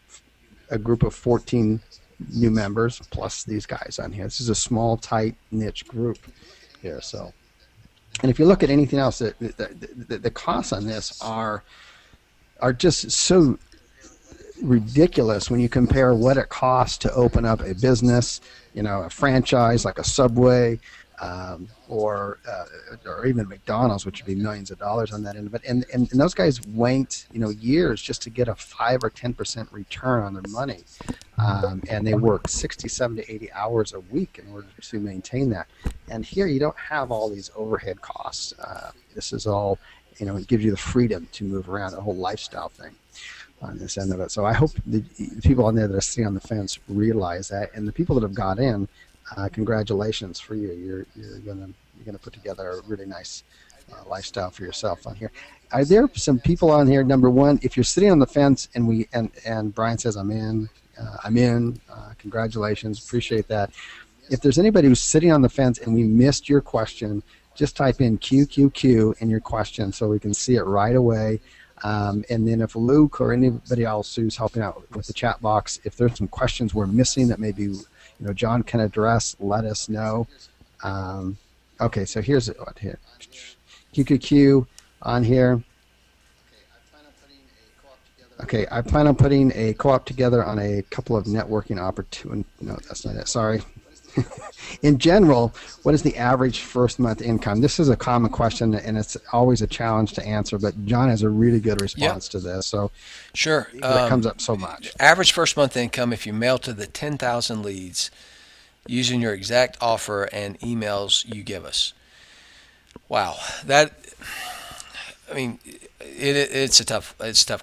a group of 14 new members plus these guys on here. This is a small, tight, niche group here. So, and if you look at anything else, the costs on this are just so ridiculous when you compare what it costs to open up a business, a franchise like a Subway, or even McDonald's, which would be millions of dollars on that end. But and those guys wait years just to get a 5 or 10% return on their money, and they work 67 to 80 hours a week in order to maintain that. And here you don't have all these overhead costs. This is all it gives you the freedom to move around, the whole lifestyle thing on this end of it. So I hope the people on there that are sitting on the fence realize that, and the people that have got in. Congratulations for you. You're gonna put together a really nice lifestyle for yourself on here. Are there some people on here? Number one, if you're sitting on the fence and Brian says I'm in. Congratulations, appreciate that. If there's anybody who's sitting on the fence and we missed your question, just type in QQQ in your question so we can see it right away. And then if Luke or anybody else who's helping out with the chat box, if there's some questions we're missing that maybe John can address, let us know. Okay, so here's what here. QQQ on here. Okay, I plan on putting a co-op together on a couple of networking opportunities. No, that's not it. Sorry. In general, what is the average first month income? This is a common question, and it's always a challenge to answer, but John has a really good response to this. So sure. It comes up so much. Average first month income if you mail to the 10,000 leads using your exact offer and emails you give us. Wow. It's a tough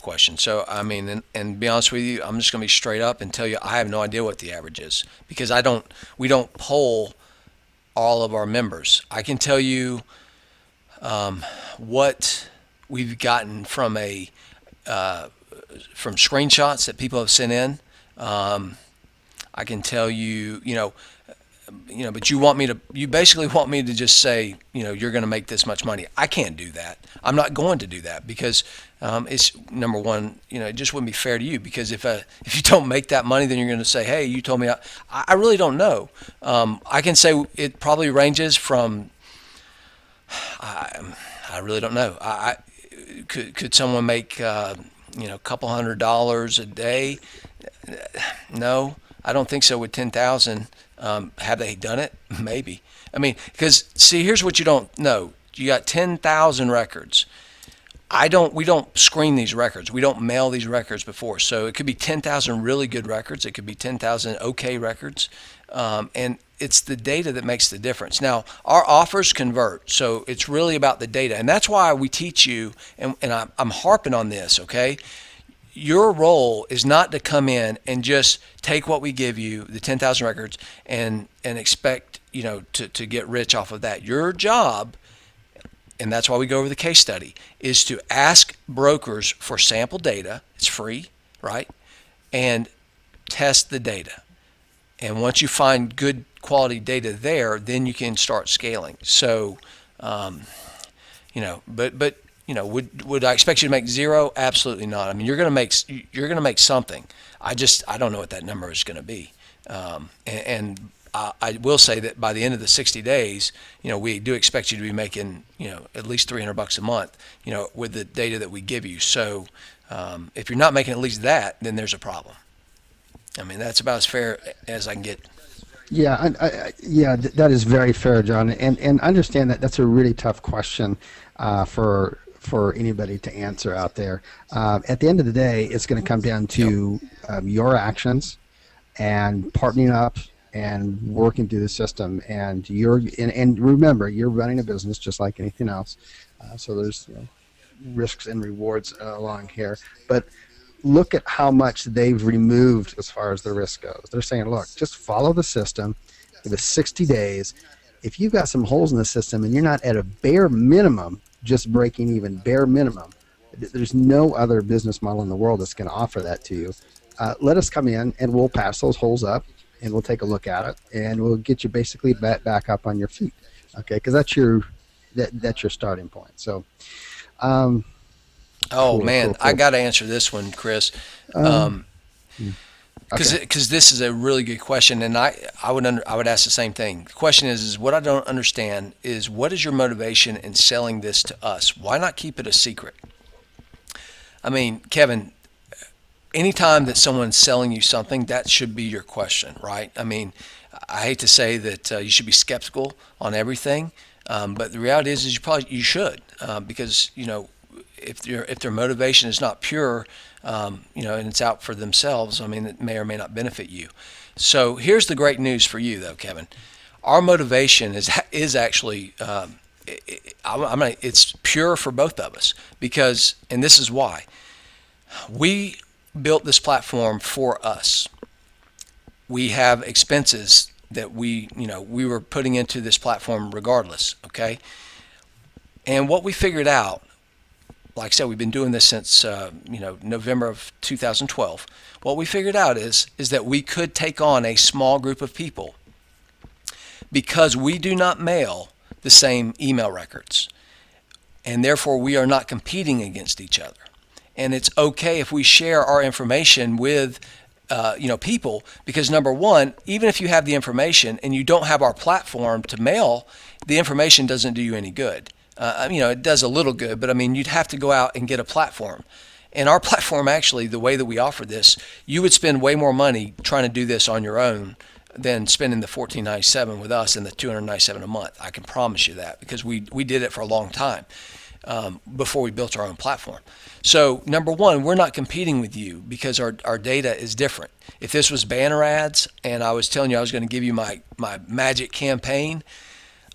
question. So, and to be honest with you, I'm just going to be straight up and tell you I have no idea what the average is because we don't poll all of our members. I can tell you what we've gotten from screenshots that people have sent in. I can tell you, but you basically want me to just say, you're going to make this much money. I can't do that. I'm not going to do that because it's number one, it just wouldn't be fair to you because if you don't make that money, then you're going to say, hey, you told me. I really don't know. I can say it probably ranges from. I really don't know. Could someone make a couple $100 a day? No. I don't think so with 10,000. Have they done it? Maybe. Because see, here's what you don't know. You got 10,000 records. We don't screen these records. We don't mail these records before. So it could be 10,000 really good records. It could be 10,000 okay records. And it's the data that makes the difference. Now, our offers convert, so it's really about the data, and that's why we teach you. And I'm harping on this. Okay, your role is not to come in and just take what we give you, the 10,000 records, and expect to get rich off of that. Your job, and that's why we go over the case study, is to ask brokers for sample data. It's free, right? And test the data. And once you find good quality data there, then you can start scaling. So, but would I expect you to make zero? Absolutely not. I mean, you're going to make something. I don't know what that number is going to be. And I will say that by the end of the 60 days, we do expect you to be making, at least $300 a month, with the data that we give you. So if you're not making at least that, then there's a problem. I mean, that's about as fair as I can get. Yeah, that is very fair, John, and understand that that's a really tough question for anybody to answer out there. At the end of the day, it's going to come down to your actions and partnering up and working through the system. And and remember, you're running a business just like anything else. So there's risks and rewards along here, but look at how much they've removed as far as the risk goes. They're saying, look, just follow the system. Give us 60 days. If you've got some holes in the system and you're not at a bare minimum, just breaking even, bare minimum, there's no other business model in the world that's going to offer that to you. Let us come in and we'll patch those holes up and we'll take a look at it and we'll get you basically back up on your feet. Okay, because that's your starting point. So, cool. I got to answer this one, Chris, because this is a really good question, and I would ask the same thing. The question is what I don't understand is, what is your motivation in selling this to us? Why not keep it a secret? I mean, Kevin, anytime that someone's selling you something, that should be your question, right? I mean, I hate to say that you should be skeptical on everything, but the reality is you should, because if their motivation is not pure, and it's out for themselves, I mean, it may or may not benefit you. So here's the great news for you, though, Kevin. Our motivation is actually it's pure for both of us, because, and this is why, we built this platform for us. We have expenses that we were putting into this platform regardless, okay? And what we figured out, like I said, we've been doing this since November of 2012. What we figured out is that we could take on a small group of people because we do not mail the same email records, and therefore we are not competing against each other. And it's okay if we share our information with people, because number one, even if you have the information and you don't have our platform to mail, the information doesn't do you any good. It does a little good, but I mean, you'd have to go out and get a platform. And our platform, actually, the way that we offer this, you would spend way more money trying to do this on your own than spending the $14.97 with us and the $297 a month. I can promise you that, because we did it for a long time before we built our own platform. So number one, we're not competing with you because our data is different. If this was banner ads and I was telling you I was going to give you my magic campaign,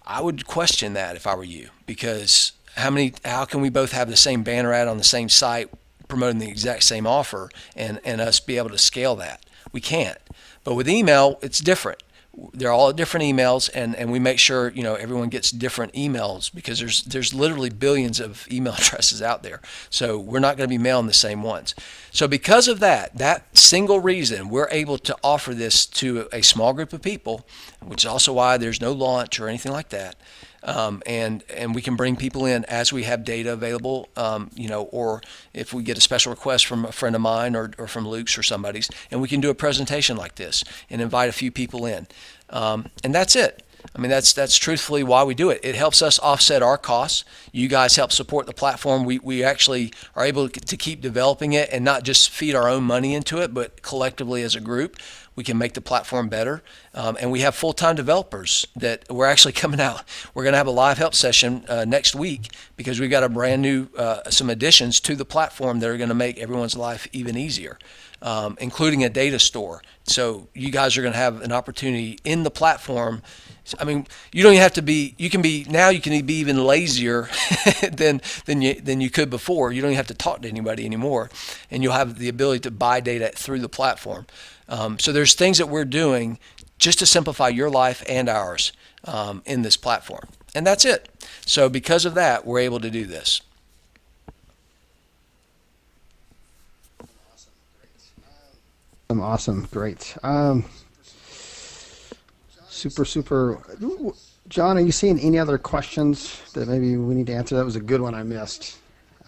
I would question that if I were you, because how can we both have the same banner ad on the same site promoting the exact same offer and us be able to scale that? We can't. But with email, it's different. They're all different emails, and we make sure everyone gets different emails, because there's literally billions of email addresses out there. So we're not going to be mailing the same ones. So because of that single reason, we're able to offer this to a small group of people, which is also why there's no launch or anything like that. And we can bring people in as we have data available, or if we get a special request from a friend of mine or from Luke's or somebody's, and we can do a presentation like this and invite a few people in. And that's it. I mean, that's truthfully why we do it. It helps us offset our costs. You guys help support the platform. We actually are able to keep developing it and not just feed our own money into it, but collectively as a group, we can make the platform better. And we have full-time developers that we're actually coming out. We're going to have a live help session next week because we've got a brand new, some additions to the platform that are going to make everyone's life even easier, including a data store. So you guys are going to have an opportunity in the platform. I mean, you don't even have to be. You can be now. You can be even lazier than you could before. You don't even have to talk to anybody anymore, and you'll have the ability to buy data through the platform. So there's things that we're doing just to simplify your life and ours in this platform, and that's it. So because of that, we're able to do this. Awesome, great. Super. John, are you seeing any other questions that maybe we need to answer? That was a good one I missed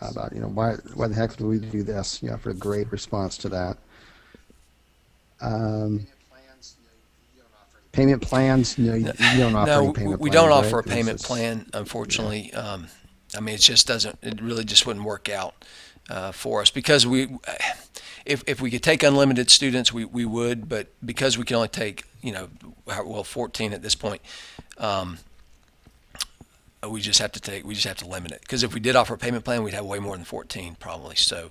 about, why the heck do we do this? For a great response to that. Payment plans? No, you don't offer any payment we plans, don't offer right? a payment plan, unfortunately. Yeah. I mean, it really just wouldn't work out for us because if we could take unlimited students, we would, but because we can only take, 14 at this point, we just have to limit it. Because if we did offer a payment plan, we'd have way more than 14 probably. So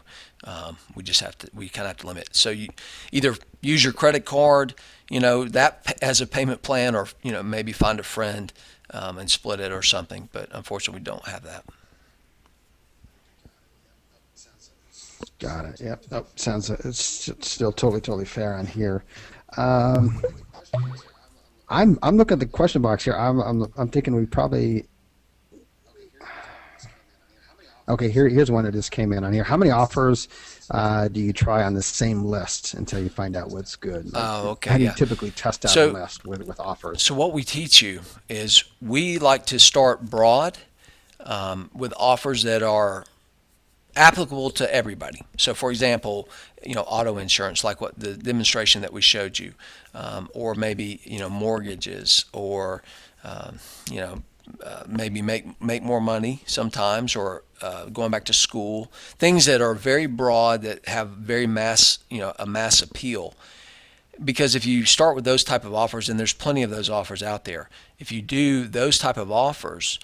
we kind of have to limit. So you either use your credit card, that as a payment plan, or maybe find a friend and split it or something. But unfortunately, we don't have that. Got it. Yep. Oh, sounds it's still totally fair on here. I'm looking at the question box here. I'm thinking we probably. Okay, here's one that just came in on here. How many offers do you try on the same list until you find out what's good? Okay. How do you typically test out a list with offers? So what we teach you is we like to start broad with offers that are applicable to everybody. So for example, auto insurance, like what the demonstration that we showed you, or maybe, mortgages, or, maybe make more money sometimes, or going back to school, things that are very broad that have very a mass appeal. Because if you start with those type of offers, and there's plenty of those offers out there, if you do those type of offers,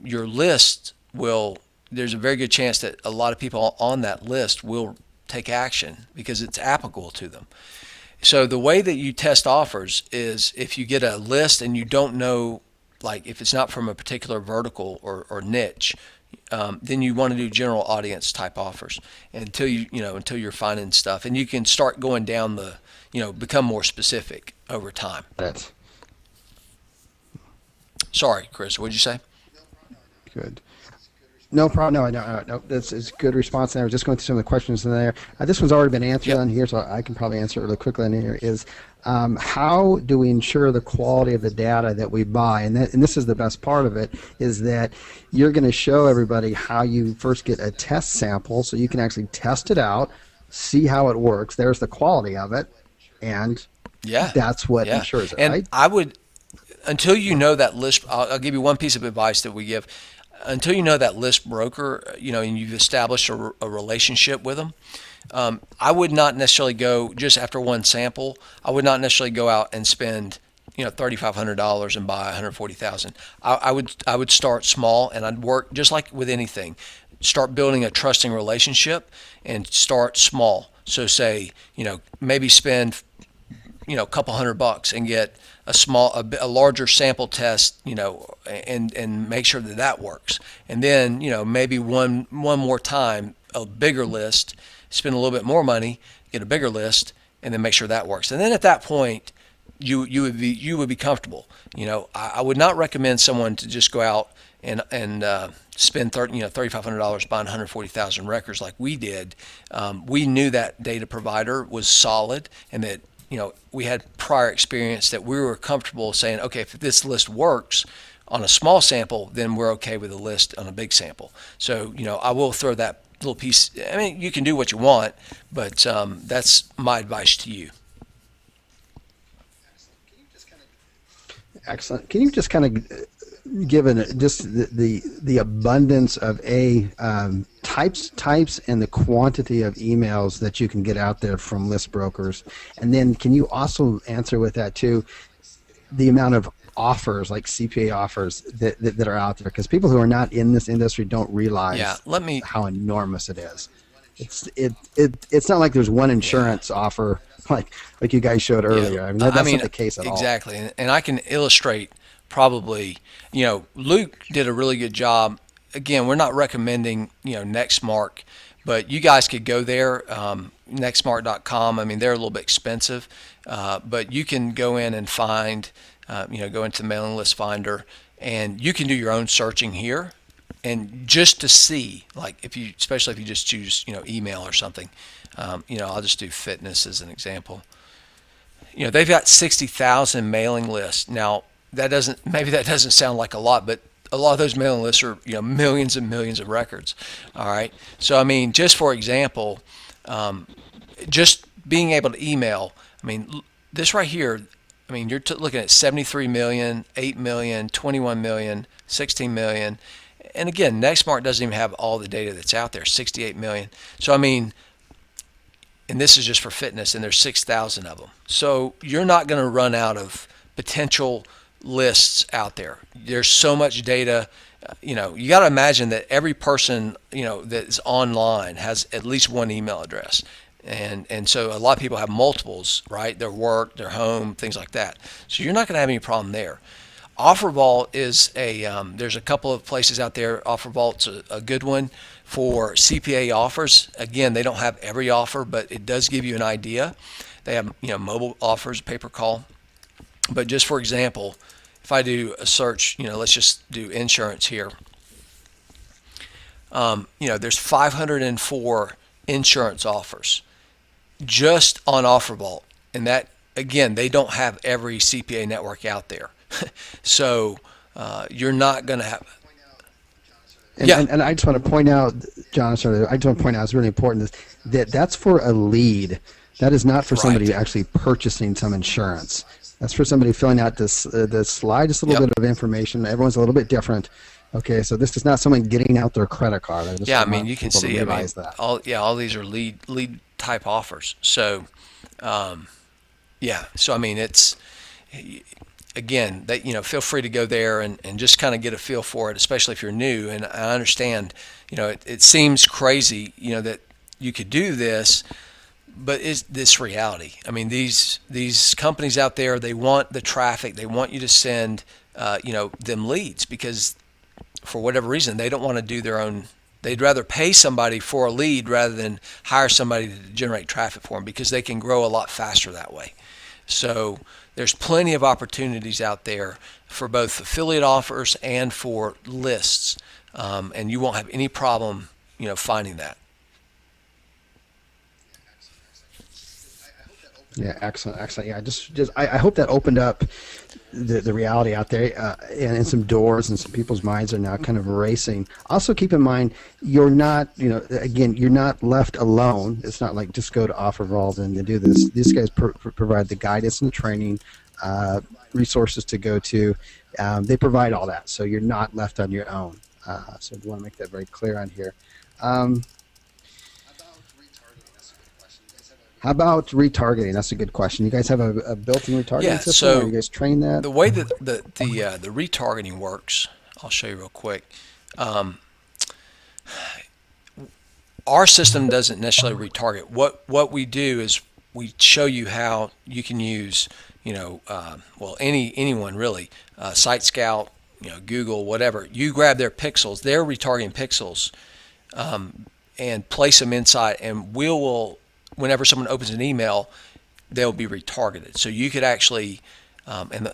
your list there's a very good chance that a lot of people on that list will take action because it's applicable to them. So the way that you test offers is if you get a list and you don't know, like if it's not from a particular vertical or niche, then you want to do general audience type offers until you're finding stuff, and you can start going down become more specific over time. Sorry, Chris, what did you say? Good. No problem. No. That's a good response. And I was just going through some of the questions in there. This one's already been answered on here, so I can probably answer it really quickly on here. Is how do we ensure the quality of the data that we buy? And this is the best part of it, is that you're going to show everybody how you first get a test sample so you can actually test it out, see how it works. There's the quality of it, and that's what ensures it, and right? I would, until you know that list, I'll give you one piece of advice that we give. Until you know that list broker, and you've established a relationship with them, I would not necessarily go just after one sample. I would not necessarily go out and spend, $3,500 and buy 140,000. I would start small, and I'd work just like with anything. Start building a trusting relationship and start small. So say, maybe spend, a couple $100 and get a larger sample test, and make sure that works. And then, maybe one more time, a bigger list, spend a little bit more money, get a bigger list, and then make sure that works. And then at that point, you would be comfortable. I would not recommend someone to just go out and spend $3,500 buying 140,000 records like we did. We knew that data provider was solid, and that we had prior experience that we were comfortable saying, okay, if this list works on a small sample, then we're okay with a list on a big sample. So, I will throw that little piece. I mean, you can do what you want, but that's my advice to you. Excellent. Can you just kind of given just the abundance of types and the quantity of emails that you can get out there from list brokers, and then can you also answer with that too the amount of offers like CPA offers that are out there, because people who are not in this industry don't Yeah, realize let me. how enormous it is. It's not like there's one Yeah, insurance offer like you guys showed yeah. earlier. I mean I that's mean, not the case at all. exactly, and I can illustrate probably. Luke did a really good job. Again, we're not recommending Nextmark, but you guys could go there. Nextmark.com. I mean, they're a little bit expensive, but you can go in and find. Go into the mailing list finder, and you can do your own searching here, and just to see, like especially if you just choose email or something. I'll just do fitness as an example. They've got 60,000 mailing lists. Now, that doesn't sound like a lot, but a lot of those mailing lists are millions and millions of records. All right. So I mean, just for example, just being able to email. I mean, this right here. I mean, you're looking at 73 million, 8 million, 21 million, 16 million. And again, Nextmark doesn't even have all the data that's out there, 68 million. So I mean, and this is just for fitness, and there's 6,000 of them. So you're not going to run out of potential lists out there. There's so much data. You got to imagine that every person that is online has at least one email address, and so a lot of people have multiples, right? Their work, their home, things like that. So you're not going to have any problem there. OfferVault is there's a couple of places out there. OfferVault's a good one for CPA offers. Again, they don't have every offer, but it does give you an idea. They have mobile offers, pay per call. But just for example, if I do a search, let's just do insurance here. There's 504 insurance offers just on OfferVault, and that again, they don't have every CPA network out there. So you're not going to have. And, Yeah, and I just want to point out, John, sorry, I just want to point out it's really important that's for a lead. That is not for somebody right. actually purchasing some insurance. That's for somebody filling out this slide, just a little Yep. bit of information. Everyone's a little bit different. Okay, so this is not someone getting out their credit card. I just Yeah, I mean, want you can people to see. I mean, realize that. all these are lead type offers. So, yeah. So I mean, it's again that feel free to go there and just kind of get a feel for it, especially if you're new. And I understand, it seems crazy, that you could do this, but is this reality? I mean, these companies out there, they want the traffic, they want you to send, them leads, because for whatever reason they don't want to do their own. They'd rather pay somebody for a lead rather than hire somebody to generate traffic for them, because they can grow a lot faster that way. So there's plenty of opportunities out there for both affiliate offers and for lists, and you won't have any problem, finding that. Yeah, excellent, excellent. Yeah, I hope that opened up the reality out there, and some doors, and some people's minds are now kind of racing. Also, keep in mind you're not, again, you're not left alone. It's not like just go to OfferVault and do this. These guys provide the guidance and the training, resources to go to. They provide all that, so you're not left on your own. So I want to make that very clear on here. How about retargeting? That's a good question. You guys have a built-in retargeting Yeah. system, or So you guys train that? the way that the retargeting works, I'll show you real quick. Um, our system doesn't necessarily retarget. What we do is we show you how you can use, anyone really, Site Scout, Google, whatever. You grab their pixels, their retargeting pixels, and place them inside, and we will, whenever someone opens an email, they'll be retargeted. So you could actually, and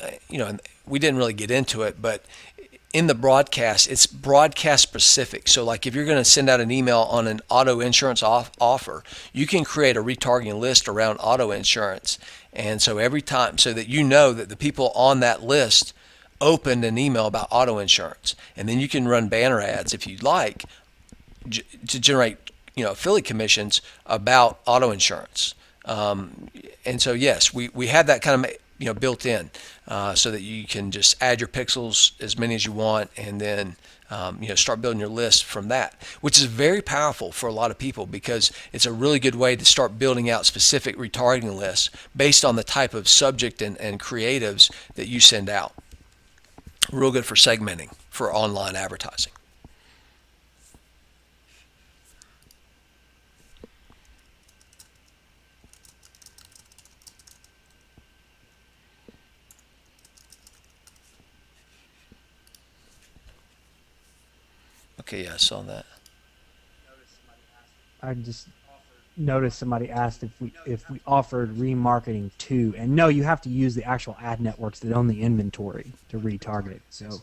we didn't really get into it, but in the broadcast, it's broadcast specific. So like if you're going to send out an email on an auto insurance offer, you can create a retargeting list around auto insurance. And so every time, so that that the people on that list opened an email about auto insurance. And then you can run banner ads if you'd like to generate affiliate commissions about auto insurance. And so yes, we have that kind of built in, so that you can just add your pixels as many as you want, and then start building your list from that, which is very powerful for a lot of people because it's a really good way to start building out specific retargeting lists based on the type of subject and creatives that you send out. Real good for segmenting for online advertising. Okay, yeah, I saw that. I just noticed somebody asked if we offered remarketing too, and no, you have to use the actual ad networks that own the inventory to retarget it. So,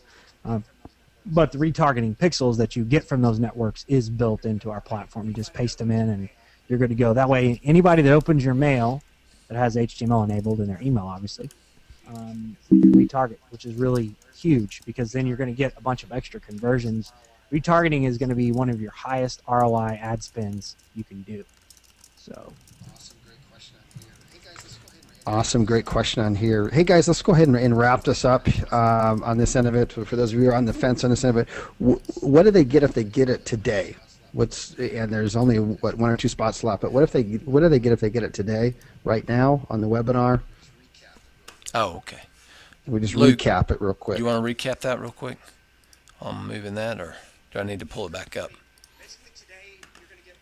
but the retargeting pixels that you get from those networks is built into our platform. You just paste them in, and you're good to go. That way, anybody that opens your mail that has HTML enabled in their email, obviously, you can retarget, which is really huge because then you're going to get a bunch of extra conversions. Retargeting is going to be one of your highest ROI ad spends you can do. So. Awesome, great question on here. Hey guys, let's go ahead and wrap this up on this end of it. For those of you who are on the fence on this end of it, what do they get if they get it today? And there's only one or two spots left. But what do they get if they get it today, right now on the webinar? Oh, okay. We just Luke, recap it real quick. Do you want to recap that real quick? I'm moving that, or do I need to pull it back up?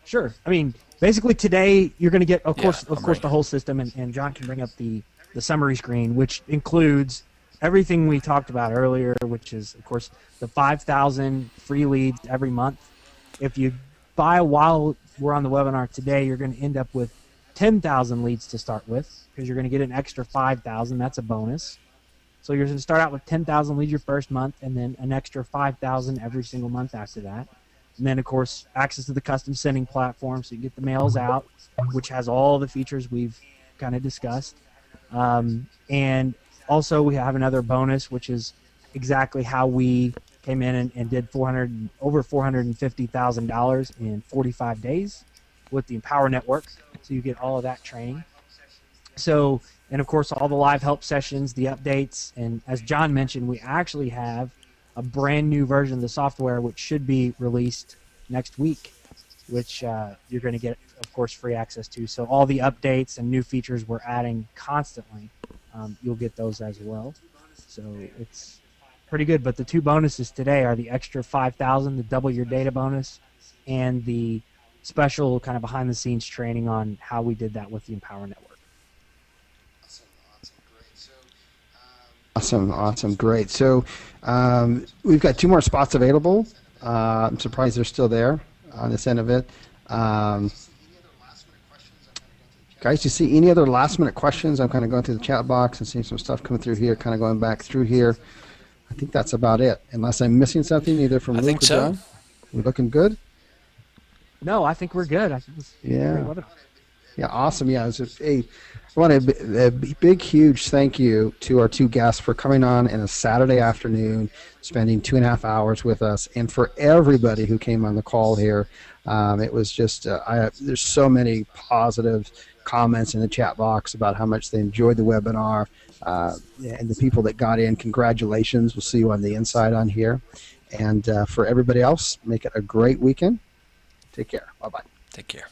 Sure. I mean, basically today you're going to get, of course, Yeah, the whole system, and John can bring up the summary screen, which includes everything we talked about earlier, which is, of course, the 5,000 free leads every month. If you buy while we're on the webinar today, you're going to end up with 10,000 leads to start with because you're going to get an extra 5,000. That's a bonus. So you're going to start out with 10,000 leads your first month, and then an extra 5,000 every single month after that. And then, of course, access to the custom sending platform, so you get the mails out, which has all the features we've kind of discussed. And also, we have another bonus, which is exactly how we came in and did over $450,000 in 45 days with the Empower Network. So you get all of that training. So, and of course, all the live help sessions, the updates, and as John mentioned, we actually have a brand new version of the software which should be released next week, which you're going to get, of course, free access to. So all the updates and new features we're adding constantly, you'll get those as well. So it's pretty good. But the two bonuses today are the extra 5,000, the double your data bonus, and the special kind of behind-the-scenes training on how we did that with the Empower Network. Awesome, great. So we've got 2 more spots available. I'm surprised they're still there on this end of it. Guys, do you see any other last-minute questions? I'm kind of going through the chat box and seeing some stuff coming through here, kind of going back through here. I think that's about it, unless I'm missing something either from Luke or John. We're looking good? No, I think we're good. I think Yeah, awesome. Yeah, I want a big, huge thank you to our 2 guests for coming on in a Saturday afternoon, spending 2.5 hours with us, and for everybody who came on the call here. It was just, there's so many positive comments in the chat box about how much they enjoyed the webinar, and the people that got in, congratulations. We'll see you on the inside on here. And for everybody else, make it a great weekend. Take care. Bye-bye. Take care.